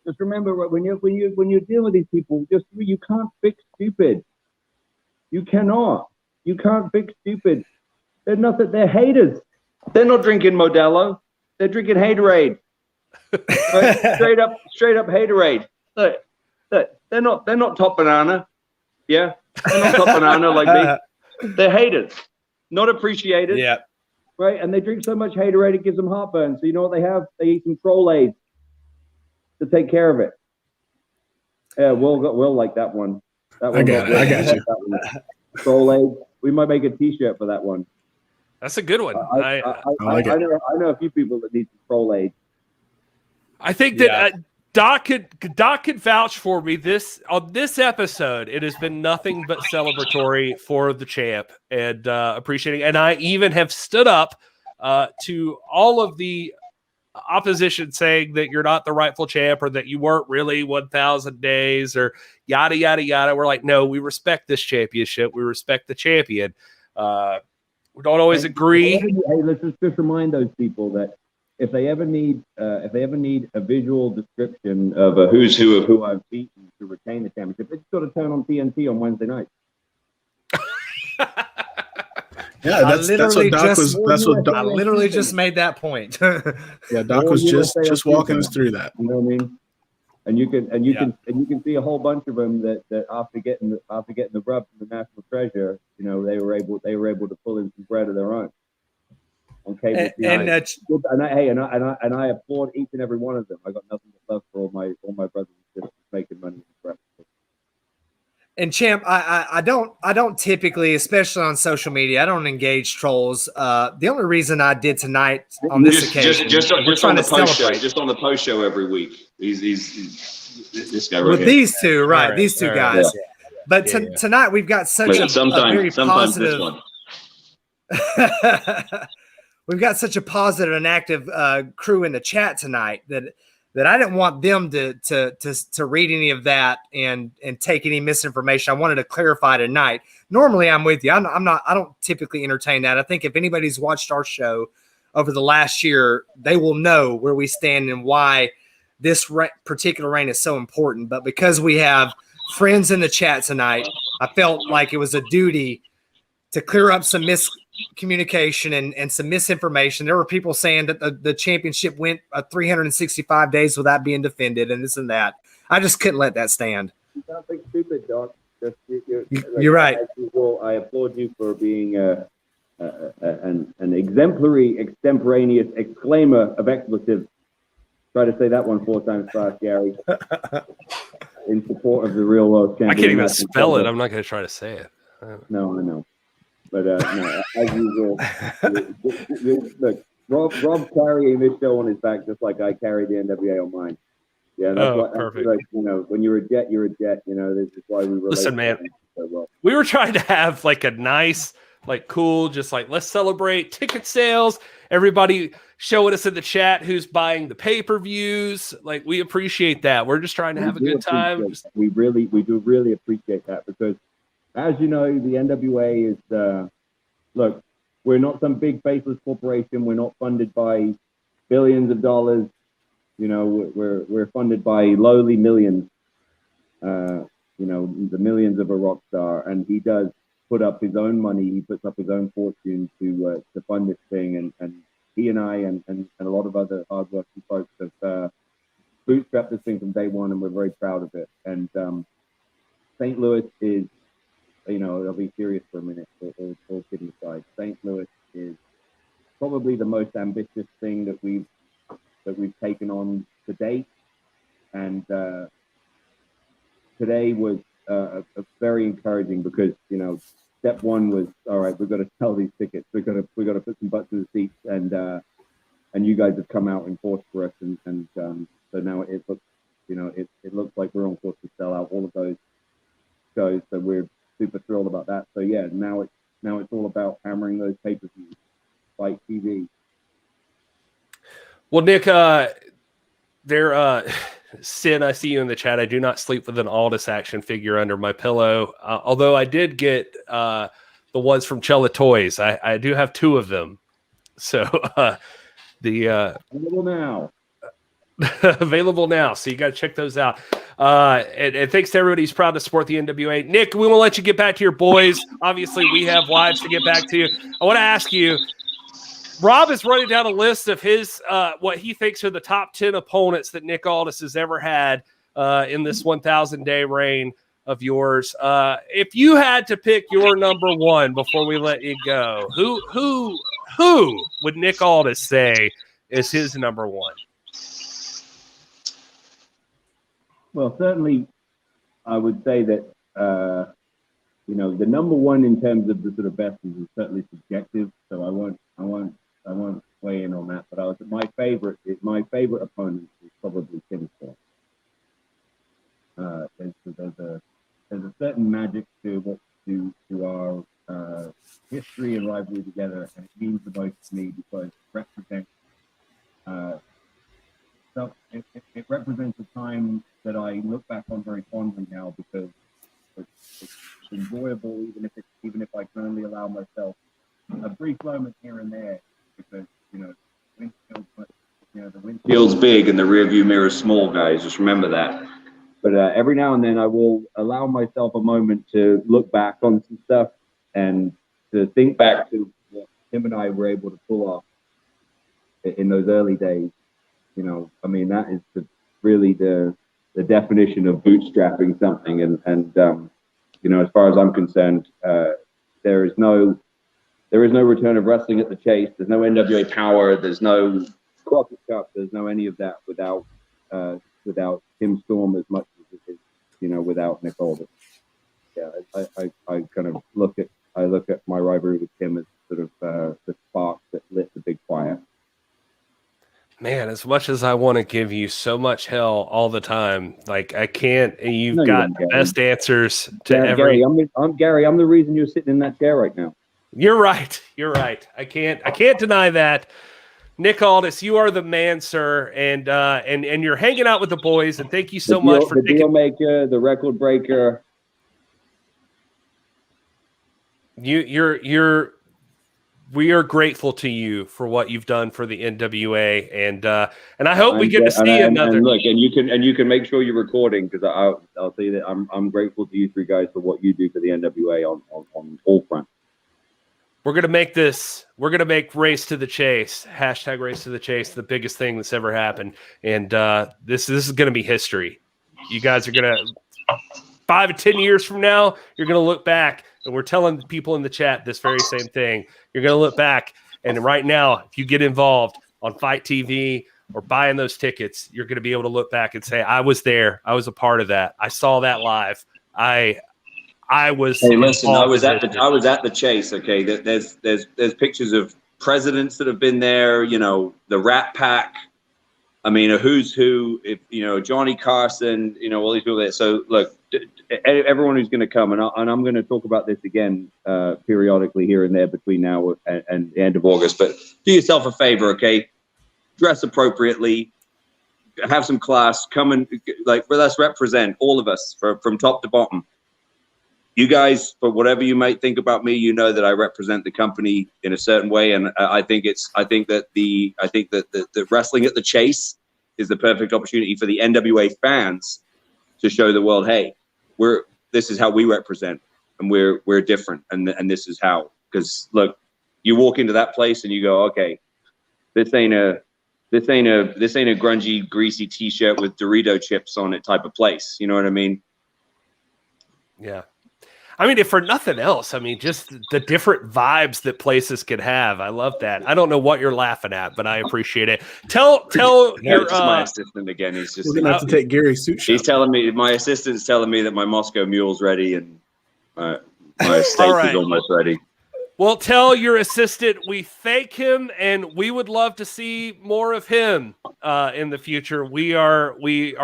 Just remember, when you're dealing with these people, you can't fix stupid. You cannot. You can't fix stupid. They're haters. They're not drinking Modelo. They're drinking haterade. Right? straight up haterade. Look, they're not top banana. Yeah, they're not top banana like me. They're haters, not appreciated. Yeah. Right, and they drink so much haterade it gives them heartburn. So you know what they have? They eat some Troll-Aid to take care of it. Yeah, we'll like that one. That one I got you. Troll-Aid. We might make a T-shirt for that one. That's a good one. I like it. I know a few people that need some troll aid. I think that Doc could vouch for me. On this episode, it has been nothing but celebratory for the champ and appreciating. And I even have stood up to all of the opposition saying that you're not the rightful champ or that you weren't really 1,000 days or yada yada yada. We're like, no, we respect this championship. We respect the champion. We don't always agree. Hey, let's just remind those people that if they ever need a visual description of a who's who of who I've beaten to retain the championship, they just got to turn on TNT on Wednesday night. Yeah, that's what Doc was. That's what Doc, I literally just made that point. Yeah, Doc was just walking us through that. You know what I mean? And you can see a whole bunch of them that after getting the rub from the national treasure, you know, they were able to pull in some bread of their own on cable. And I applaud each and every one of them. I got nothing but love for all my brothers and sisters making money in the bread. And Champ, I don't typically, especially on social media, I don't engage trolls. The only reason I did tonight on this occasion, just on the post show every week. He's this guy right with here. these two, right? These two guys. Yeah. But tonight we've got such a very positive. We've got such a positive and active crew in the chat tonight that I didn't want them to read any of that and take any misinformation. I wanted to clarify tonight. Normally, I'm with you. I don't typically entertain that. I think if anybody's watched our show over the last year, they will know where we stand and why this particular reign is so important. But because we have friends in the chat tonight, I felt like it was a duty to clear up some miscommunication and some misinformation. There were people saying that the championship went 365 days without being defended and this and that. I just couldn't let that stand. Something stupid, Doc. You're right. I applaud you for being an exemplary, extemporaneous exclaimer of expletive. Try to say that one 4 times fast, Gary. In support of the real world champion. I can't even spell it. I'm not going to try to say it. No, I know. But no, as usual, look, Rob's carrying this show on his back just like I carry the NWA on mine. Yeah, that's perfect. Like, you know, when you're a jet, you're a jet. You know, this is why we relate. Listen, man, so well. We were trying to have like a nice, like cool, just like let's celebrate ticket sales. Everybody showing us in the chat who's buying the pay-per-views. Like we appreciate that. We're just trying to have a good time. We do really appreciate that because, as you know, the NWA is look. We're not some big faceless corporation. We're not funded by billions of dollars. You know, we're funded by lowly millions. You know, the millions of a rock star, and he does put up his own money. He puts up his own fortune to fund this thing, and he and I and a lot of other hardworking folks have bootstrapped this thing from day one, and we're very proud of it. And St. Louis is, you know, I'll be serious for a minute. All kidding aside, St. Louis is probably the most ambitious thing that we've taken on to date, and today was very encouraging because, you know, step one was, all right, we've got to sell these tickets. We've got to put some butts in the seats, and you guys have come out in force for us, and so now it looks, you know, it looks like we're on course to sell out all of those shows. So we're super thrilled about that. So yeah, now it's all about hammering those pay-per-views, Fight TV. Well, Nick, Sin, I see you in the chat. I do not sleep with an Aldis action figure under my pillow, although I did get the ones from Chella Toys. I do have 2 of them. So available now. Available now. So you got to check those out. And thanks to everybody who's proud to support the NWA. Nick, we will let you get back to your boys. Obviously, we have wives to get back to. I want to ask you, Rob is running down a list of his what he thinks are the top 10 opponents that Nick Aldis has ever had in this 1,000-day reign of yours. If you had to pick your number 1 before we let you go, who would Nick Aldis say is his number 1? Well, certainly, I would say that the number one in terms of the sort of best is certainly subjective. So I won't weigh in on that. But my favorite opponent is probably Tim Storm. There's a certain magic to our history and rivalry together, and it means the most to me because it represents it represents a time that I look back on very fondly now because it's enjoyable, even if I can only allow myself a brief moment here and there, because the Windshield's big and the rear view mirror is small, guys. Just remember that. But every now and then I will allow myself a moment to look back on some stuff and to think back to what Tim and I were able to pull off in those early days. That is really the definition of bootstrapping something. And as far as I'm concerned, there is no return of wrestling at the chase. There's no NWA power. There's no Crockett Cup. There's no any of that without Tim Storm as much as it is, without Nick Aldis. Yeah, I kind of look at my rivalry with Tim as sort of the spark that lit the big fire. Man, as much as I want to give you so much hell all the time, like I can't. You've got the best answers to every. Gary, I'm Gary. I'm the reason you're sitting in that chair right now. You're right. You're right. I can't deny that. Nick Aldis, you are the man, sir, and you're hanging out with the boys. And thank you so much for the deal maker, the record breaker. We are grateful to you for what you've done for the NWA, and I hope we get to see another. And look, and you can make sure you're recording, because I'll tell you that I'm grateful to you three guys for what you do for the NWA on all fronts. We're gonna make this. We're gonna make Race to the Chase # Race to the Chase the biggest thing that's ever happened, and this is gonna be history. You guys are gonna 5 to 10 years from now, you're gonna look back, and we're telling people in the chat this very same thing. You're gonna look back, and right now, if you get involved on Fight TV or buying those tickets, you're gonna be able to look back and say, "I was there. I was a part of that. I saw that live. I was." Hey, listen, I was at the chase. Okay, there's pictures of presidents that have been there. The Rat Pack. I mean, a who's who. If Johnny Carson. All these people there. So look, everyone who's going to come, and I'm going to talk about this again periodically here and there between now and the end of August. But do yourself a favor, okay? Dress appropriately. Have some class. Come and let's represent all of us from top to bottom. You guys, for whatever you might think about me, you know that I represent the company in a certain way, and I think that the wrestling at the chase is the perfect opportunity for the NWA fans to show the world, hey, this is how we represent, and we're different, and this is how. Because look, you walk into that place and you go, okay, this ain't a grungy, greasy T-shirt with Dorito chips on it type of place. You know what I mean? Yeah. I mean, if for nothing else, I mean, just the different vibes that places can have. I love that. I don't know what you're laughing at, but I appreciate it. Tell your my assistant again. He's just we're gonna have to take Gary's suit shop. He's telling me, my assistant's telling me that my Moscow mule's ready and my steak is almost ready. Well, tell your assistant we thank him and we would love to see more of him in the future. We are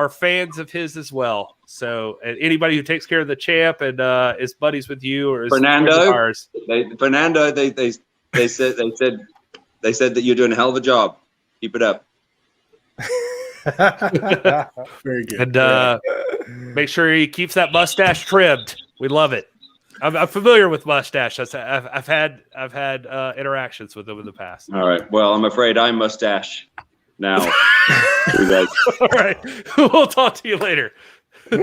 fans of his as well. So anybody who takes care of the champ and is buddies with you or is Fernando, they said that you're doing a hell of a job. Keep it up. Very good. And make sure he keeps that mustache trimmed. We love it. I'm familiar with mustache. I've had interactions with him in the past. All right. Well, I'm afraid I'm mustache now. You guys. All right. We'll talk to you later. All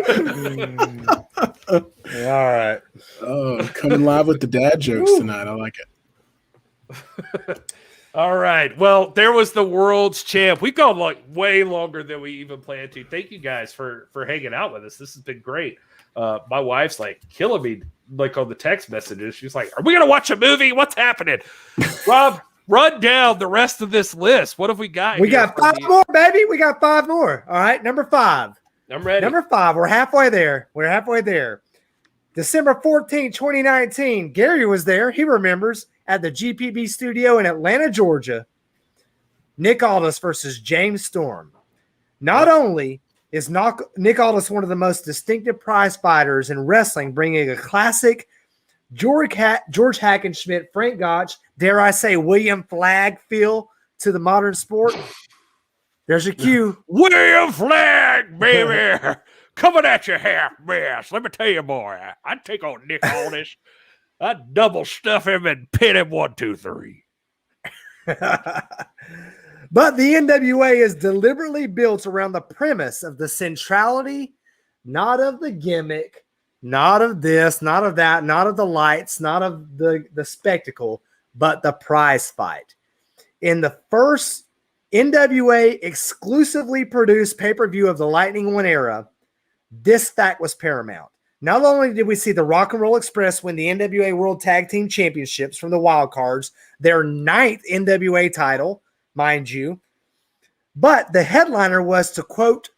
right. Oh, coming live with the dad jokes tonight. I like it. All right. Well, there was the world's champ. We've gone way longer than we even planned to. Thank you guys for hanging out with us. This has been great. My wife's killing me on the text messages. She's like, "Are we gonna watch a movie? What's happening?" Rob, run down the rest of this list. What have we got? We got 5 more, baby. We got 5 more. All right, number 5. I'm ready. Number 5. We're halfway there. December 14, 2019, Gary was there. He remembers at the GPB studio in Atlanta, Georgia. Nick Aldis versus James Storm. Not only is Nick Aldis one of the most distinctive prize fighters in wrestling, bringing a classic George Hackenschmidt, Frank Gotch, dare I say William Flagg feel to the modern sport. There's your cue. William Flagg, baby. Coming at you half-mast. Let me tell you, boy, I'd take on Nick Aldis. I'd double stuff him and pin him 1, 2, 3. But the NWA is deliberately built around the premise of the centrality, not of the gimmick, not of this, not of that, not of the lights, not of the spectacle, but the prize fight. In the first NWA exclusively produced pay-per-view of the Lightning One era, this fact was paramount. Not only did we see the Rock and Roll Express win the NWA World Tag Team Championships from the Wild Cards, their 9th NWA title, mind you, but the headliner was, to quote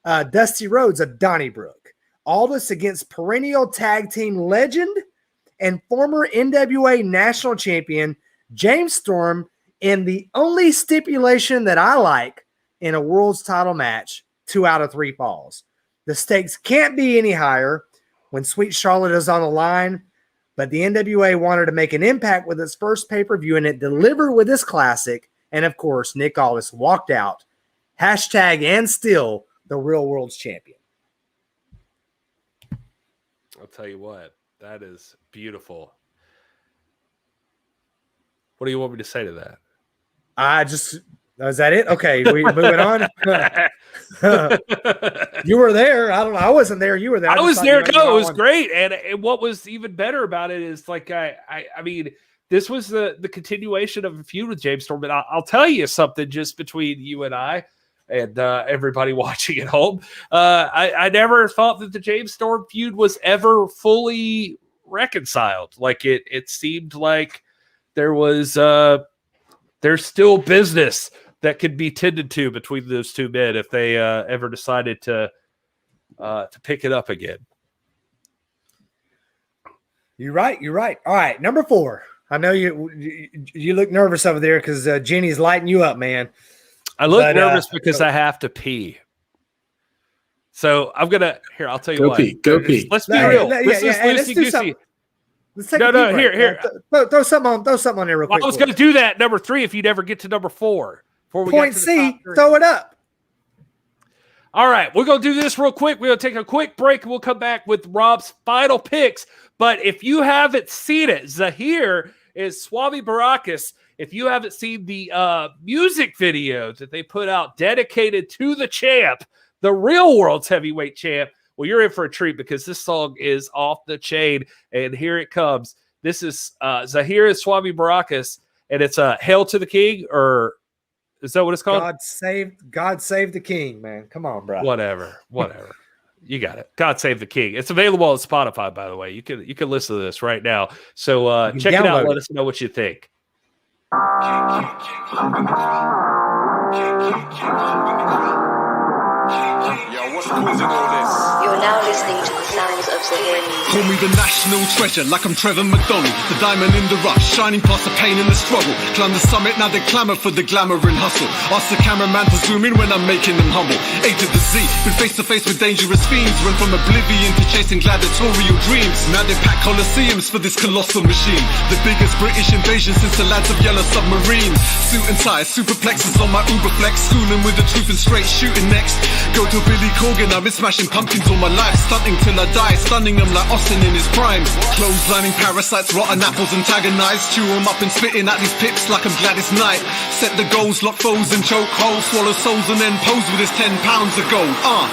Dusty Rhodes of Donnybrook, Aldis against perennial tag team legend and former NWA national champion James Storm in the only stipulation that I like in a world's title match, 2 out of 3 falls. The stakes can't be any higher when Sweet Charlotte is on the line, but the NWA wanted to make an impact with its first pay-per-view, and it delivered with this classic. And, of course, Nick Aldis walked out, hashtag and still the real world's champion. I'll tell you what, that is beautiful. What do you want me to say to that? Is that it? Okay, we moving on. You were there. I don't know. I wasn't there. You were there. I was there. No, it was great. And what was even better about it is, like, I mean, this was the continuation of a feud with James Storm. And I'll tell you something just between you and I and everybody watching at home. I never thought that the James Storm feud was ever fully reconciled. Like, it seemed like there was there's still business that could be tended to between those two men if they ever decided to pick it up again. You're right. All right, number 4. I know you look nervous over there because Jenny's lighting you up, man. I look nervous because I have to pee. So I'm gonna I'll tell you what. Go pee. Let's be real. This is loosey-goosey. Let's take a deep break. Here. Throw something on there real quick. I was going to do that number 3 if you'd ever get to number 4. Point C, throw it up. All right, we're going to do this real quick. We're going to take a quick break, and we'll come back with Rob's final picks. But if you haven't seen it, Zahir is Swami Barakas. If you haven't seen the music video that they put out dedicated to the champ, the real world's heavyweight champ, well, you're in for a treat because this song is off the chain, and here it comes. This is Zahir is Swami Barakas, and it's Hail to the King, or is that what it's called? God save the King, man. Come on, bro. Whatever. You got it. God save the King. It's available on Spotify, by the way. You can listen to this right now. So check it out. Let us know what you think. You're now listening to the sounds of Zahir. Call me the national treasure, like I'm Trevor McDonald. The diamond in the rush, shining past the pain and the struggle. Climb the summit, now they clamour for the glamour and hustle. Ask the cameraman to zoom in when I'm making them humble. A to the Z, been face to face with dangerous fiends. Went from oblivion to chasing gladiatorial dreams. Now they pack coliseums for this colossal machine. The biggest British invasion since the lads of Yellow Submarine. Suit and tie, superplexes on my Uberflex. Schooling with the truth and straight shooting next. Go to Billy Corgan, I've been smashing pumpkins all my life. Stunting till I die, stunning them like Austin in his prime. Clotheslining parasites, rotten apples antagonize. Chew them up and spitting at these pips like I'm Gladys Knight. Set the goals, lock foes and choke holes. Swallow souls and then pose with his 10 pounds of gold. All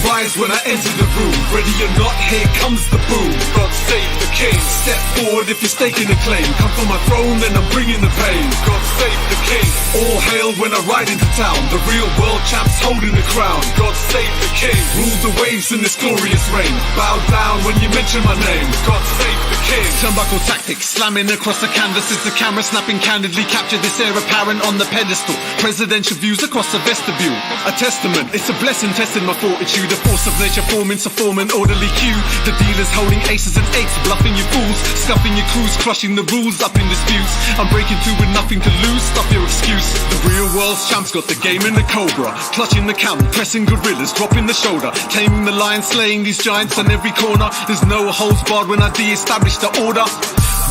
rise when I enter the room. Ready or not, here comes the boom. God save the king. Step forward if you're staking a claim. Come for my throne, then I'm bringing the pain. God save the king. All hail when I ride into town. The real world champ's holding the crown. God save the king. Rule the waves in this glorious reign. Bow down when you mention my name. God save the king. king. Turnbuckle tactics, slamming across the canvas as the camera snapping candidly. Capture this heir apparent on the pedestal. Presidential views across the vestibule. A testament, it's a blessing testing my fortitude. The force of nature forming to form an orderly queue. The dealers holding aces and eights, bluffing you fools. Scuffing your crews, crushing the rules up in disputes. I'm breaking through with nothing to lose, stop your excuse. The real world's champs got the game in the cobra. Clutching the camel, pressing gorillas, dropping the shoulder. Taming the lion, slaying these giants on every corner. There's no holds barred when I de-establish the order.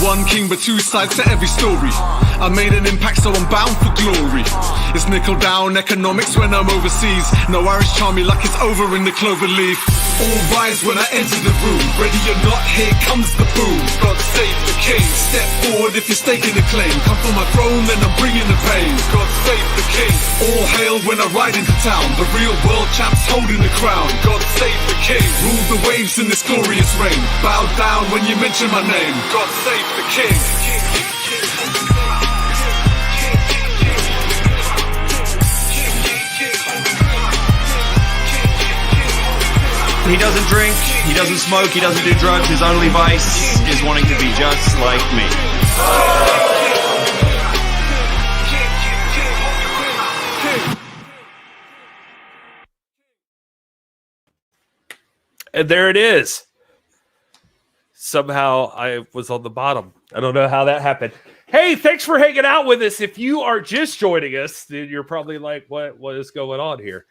One king but two sides to every story. I made an impact so I'm bound for glory. It's nickel down economics when I'm overseas. No Irish charm me like it's over in the clover leaf. All rise when I enter the room. Ready or not, here comes the boom. God save the king. Step forward if you're staking a claim. Come for my throne, then I'm bringing the pain. God save the king. All hail when I ride into town. The real world champs holding the crown. God save the king. Rule the waves in this glorious reign. Bow down when you mention my name. God save the king. He doesn't drink, he doesn't smoke, he doesn't do drugs. His only vice is wanting to be just like me. And there it is. Somehow I was on the bottom. I don't know how that happened. Hey, thanks for hanging out with us. If you are just joining us, then you're probably like, what is going on here?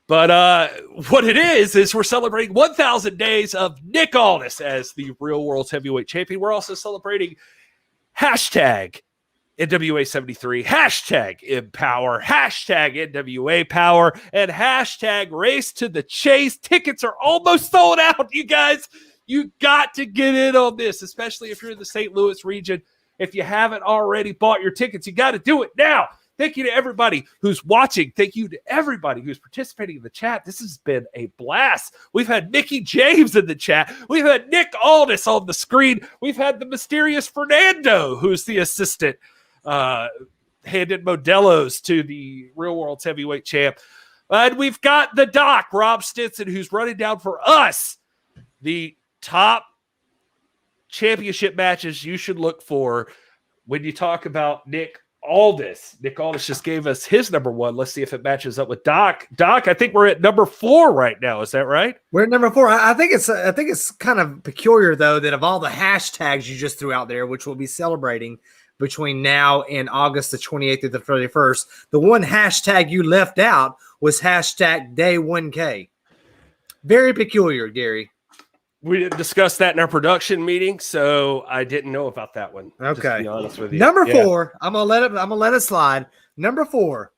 But what it is we're celebrating 1,000 days of Nick Aldis as the real world's heavyweight champion. We're also celebrating hashtag NWA 73, hashtag Empower, hashtag NWA Power, and hashtag Race to the Chase. Tickets are almost sold out, you guys. You got to get in on this, especially if you're in the St. Louis region. If you haven't already bought your tickets, you got to do it now. Thank you to everybody who's watching. Thank you to everybody who's participating in the chat. This has been a blast. We've had Mickey James in the chat. We've had Nick Aldis on the screen. We've had the mysterious Fernando, who's the assistant, handed Modelo's to the Real World's heavyweight champ. And we've got the doc, Rob Stinson, who's running down for us the top championship matches you should look for when you talk about Nick Aldis. Nick Aldis just gave us his number one. Let's see if it matches up with Doc. Doc, I think we're at number 4 right now. Is that right? We're at number 4. I think it's kind of peculiar though that of all the hashtags you just threw out there, which we'll be celebrating between now and August the 28th through the 31st, the one hashtag you left out was hashtag day 1K. Very peculiar, Gary. We didn't discuss that in our production meeting, so I didn't know about that one. Okay. Just to be honest with you. Number 4, I'm gonna let it slide. Number 4,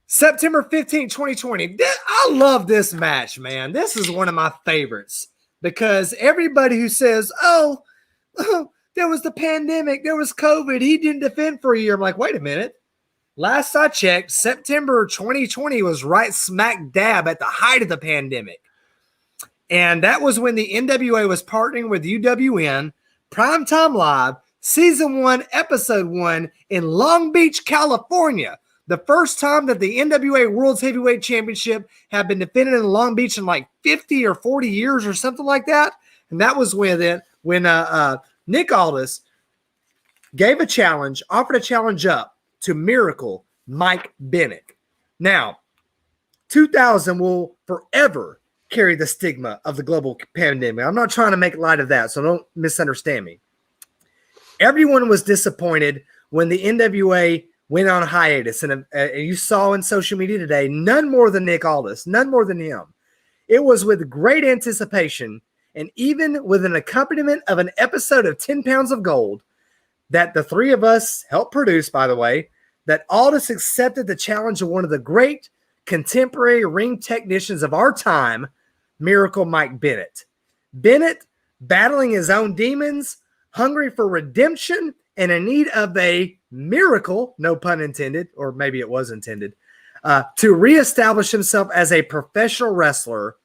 September 15, 2020. I love this match, man. This is one of my favorites because everybody who says, oh, there was the pandemic, there was COVID, he didn't defend for a year. I'm like, wait a minute. Last I checked, September 2020 was right smack dab at the height of the pandemic. And that was when the NWA was partnering with UWN, Primetime Live, Season 1, Episode 1 in Long Beach, California. The first time that the NWA World's Heavyweight Championship had been defended in Long Beach in like 50 or 40 years or something like that. And that was when Nick Aldis gave a challenge, offered a challenge up to Miracle Mike Bennett. Now, 2000 will forever carry the stigma of the global pandemic. I'm not trying to make light of that, so don't misunderstand me. Everyone was disappointed when the NWA went on hiatus, and you saw in social media today, none more than Nick Aldis, none more than him. It was with great anticipation, and even with an accompaniment of an episode of 10 Pounds of Gold that the three of us helped produce, by the way, that Aldis accepted the challenge of one of the great contemporary ring technicians of our time, Miracle Mike Bennett. Bennett, battling his own demons, hungry for redemption, and in need of a miracle, no pun intended, or maybe it was intended, to reestablish himself as a professional wrestler.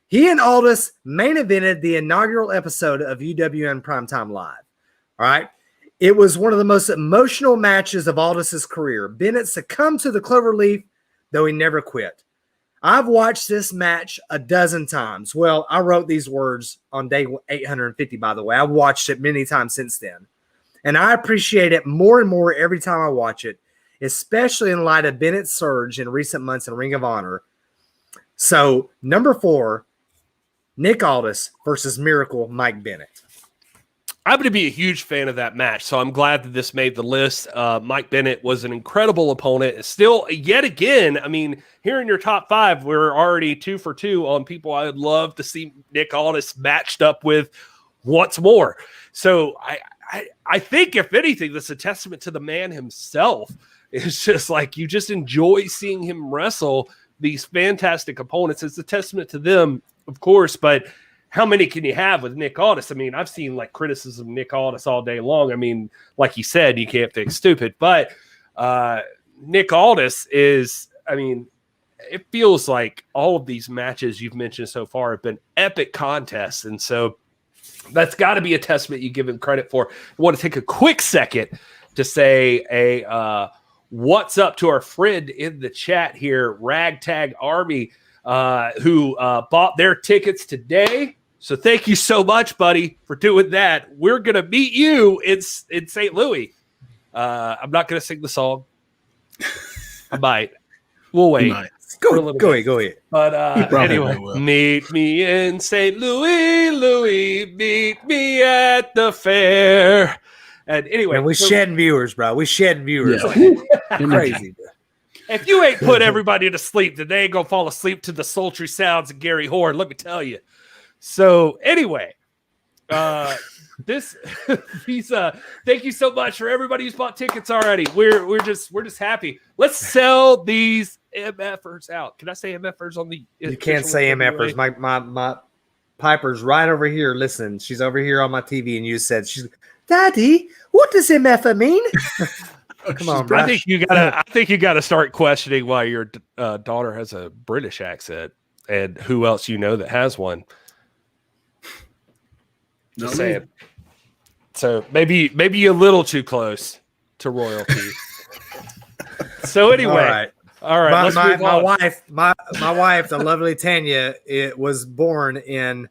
He and Aldis main evented the inaugural episode of UWN Primetime Live. All right. It was one of the most emotional matches of Aldis's career. Bennett succumbed to the cloverleaf, though he never quit. I've watched this match a dozen times. Well, I wrote these words on day 850, by the way. I've watched it many times since then. And I appreciate it more and more every time I watch it, especially in light of Bennett's surge in recent months in Ring of Honor. So, number 4, Nick Aldis versus Miracle Mike Bennett. I'm going to be a huge fan of that match, so I'm glad that this made the list. Mike Bennett was an incredible opponent. Still, yet again, I mean, here in your top 5, we're already 2 for 2 on people I would love to see Nick Aldis matched up with once more. So I think, if anything, that's a testament to the man himself. It's just like you just enjoy seeing him wrestle these fantastic opponents. It's a testament to them, of course, but how many can you have with Nick Aldis? I mean, I've seen like criticism of Nick Aldis all day long. I mean, like he said, you can't fix stupid, but Nick Aldis is, I mean, it feels like all of these matches you've mentioned so far have been epic contests. And so that's got to be a testament you give him credit for. I want to take a quick second to say what's up to our friend in the chat here, Ragtag Army, who bought their tickets today. So thank you so much, buddy, for doing that. We're going to meet you in St. Louis. I'm not going to sing the song. I might. We'll wait. Go ahead. But anyway, meet me in St. Louis, meet me at the fair. And anyway. And we shedding viewers, bro. We shedding viewers. Yeah. Crazy. If you ain't put everybody to sleep, then they ain't going to fall asleep to the sultry sounds of Gary Horn, let me tell you. So anyway, these thank you so much for everybody who's bought tickets already. We're just happy. Let's sell these MFers out. Can I say MFers on the? You can't say MFers. My Piper's right over here. Listen, she's over here on my TV, and you said Daddy, what does MFer mean? Come on, bro. I think you gotta start questioning why your daughter has a British accent, and who else you know that has one. Just saying. So maybe a little too close to royalty. So anyway, all right. Let's move on. My wife, the lovely Tanya, it was born in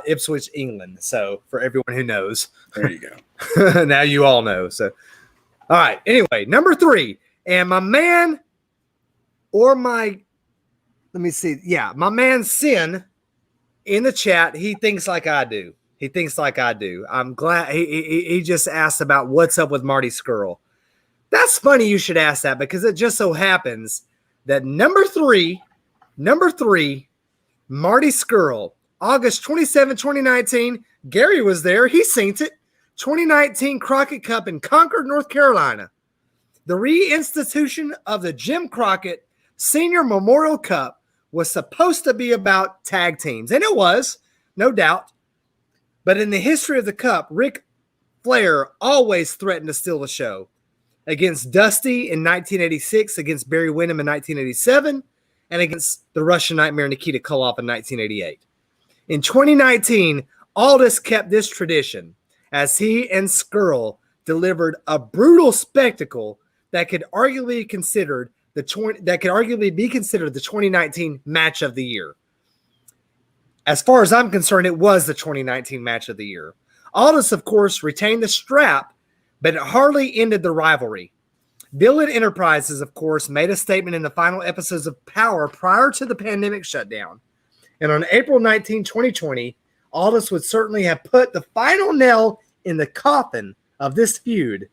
Ipswich, England. So for everyone who knows, there you go. Now you all know. So, all right. Anyway, number 3, and my man, my man Sin in the chat. He thinks like I do. I'm glad he just asked about what's up with Marty Scurll. That's funny you should ask that, because it just so happens that number three, Marty Scurll, August 27, 2019. Gary was there. He seen it. 2019 Crockett Cup in Concord, North Carolina. The reinstitution of the Jim Crockett Senior Memorial Cup was supposed to be about tag teams, and it was, no doubt. But in the history of the Cup, Ric Flair always threatened to steal the show. Against Dusty in 1986, against Barry Windham in 1987, and against the Russian Nightmare Nikita Koloff in 1988. In 2019, Aldis kept this tradition as he and Scurll delivered a brutal spectacle that could arguably be considered the 2019 match of the year. As far as I'm concerned, it was the 2019 match of the year. Aldis, of course, retained the strap, but it hardly ended the rivalry. Billet Enterprises, of course, made a statement in the final episodes of Power prior to the pandemic shutdown. And on April 19, 2020, Aldis would certainly have put the final nail in the coffin of this feud.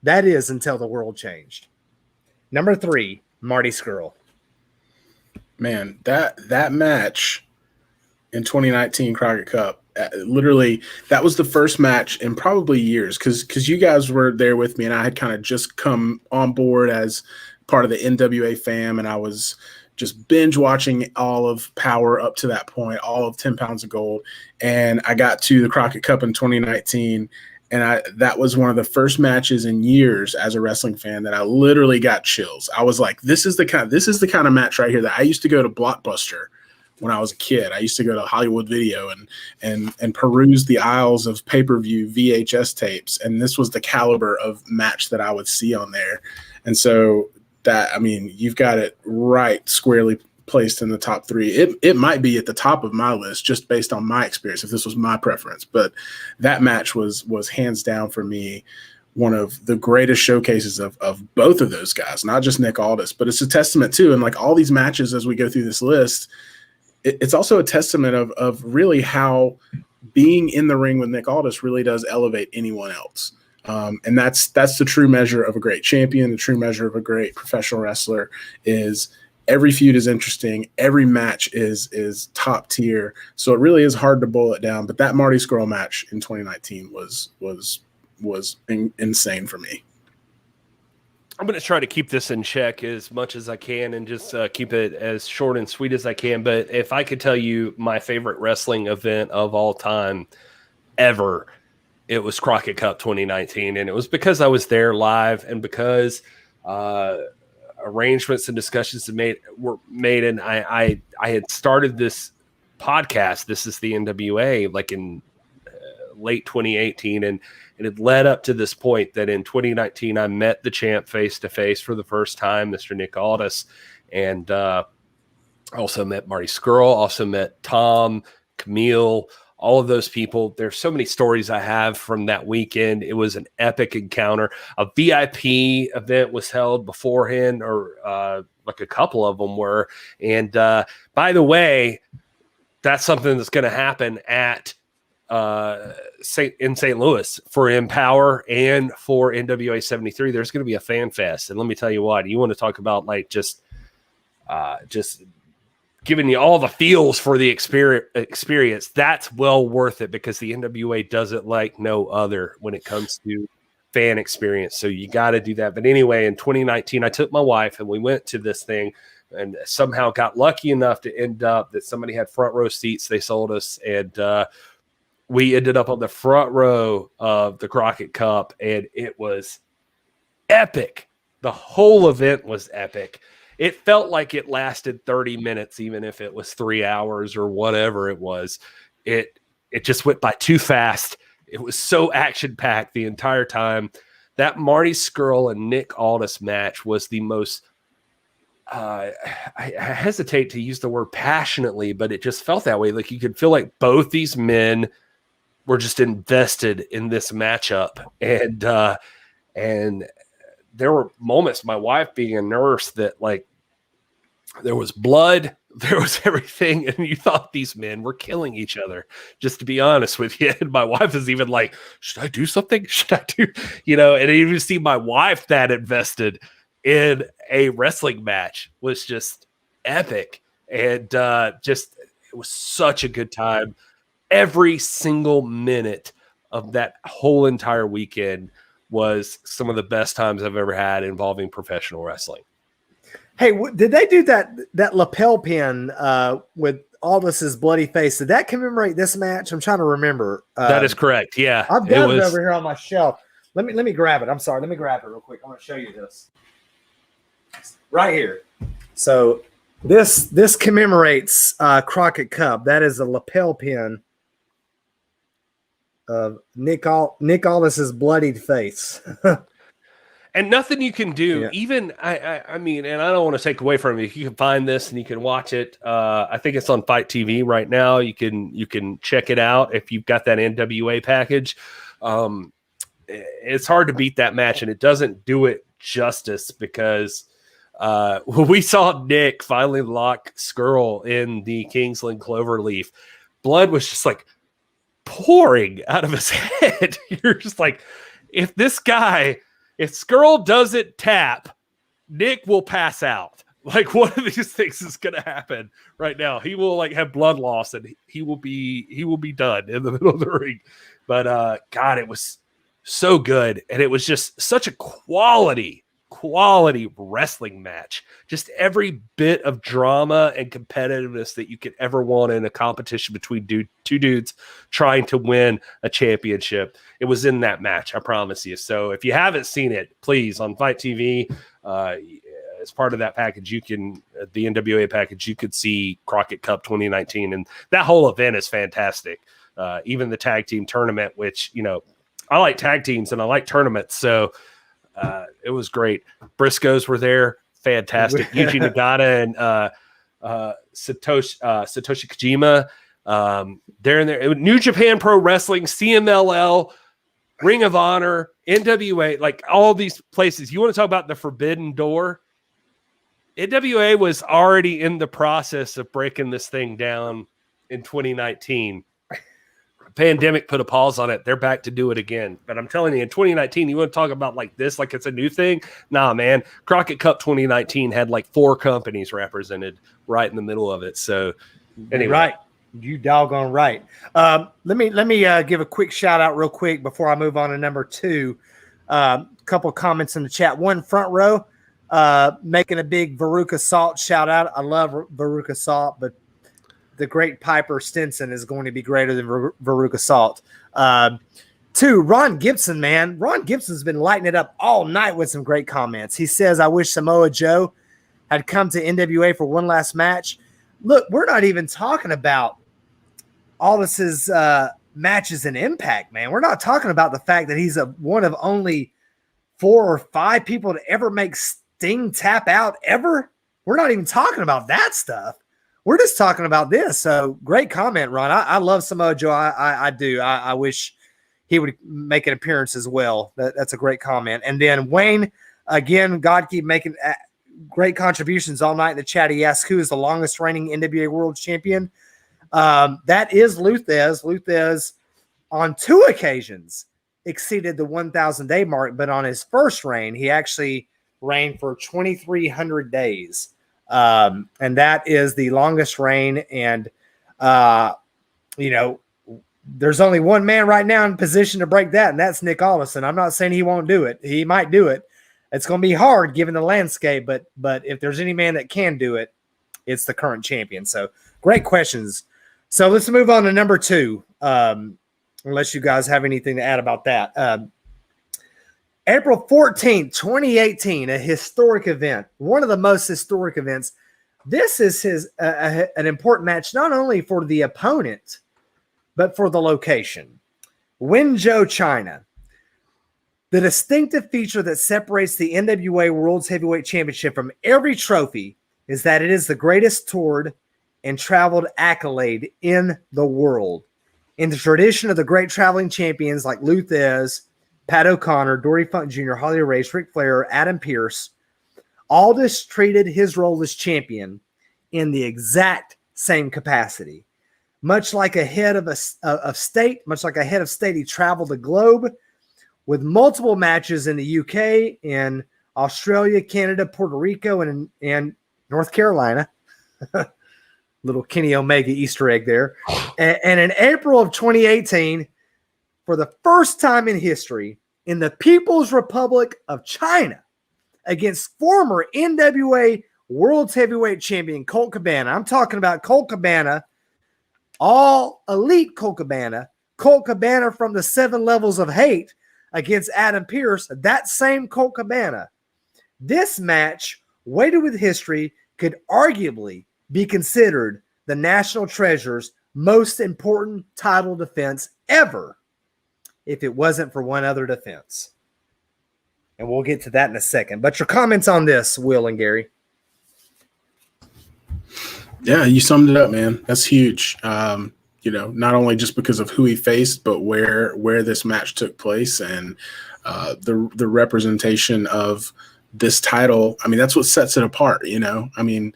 That is, until the world changed. Number 3, Marty Scurll. Man, that match in 2019 Crockett Cup, literally, that was the first match in probably years, because you guys were there with me, and I had kind of just come on board as part of the NWA fam, and I was just binge watching all of Power up to that point, all of 10 Pounds of Gold, and I got to the Crockett Cup in 2019, and that was one of the first matches in years as a wrestling fan that I literally got chills. I was like, this is the kind of match right here that I used to go to Blockbuster when I was a kid. I used to go to Hollywood Video and peruse the aisles of pay-per-view VHS tapes, and this was the caliber of match that I would see on there. And so that, I mean, you've got it right squarely placed in the top 3. It might be at the top of my list just based on my experience if this was my preference. But that match was hands down for me one of the greatest showcases of both of those guys, not just Nick Aldis, but it's a testament too. And like all these matches as we go through this list, it's also a testament of really how being in the ring with Nick Aldis really does elevate anyone else. And that's the true measure of a great champion. The true measure of a great professional wrestler is every feud is interesting. Every match is top tier. So it really is hard to boil it down. But that Marty Scurll match in 2019 was insane for me. I'm going to try to keep this in check as much as I can and just keep it as short and sweet as I can. But if I could tell you my favorite wrestling event of all time ever, it was Crockett Cup 2019. And it was because I was there live and because arrangements and discussions were made. And I had started this podcast. This is the NWA, like in late 2018. And it had led up to this point that in 2019, I met the champ face to face for the first time, Mr. Nick Aldis. And also met Marty Scurll, also met Tom, Camille, all of those people. There's so many stories I have from that weekend. It was an epic encounter. A VIP event was held beforehand, or like a couple of them were. And by the way, that's something that's going to happen at in St. Louis for Empower and for NWA 73. There's going to be a fan fest. And let me tell you what, you want to talk about like just giving you all the feels for the experience. That's well worth it because the NWA does it like no other when it comes to fan experience. So you got to do that. But anyway, in 2019, I took my wife and we went to this thing and somehow got lucky enough to end up that somebody had front row seats. They sold us, and we ended up on the front row of the Crockett Cup, and it was epic. The whole event was epic. It felt like it lasted 30 minutes, even if it was 3 hours or whatever it was. It just went by too fast. It was so action-packed the entire time. That Marty Scurll and Nick Aldis match was the most I hesitate to use the word passionately, but it just felt that way. Like you could feel like both these men were just invested in this matchup. And there were moments, my wife being a nurse, that like there was blood, there was everything, and you thought these men were killing each other, just to be honest with you. And my wife is even like, should I do something? Should I do, and even see my wife that invested in a wrestling match was just epic. And it was such a good time. Every single minute of that whole entire weekend was some of the best times I've ever had involving professional wrestling. Hey, did they do that lapel pin with Aldis's bloody face? Did that commemorate this match? I'm trying to remember. That is correct. Yeah, I've got it over here on my shelf. Let me grab it. I'm sorry. Let me grab it real quick. I want to show you this right here. So this commemorates Crockett Cup. That is a lapel pin of Nick Aldis's bloodied face. And nothing you can do, yeah. Even I mean, and I don't want to take away from you. You can find this and you can watch it. I think it's on Fight TV right now. You can check it out if you've got that NWA package. It's hard to beat that match, and it doesn't do it justice because when we saw Nick finally lock Scurll in the Kingsland Cloverleaf, blood was just like pouring out of his head. You're just like, if Scurll doesn't tap, Nick will pass out. Like one of these things is going to happen right now. He will like have blood loss and he will be done in the middle of the ring. But God, it was so good. And it was just such a quality wrestling match. Just every bit of drama and competitiveness that you could ever want in a competition between two dudes trying to win a championship. It was in that match, I promise you. So if you haven't seen it, please, on Fight TV, as part of that package, the NWA package, you could see Crockett Cup 2019. And that whole event is fantastic. Even the tag team tournament, which, I like tag teams and I like tournaments. So it was great. Briscoes were there. Fantastic. Yuji Nagata and Satoshi Kojima. They're in there. New Japan Pro Wrestling, CMLL, Ring of Honor, NWA, like all these places. You want to talk about the forbidden door? NWA was already in the process of breaking this thing down in 2019. Pandemic put a pause on it. They're back to do it again. But I'm telling you, in 2019, you want to talk about like this, like it's a new thing? Nah, man. Crockett Cup 2019 had like 4 companies represented right in the middle of it. So anyway. Right. You doggone right. Let me give a quick shout out real quick before I move on to number 2. Couple comments in the chat. One, front row, making a big Veruca Salt shout out. I love Veruca Salt, but the great Piper Stinson is going to be greater than Veruca Salt. 2, Ron Gibson, man. Ron Gibson's been lighting it up all night with some great comments. He says, I wish Samoa Joe had come to NWA for one last match. Look, we're not even talking about Aldis's matches in Impact, man. We're not talking about the fact that he's one of only 4 or 5 people to ever make Sting tap out ever. We're not even talking about that stuff. We're just talking about this. So great comment, Ron. I love Samoa Joe. I do. I wish he would make an appearance as well. That's a great comment. And then Wayne, again, God keep making great contributions all night in the chat. He asks, who is the longest reigning NWA World Champion? That is Luthez. Luthez on 2 occasions exceeded the 1,000 day mark, but on his first reign, he actually reigned for 2,300 days. And that is the longest reign. And, there's only one man right now in position to break that, and that's Nick Aldis. I'm not saying he won't do it. He might do it. It's going to be hard given the landscape, but if there's any man that can do it, it's the current champion. So great questions. So let's move on to number 2, unless you guys have anything to add about that. April 14th, 2018, a historic event, one of the most historic events. This is an important match, not only for the opponent, but for the location. Wenzhou, China. The distinctive feature that separates the NWA World's Heavyweight Championship from every trophy is that it is the greatest toured and traveled accolade in the world. In the tradition of the great traveling champions like Luthez, Pat O'Connor, Dory Funk Jr., Harley Race, Ric Flair, Adam Pearce, Aldis treated his role as champion in the exact same capacity. Much like a head of state, he traveled the globe with multiple matches in the UK, in Australia, Canada, Puerto Rico, and North Carolina. Little Kenny Omega Easter egg there. And in April of 2018, for the first time in history, in the People's Republic of China, against former NWA World's Heavyweight Champion Colt Cabana. I'm talking about Colt Cabana, all elite Colt Cabana from the 7 Levels of Hate against Adam Pearce, that same Colt Cabana. This match, weighted with history, could arguably be considered the National Treasure's most important title defense ever if it wasn't for one other defense. And we'll get to that in a second. But your comments on this, Will and Gary. Yeah, you summed it up, man. That's huge. Not only just because of who he faced, but where this match took place and the representation of this title. I mean, that's what sets it apart, I mean,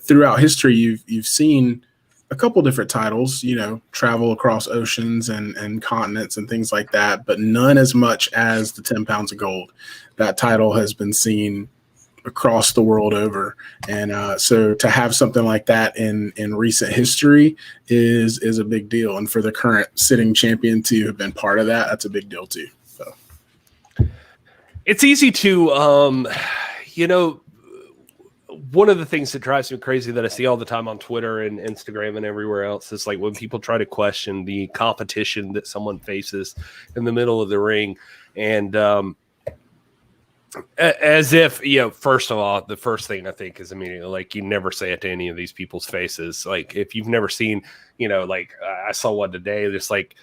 throughout history, you've seen a couple different titles, travel across oceans and continents and things like that, but none as much as the 10 pounds of gold. That title has been seen across the world over. And so to have something like that in recent history is a big deal. And for the current sitting champion to have been part of that, that's a big deal too. So it's easy to, one of the things that drives me crazy that I see all the time on Twitter and Instagram and everywhere else is like when people try to question the competition that someone faces in the middle of the ring. And as if, first of all, the first thing I think is immediately like you never say it to any of these people's faces. Like if you've never seen, I saw one today, just like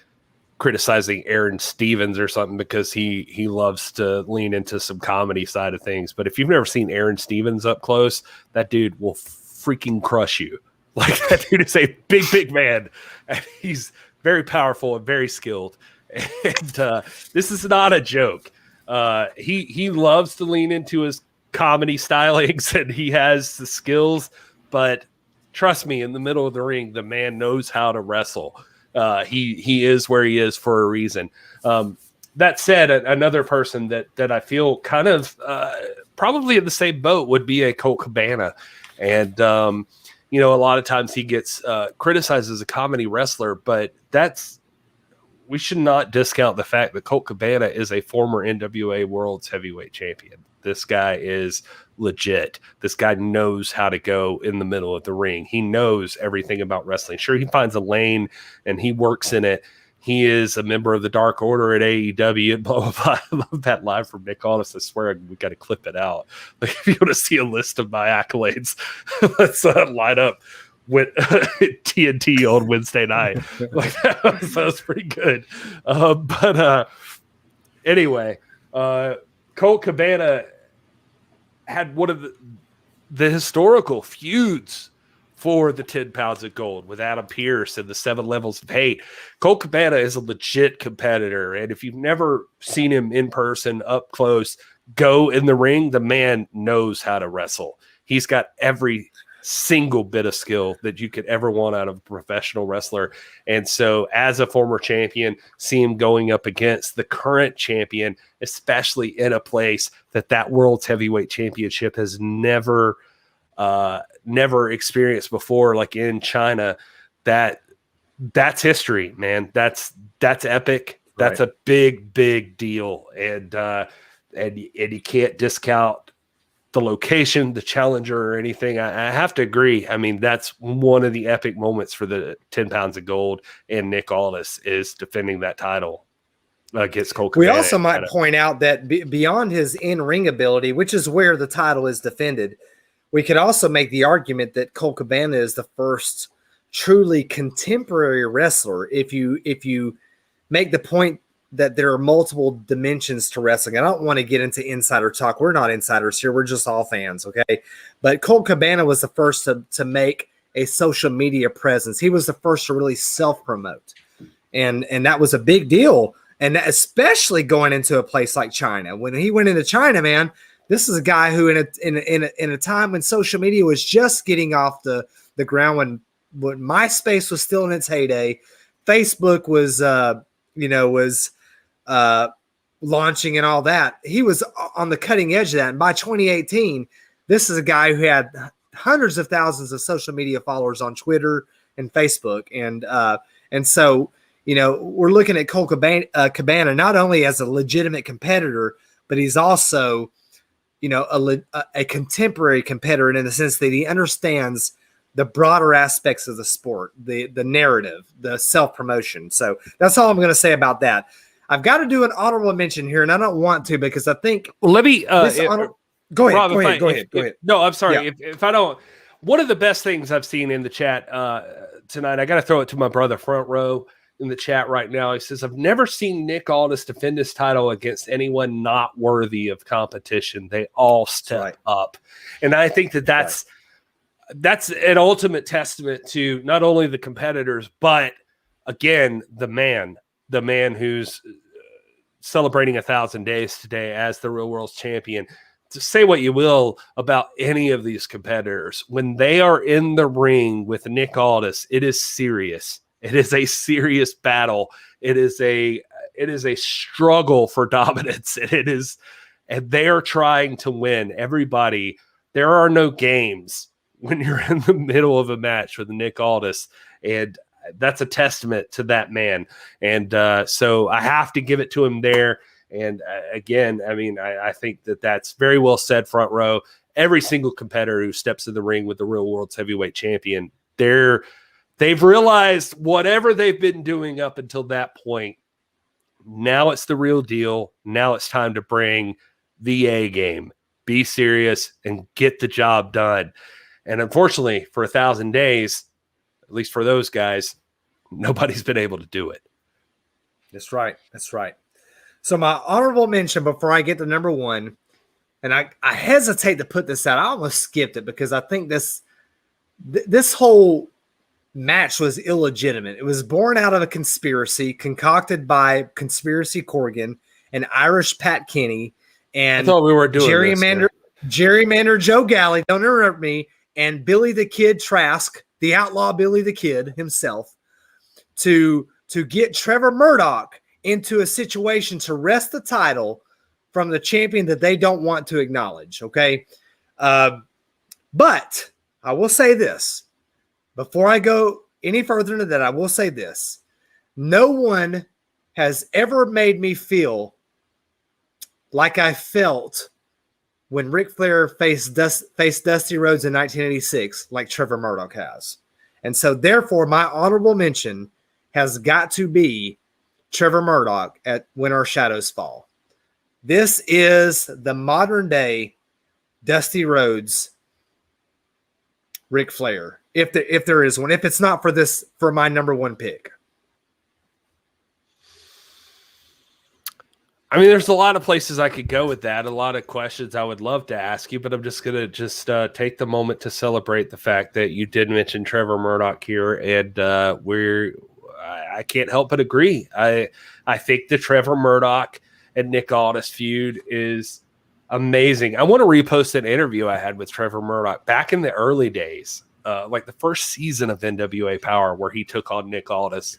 criticizing Aaron Stevens or something because he loves to lean into some comedy side of things. But if you've never seen Aaron Stevens up close, that dude will freaking crush you. Like, that dude is a big man, and he's very powerful and very skilled. And this is not a joke. He loves to lean into his comedy stylings, and he has the skills, but trust me, in the middle of the ring, the man knows how to wrestle. He is where he is for a reason. That said, another person that I feel kind of probably in the same boat would be a Colt Cabana. And, you know, a lot of times he gets criticized as a comedy wrestler, but we should not discount the fact that Colt Cabana is a former NWA World's Heavyweight Champion. This guy is legit. This guy knows how to go in the middle of the ring. He knows everything about wrestling. Sure, he finds a lane and he works in it. He is a member of the Dark Order at AEW and blah, blah, blah. I love that line from Nick Aldis. I swear we got to clip it out. Like, if you want to see a list of my accolades, let's line up with TNT on Wednesday night. Like, that was pretty good. But anyway, Colt Cabana had one of the historical feuds for the 10 pounds of gold with Adam Pearce and the 7 levels of hate. Colt Cabana is a legit competitor. And if you've never seen him in person up close, go in the ring. The man knows how to wrestle. He's got every single bit of skill that you could ever want out of a professional wrestler. And so as a former champion, see him going up against the current champion, especially in a place that World's Heavyweight Championship has never experienced before, like in China, that's history, man. That's epic. That's a big deal. And you can't discount the location, the challenger, or anything. I have to agree. I mean, that's one of the epic moments for the 10 pounds of gold, and Nick Aldis is defending that title against Colt Cabana. We also might point out that beyond his in-ring ability, which is where the title is defended, we could also make the argument that Colt Cabana is the first truly contemporary wrestler. If you make the point that there are multiple dimensions to wrestling. I don't want to get into insider talk. We're not insiders here. We're just all fans, okay? But Colt Cabana was the first to make a social media presence. He was the first to really self-promote. And that was a big deal. And especially going into a place like China. When he went into China, man, this is a guy who in a time when social media was just getting off the ground, when MySpace was still in its heyday, Facebook was launching and all that. He was on the cutting edge of that. And by 2018, this is a guy who had hundreds of thousands of social media followers on Twitter and Facebook. And so, you know, we're looking at Colt Cabana not only as a legitimate competitor, but he's also, you know, a contemporary competitor in the sense that he understands the broader aspects of the sport, the narrative, the self-promotion. So that's all I'm going to say about that. I've got to do an honorable mention here, and I don't want to because I think. Well, let me. Go ahead. Rob, Go ahead. No, I'm sorry. Yeah. If I don't, one of the best things I've seen in the chat tonight, I got to throw it to my brother Front Row in the chat right now. He says, "I've never seen Nick Aldis defend his title against anyone not worthy of competition. They all step up," and I think that's an ultimate testament to not only the competitors, but again, the man who's celebrating 1,000 days today as the real world's champion. To say what you will about any of these competitors, when they are in the ring with Nick Aldis, it is serious. It is a serious battle. It is a struggle for dominance. And they are trying to win. Everybody, there are no games when you're in the middle of a match with Nick Aldis, and that's a testament to that man. And so I have to give it to him there. And again, I mean, I think that's very well said, Front Row. Every single competitor who steps in the ring with the real world's heavyweight champion, they've realized whatever they've been doing up until that point, now it's the real deal. Now it's time to bring the A game, be serious, and get the job done. And unfortunately, for 1,000 days, at least for those guys, nobody's been able to do it. That's right. So my honorable mention before I get to number one, and I hesitate to put this out. I almost skipped it because I think this this whole match was illegitimate. It was born out of a conspiracy concocted by Conspiracy Corrigan and Irish Pat Kenny and I thought we were doing gerrymander Joe Galley, don't interrupt me, and Billy the Kid Trask, the outlaw Billy the Kid himself, to get Trevor Murdoch into a situation to wrest the title from the champion that they don't want to acknowledge, okay? But I will say this. Before I go any further into that, I will say this. No one has ever made me feel like I felt when Ric Flair faced Dusty Rhodes in 1986, like Trevor Murdoch has. And so, therefore, my honorable mention has got to be Trevor Murdoch at When Our Shadows Fall. This is the modern day Dusty Rhodes, Ric Flair, if there is one. If it's not for my number one pick. I mean, there's a lot of places I could go with that, a lot of questions I would love to ask you, but I'm just going to take the moment to celebrate the fact that you did mention Trevor Murdoch here, and I can't help but agree. I think the Trevor Murdoch and Nick Aldis feud is amazing. I want to repost an interview I had with Trevor Murdoch back in the early days, like the first season of NWA Power, where he took on Nick Aldis,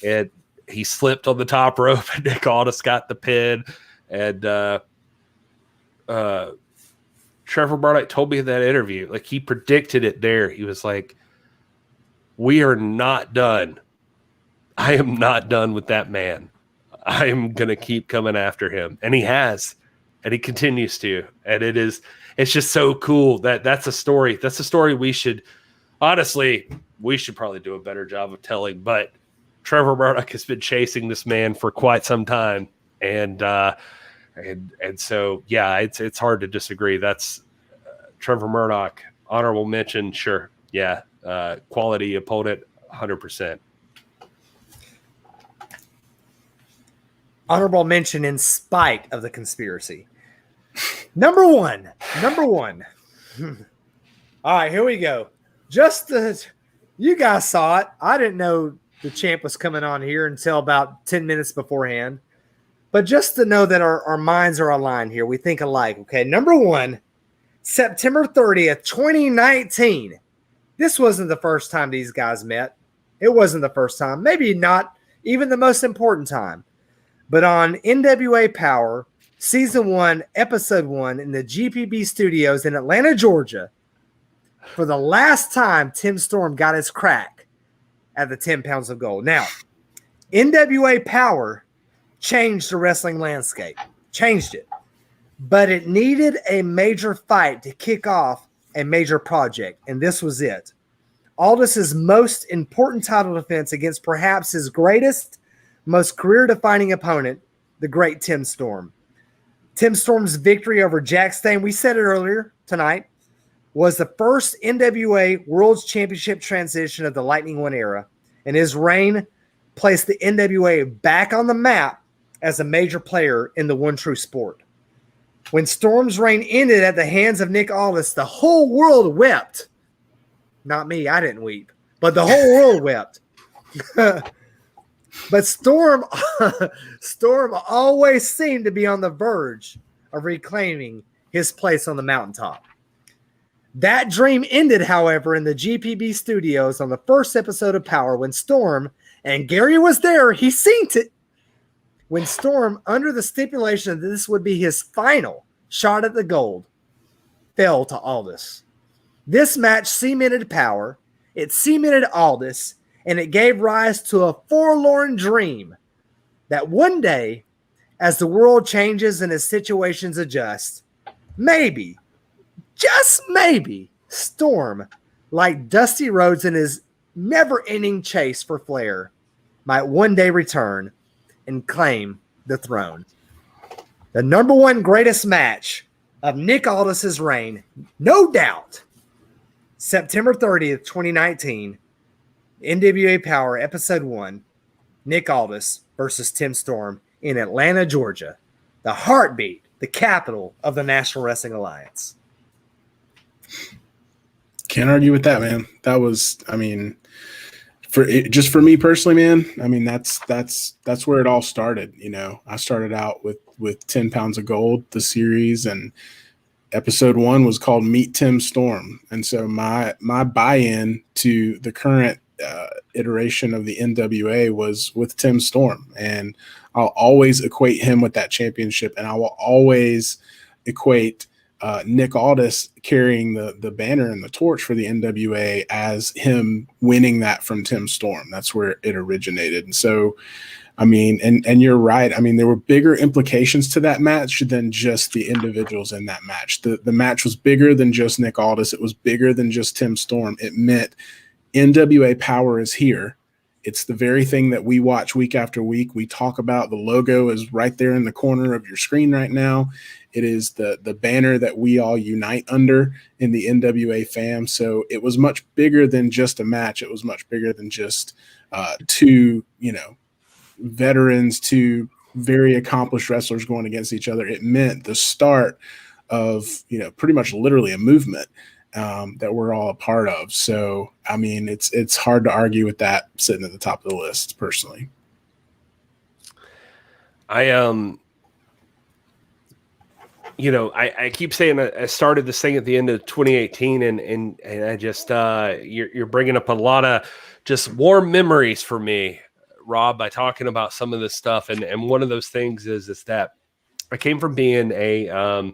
and he slipped on the top rope, and Nick Aldis got the pin. And Trevor Murdoch told me in that interview, like, he predicted it there. He was like, "We are not done. I am not done with that man. I am going to keep coming after him." And he has, and he continues to. And it's just so cool that's a story. That's a story we should probably do a better job of telling, but Trevor Murdoch has been chasing this man for quite some time, and so yeah, it's hard to disagree. That's Trevor Murdoch, honorable mention, sure, yeah, quality opponent, 100%. Honorable mention in spite of the conspiracy. Number one. All right, here we go. You guys saw it. I didn't know the champ was coming on here until about 10 minutes beforehand. But just to know that our minds are aligned here, we think alike. Okay, number one, September 30th, 2019. This wasn't the first time these guys met. It wasn't the first time. Maybe not even the most important time. But on NWA Power, Season 1, Episode 1, in the GPB studios in Atlanta, Georgia, for the last time Tim Storm got his crack at the 10 pounds of gold. Now, NWA Power changed the wrestling landscape, changed it, but it needed a major fight to kick off a major project, and this was it. Aldis's most important title defense against perhaps his greatest, most career-defining opponent, the great Tim Storm. Tim Storm's victory over Jack Stane, we said it earlier tonight, was the first NWA World Championship transition of the Lightning One era, and his reign placed the NWA back on the map as a major player in the one true sport. When Storm's reign ended at the hands of Nick Aldis, the whole world wept. Not me, I didn't weep, but the whole world wept. But Storm always seemed to be on the verge of reclaiming his place on the mountaintop. That dream ended, however, in the GPB studios on the first episode of Power when Storm, and Gary was there, he seen it, when Storm, under the stipulation that this would be his final shot at the gold, fell to Aldis. This match cemented Power, it cemented Aldis, and it gave rise to a forlorn dream that one day, as the world changes and as situations adjust, maybe, just maybe, Storm, like Dusty Rhodes in his never-ending chase for Flair, might one day return and claim the throne. The number one greatest match of Nick Aldis's reign, no doubt, September 30th, 2019, NWA Power, Episode 1, Nick Aldis versus Tim Storm in Atlanta, Georgia, the heartbeat, the capital of the National Wrestling Alliance. Can't argue with that, man. That was, I mean, just for me personally, man, I mean, that's where it all started. You know, I started out with 10 pounds of gold, the series, and episode 1 was called Meet Tim Storm. And so my buy-in to the current iteration of the NWA was with Tim Storm. And I'll always equate him with that championship. And I will always equate Nick Aldis carrying the banner and the torch for the NWA as him winning that from Tim Storm. That's where it originated. And so, I mean, and you're right. I mean, there were bigger implications to that match than just the individuals in that match. The match was bigger than just Nick Aldis. It was bigger than just Tim Storm. It meant NWA power is here. It's the very thing that we watch week after week. We talk about. The logo is right there in the corner of your screen right now. It is the banner that we all unite under in the NWA fam. So it was much bigger than just a match. It was much bigger than just two, veterans, two very accomplished wrestlers going against each other. It meant the start of, pretty much literally a movement that we're all a part of. So, I mean, it's hard to argue with that sitting at the top of the list personally. I keep saying I started this thing at the end of 2018 and I just, you're bringing up a lot of just warm memories for me, Rob, by talking about some of this stuff. And one of those things is that I came from being a,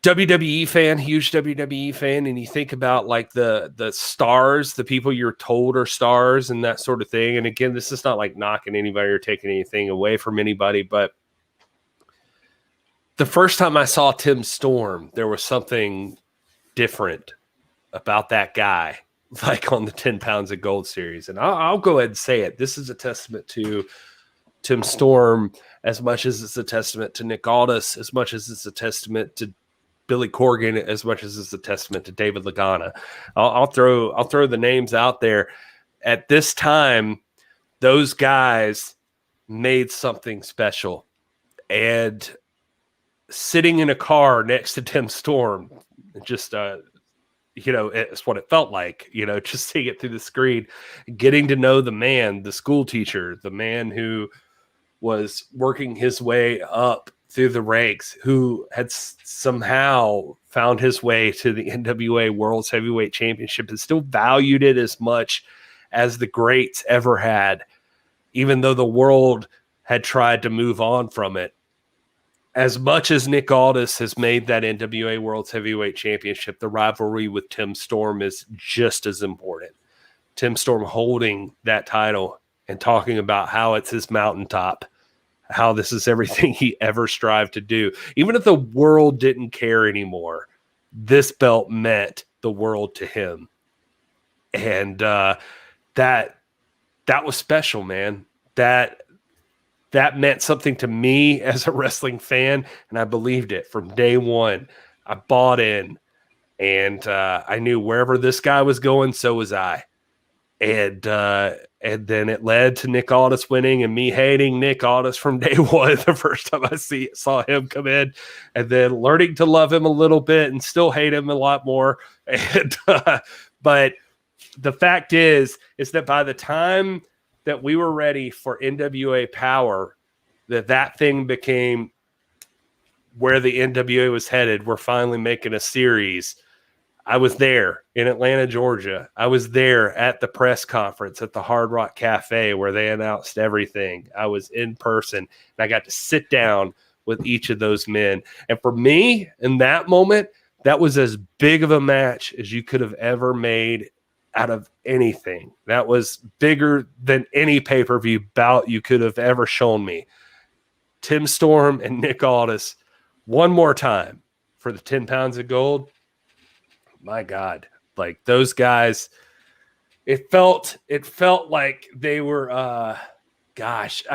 WWE fan, huge WWE fan, and you think about like the stars, the people you're told are stars and that sort of thing. And again, this is not like knocking anybody or taking anything away from anybody, but the first time I saw Tim Storm, there was something different about that guy, like on the 10 Pounds of Gold series. And I'll go ahead and say it. This is a testament to Tim Storm as much as it's a testament to Nick Aldis, as much as it's a testament to Billy Corgan, as much as it's a testament to David Lagana. I'll throw the names out there. At this time, those guys made something special. And sitting in a car next to Tim Storm, just it's what it felt like, just seeing it through the screen, getting to know the man, the school teacher, the man who was working his way up through the ranks, who had somehow found his way to the NWA World's Heavyweight Championship and still valued it as much as the greats ever had, even though the world had tried to move on from it. As much as Nick Aldis has made that NWA World's Heavyweight Championship, the rivalry with Tim Storm is just as important. Tim Storm holding that title and talking about how it's his mountaintop, how this is everything he ever strived to do. Even if the world didn't care anymore, this belt meant the world to him. And that was special, man. That meant something to me as a wrestling fan, and I believed it from day one. I bought in, and I knew wherever this guy was going, so was I. And then it led to Nick Aldis winning and me hating Nick Aldis from day one the first time I saw him come in, and then learning to love him a little bit and still hate him a lot more. And but the fact is that by the time that we were ready for NWA Power, that thing became where the NWA was headed. We're finally making a series. I was there in Atlanta, Georgia. I was there at the press conference at the Hard Rock Cafe where they announced everything. I was in person, and I got to sit down with each of those men. And for me, in that moment, that was as big of a match as you could have ever made out of anything. That was bigger than any pay-per-view bout you could have ever shown me. Tim Storm and Nick Aldis one more time for the 10 Pounds of Gold. My God, like those guys, it felt like they were, I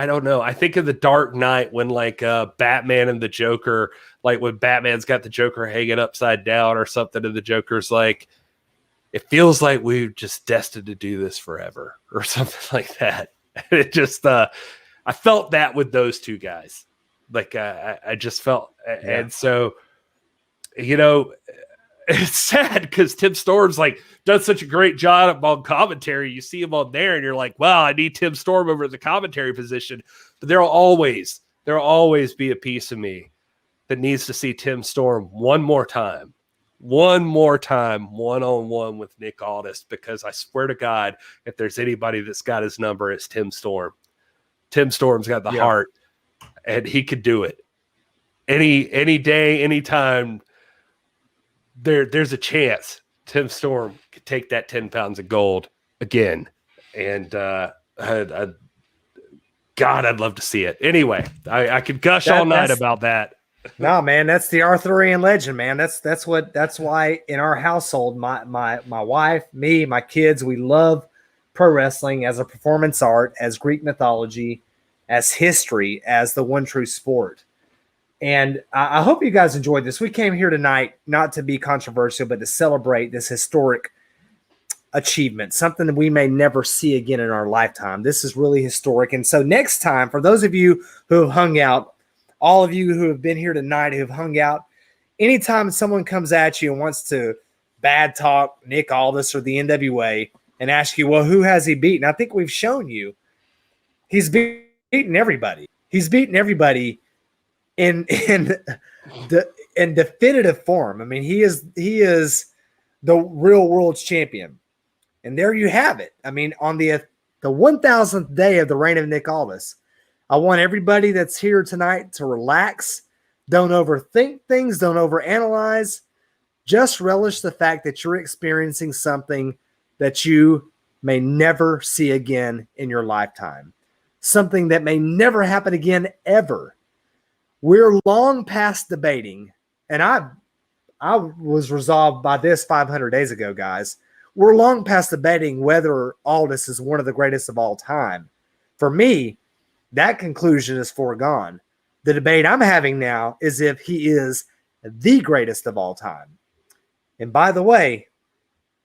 don't know. I think of the Dark Knight when like Batman and the Joker, like when Batman's got the Joker hanging upside down or something, and the Joker's like, it feels like we're just destined to do this forever or something like that. It just, I felt that with those two guys. Like I just felt, and so, it's sad because Tim Storm's like done such a great job on commentary. You see him on there, and you're like, "Wow, I need Tim Storm over at the commentary position." But there'll always be a piece of me that needs to see Tim Storm one more time, one-on-one with Nick Aldis, because I swear to God, if there's anybody that's got his number, it's Tim Storm. Tim Storm's got the heart, and he could do it any day, anytime. There's a chance Tim Storm could take that 10 pounds of gold again. And God, I'd love to see it. Anyway, I could gush all night about that. No, man, that's the Arthurian legend, man. That's why in our household, my wife, me, my kids, we love pro wrestling as a performance art, as Greek mythology, as history, as the one true sport. And I hope you guys enjoyed this. We came here tonight not to be controversial, but to celebrate this historic achievement, something that we may never see again in our lifetime. This is really historic. And so next time, for those of you who have hung out, all of you who have been here tonight, who have hung out, anytime someone comes at you and wants to bad talk Nick Aldis or the NWA and ask you, well, who has he beaten? I think we've shown you he's beaten everybody. He's beaten everybody in definitive form. I mean, he is the real world's champion. And there you have it. I mean, on the 1000th day of the reign of Nick Aldis, I want everybody that's here tonight to relax. Don't overthink things. Don't overanalyze. Just relish the fact that you're experiencing something that you may never see again in your lifetime. Something that may never happen again ever. We're long past debating, and I was resolved by this 500 days ago, guys. We're long past debating whether Aldis is one of the greatest of all time. For me, that conclusion is foregone. The debate I'm having now is if he is the greatest of all time. And by the way,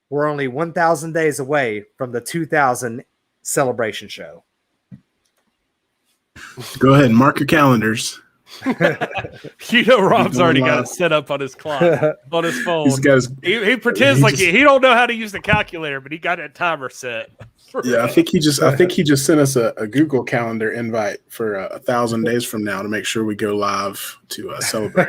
we're only 1,000 days away from the 2000 celebration show. Go ahead and mark your calendars. You know, Rob's already got it set up on his clock, on his phone. He pretends like he don't know how to use the calculator, but he got that timer set. Yeah, I think he just sent us a Google Calendar invite for 1,000 days from now to make sure we go live to celebrate.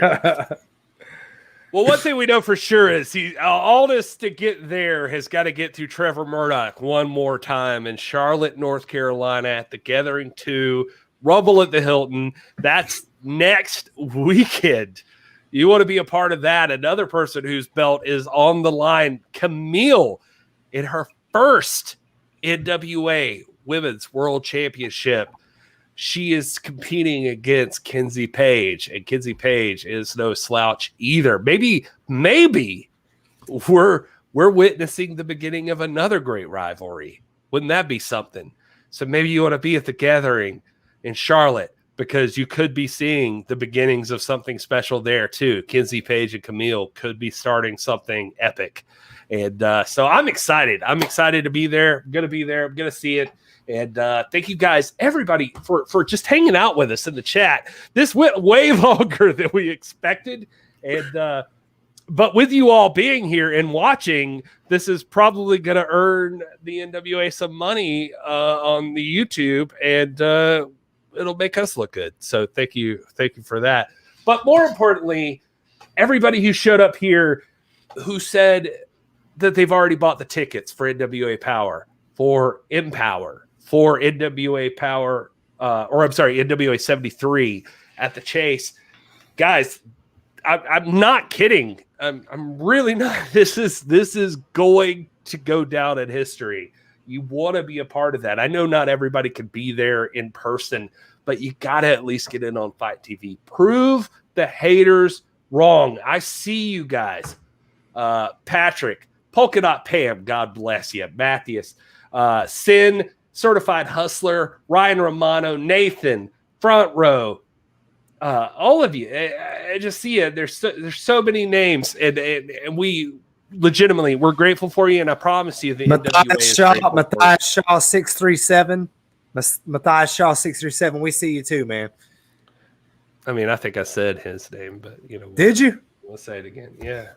Well, one thing we know for sure is Aldis to get there has got to get through Trevor Murdoch one more time in Charlotte, North Carolina at the Gathering 2, Rumble at the Hilton. That's next weekend. You want to be a part of that. Another person whose belt is on the line, Camille, in her first NWA Women's World Championship. She is competing against Kenzie Page, and Kenzie Page is no slouch either. Maybe we're witnessing the beginning of another great rivalry. Wouldn't that be something? So maybe you want to be at the Gathering in Charlotte, because you could be seeing the beginnings of something special there too. Kenzie Page and Camille could be starting something epic. And so I'm excited. I'm excited to be there. I'm going to be there. I'm going to see it. And thank you guys, everybody, for just hanging out with us in the chat. This went way longer than we expected. And but with you all being here and watching, this is probably going to earn the NWA some money on the YouTube, and it'll make us look good. So thank you for that. But more importantly, everybody who showed up here who said that they've already bought the tickets for NWA Power, for Empower, for NWA Power, NWA 73 at the Chase. Guys, I'm not kidding. I'm really not. This is going to go down in history. You want to be a part of that. I know not everybody can be there in person, but you got to at least get in on Fight TV. Prove the haters wrong. I see you guys. Patrick, Polka Dot Pam, God bless you. Matthias, Sin, Certified Hustler, Ryan Romano, Nathan, Front Row, all of you. I just see it. There's so many names, and we legitimately, we're grateful for you, and I promise you the Matthias Shaw 637. Matthias Shaw 637. We see you too, man. I mean, I think I said his name, but you know. Did you? We'll say it again. Yeah.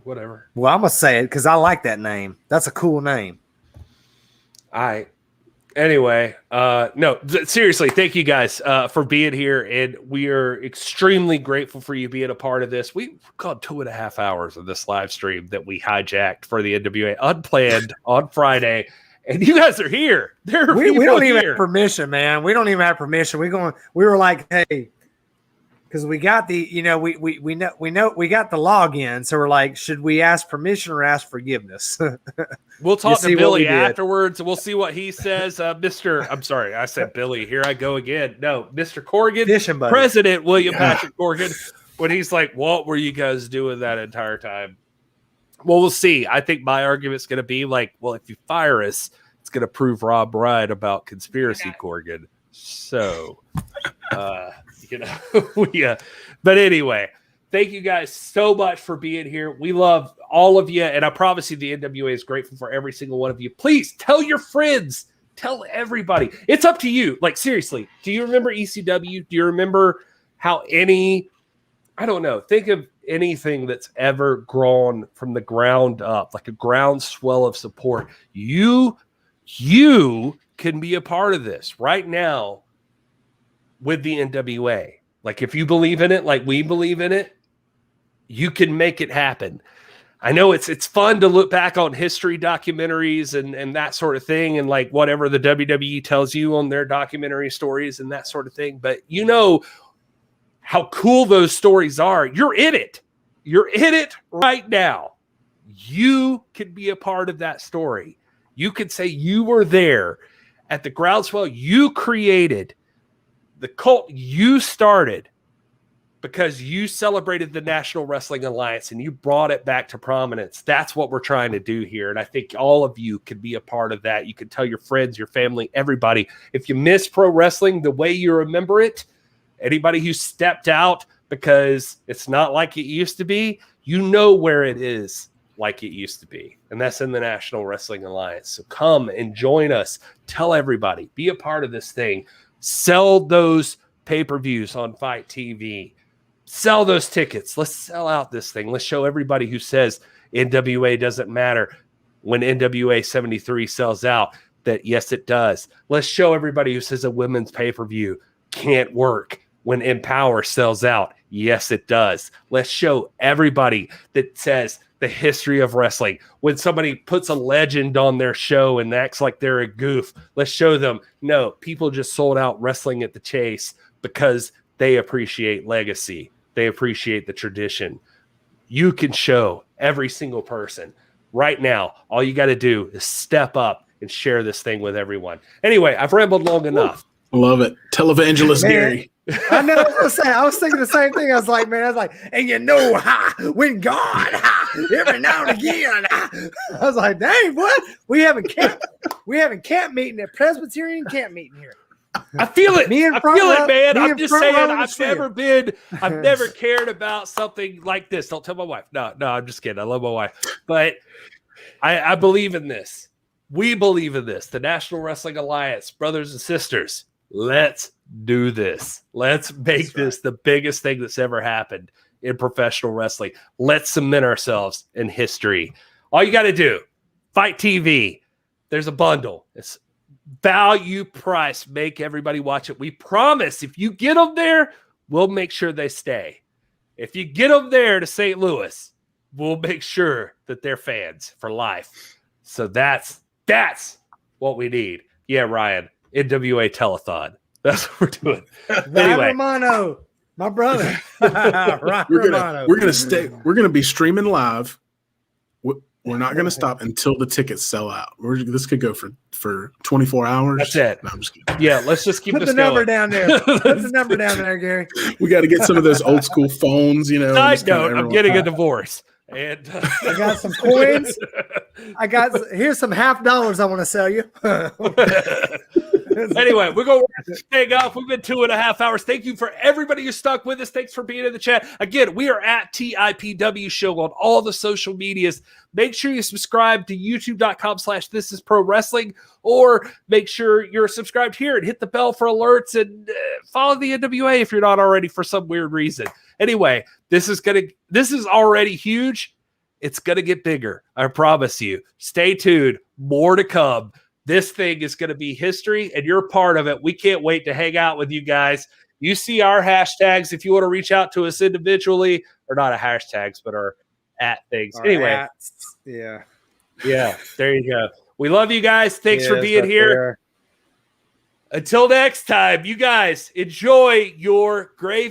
Whatever. Well, I'm gonna say it because I like that name. That's a cool name. Anyway, no, seriously, thank you guys for being here, and we are extremely grateful for you being a part of this. We called 2.5 hours of this live stream that we hijacked for the NWA unplanned on Friday, and you guys are here. We don't even have permission, man. We don't even have permission. We were like, hey, because we got the, we know we got the login, so we're like, should we ask permission or ask forgiveness? We'll talk to Billy afterwards. We'll see what he says. I'm sorry, I said Billy. Here I go again. No, Mr. Corrigan, President William Patrick Corrigan, when he's like, what were you guys doing that entire time? Well, we'll see. I think my argument's going to be like, well, if you fire us, it's going to prove Rob right about conspiracy, Corrigan. So, but anyway, thank you guys so much for being here. We love all of you, and I promise you the NWA is grateful for every single one of you. Please tell your friends, tell everybody. It's up to you. Like, seriously, do you remember ECW? Do you remember how I don't know, think of anything that's ever grown from the ground up, like a groundswell of support. You can be a part of this right now with the NWA. Like, if you believe in it, like we believe in it, you can make it happen. I know it's fun to look back on history documentaries and that sort of thing, and like whatever the WWE tells you on their documentary stories and that sort of thing. But you know how cool those stories are. You're in it. You're in it right now. You can be a part of that story. You could say you were there at the groundswell you created, the cult you started, because you celebrated the National Wrestling Alliance and you brought it back to prominence. That's what we're trying to do here. And I think all of you could be a part of that. You can tell your friends, your family, everybody. If you miss pro wrestling the way you remember it, anybody who stepped out because it's not like it used to be, you know where it is like it used to be. And that's in the National Wrestling Alliance. So come and join us. Tell everybody. Be a part of this thing. Sell those pay-per-views on Fight TV. Sell those tickets. Let's sell out this thing. Let's show everybody who says NWA doesn't matter when NWA 73 sells out that, yes, it does. Let's show everybody who says a women's pay-per-view can't work when Empower sells out. Yes, it does. Let's show everybody that says the history of wrestling. When somebody puts a legend on their show and acts like they're a goof, let's show them, no, people just sold out Wrestling at the Chase because they appreciate legacy. They appreciate the tradition. You can show every single person right now. All you got to do is step up and share this thing with everyone. Anyway, I've rambled long enough. Love it. Televangelist Gary. I know. I was thinking the same thing. I was like, and you know, when God, every now and again, I was like, dang, what? We having camp meeting at Presbyterian camp meeting here. I feel it. I feel it, man. I'm just saying, I've never cared about something like this. Don't tell my wife. No, I'm just kidding. I love my wife. But I believe in this. We believe in this. The National Wrestling Alliance, brothers and sisters, let's do this. Let's make this the biggest thing that's ever happened in professional wrestling. Let's cement ourselves in history. All you got to do, Fight TV. There's a bundle. It's value price. Make everybody watch it. We promise if you get them there, we'll make sure they stay. If you get them there to St. Louis, we'll make sure that they're fans for life. So that's what we need. Yeah, Ryan, NWA Telethon. That's what we're doing. Anyway. Romano, my brother. We're gonna be streaming live. We're not going to stop until the tickets sell out. This could go for 24 hours. That's it. No, I'm just kidding. Yeah, let's just keep Put this the number going. down there. Put the number down there, Gary. We got to get some of those old school phones, you know. Side note, I'm getting a divorce. And I got some coins. Here's some $50 I want to sell you. Anyway, we're going to stay off. We've been 2.5 hours. Thank you for everybody who stuck with us. Thanks for being in the chat. Again, we are at TIPW Show on all the social medias. Make sure you subscribe to youtube.com/thisisprowrestling, or make sure you're subscribed here and hit the bell for alerts and follow the NWA if you're not already for some weird reason. Anyway, this is already huge. It's going to get bigger. I promise you. Stay tuned. More to come. This thing is going to be history, and you're part of it. We can't wait to hang out with you guys. You see our hashtags if you want to reach out to us individually, or not our hashtags, but our @ things. Anyway. Yeah. Yeah. There you go. We love you guys. Thanks for Yes, being right here. there. Until next time, you guys enjoy your grave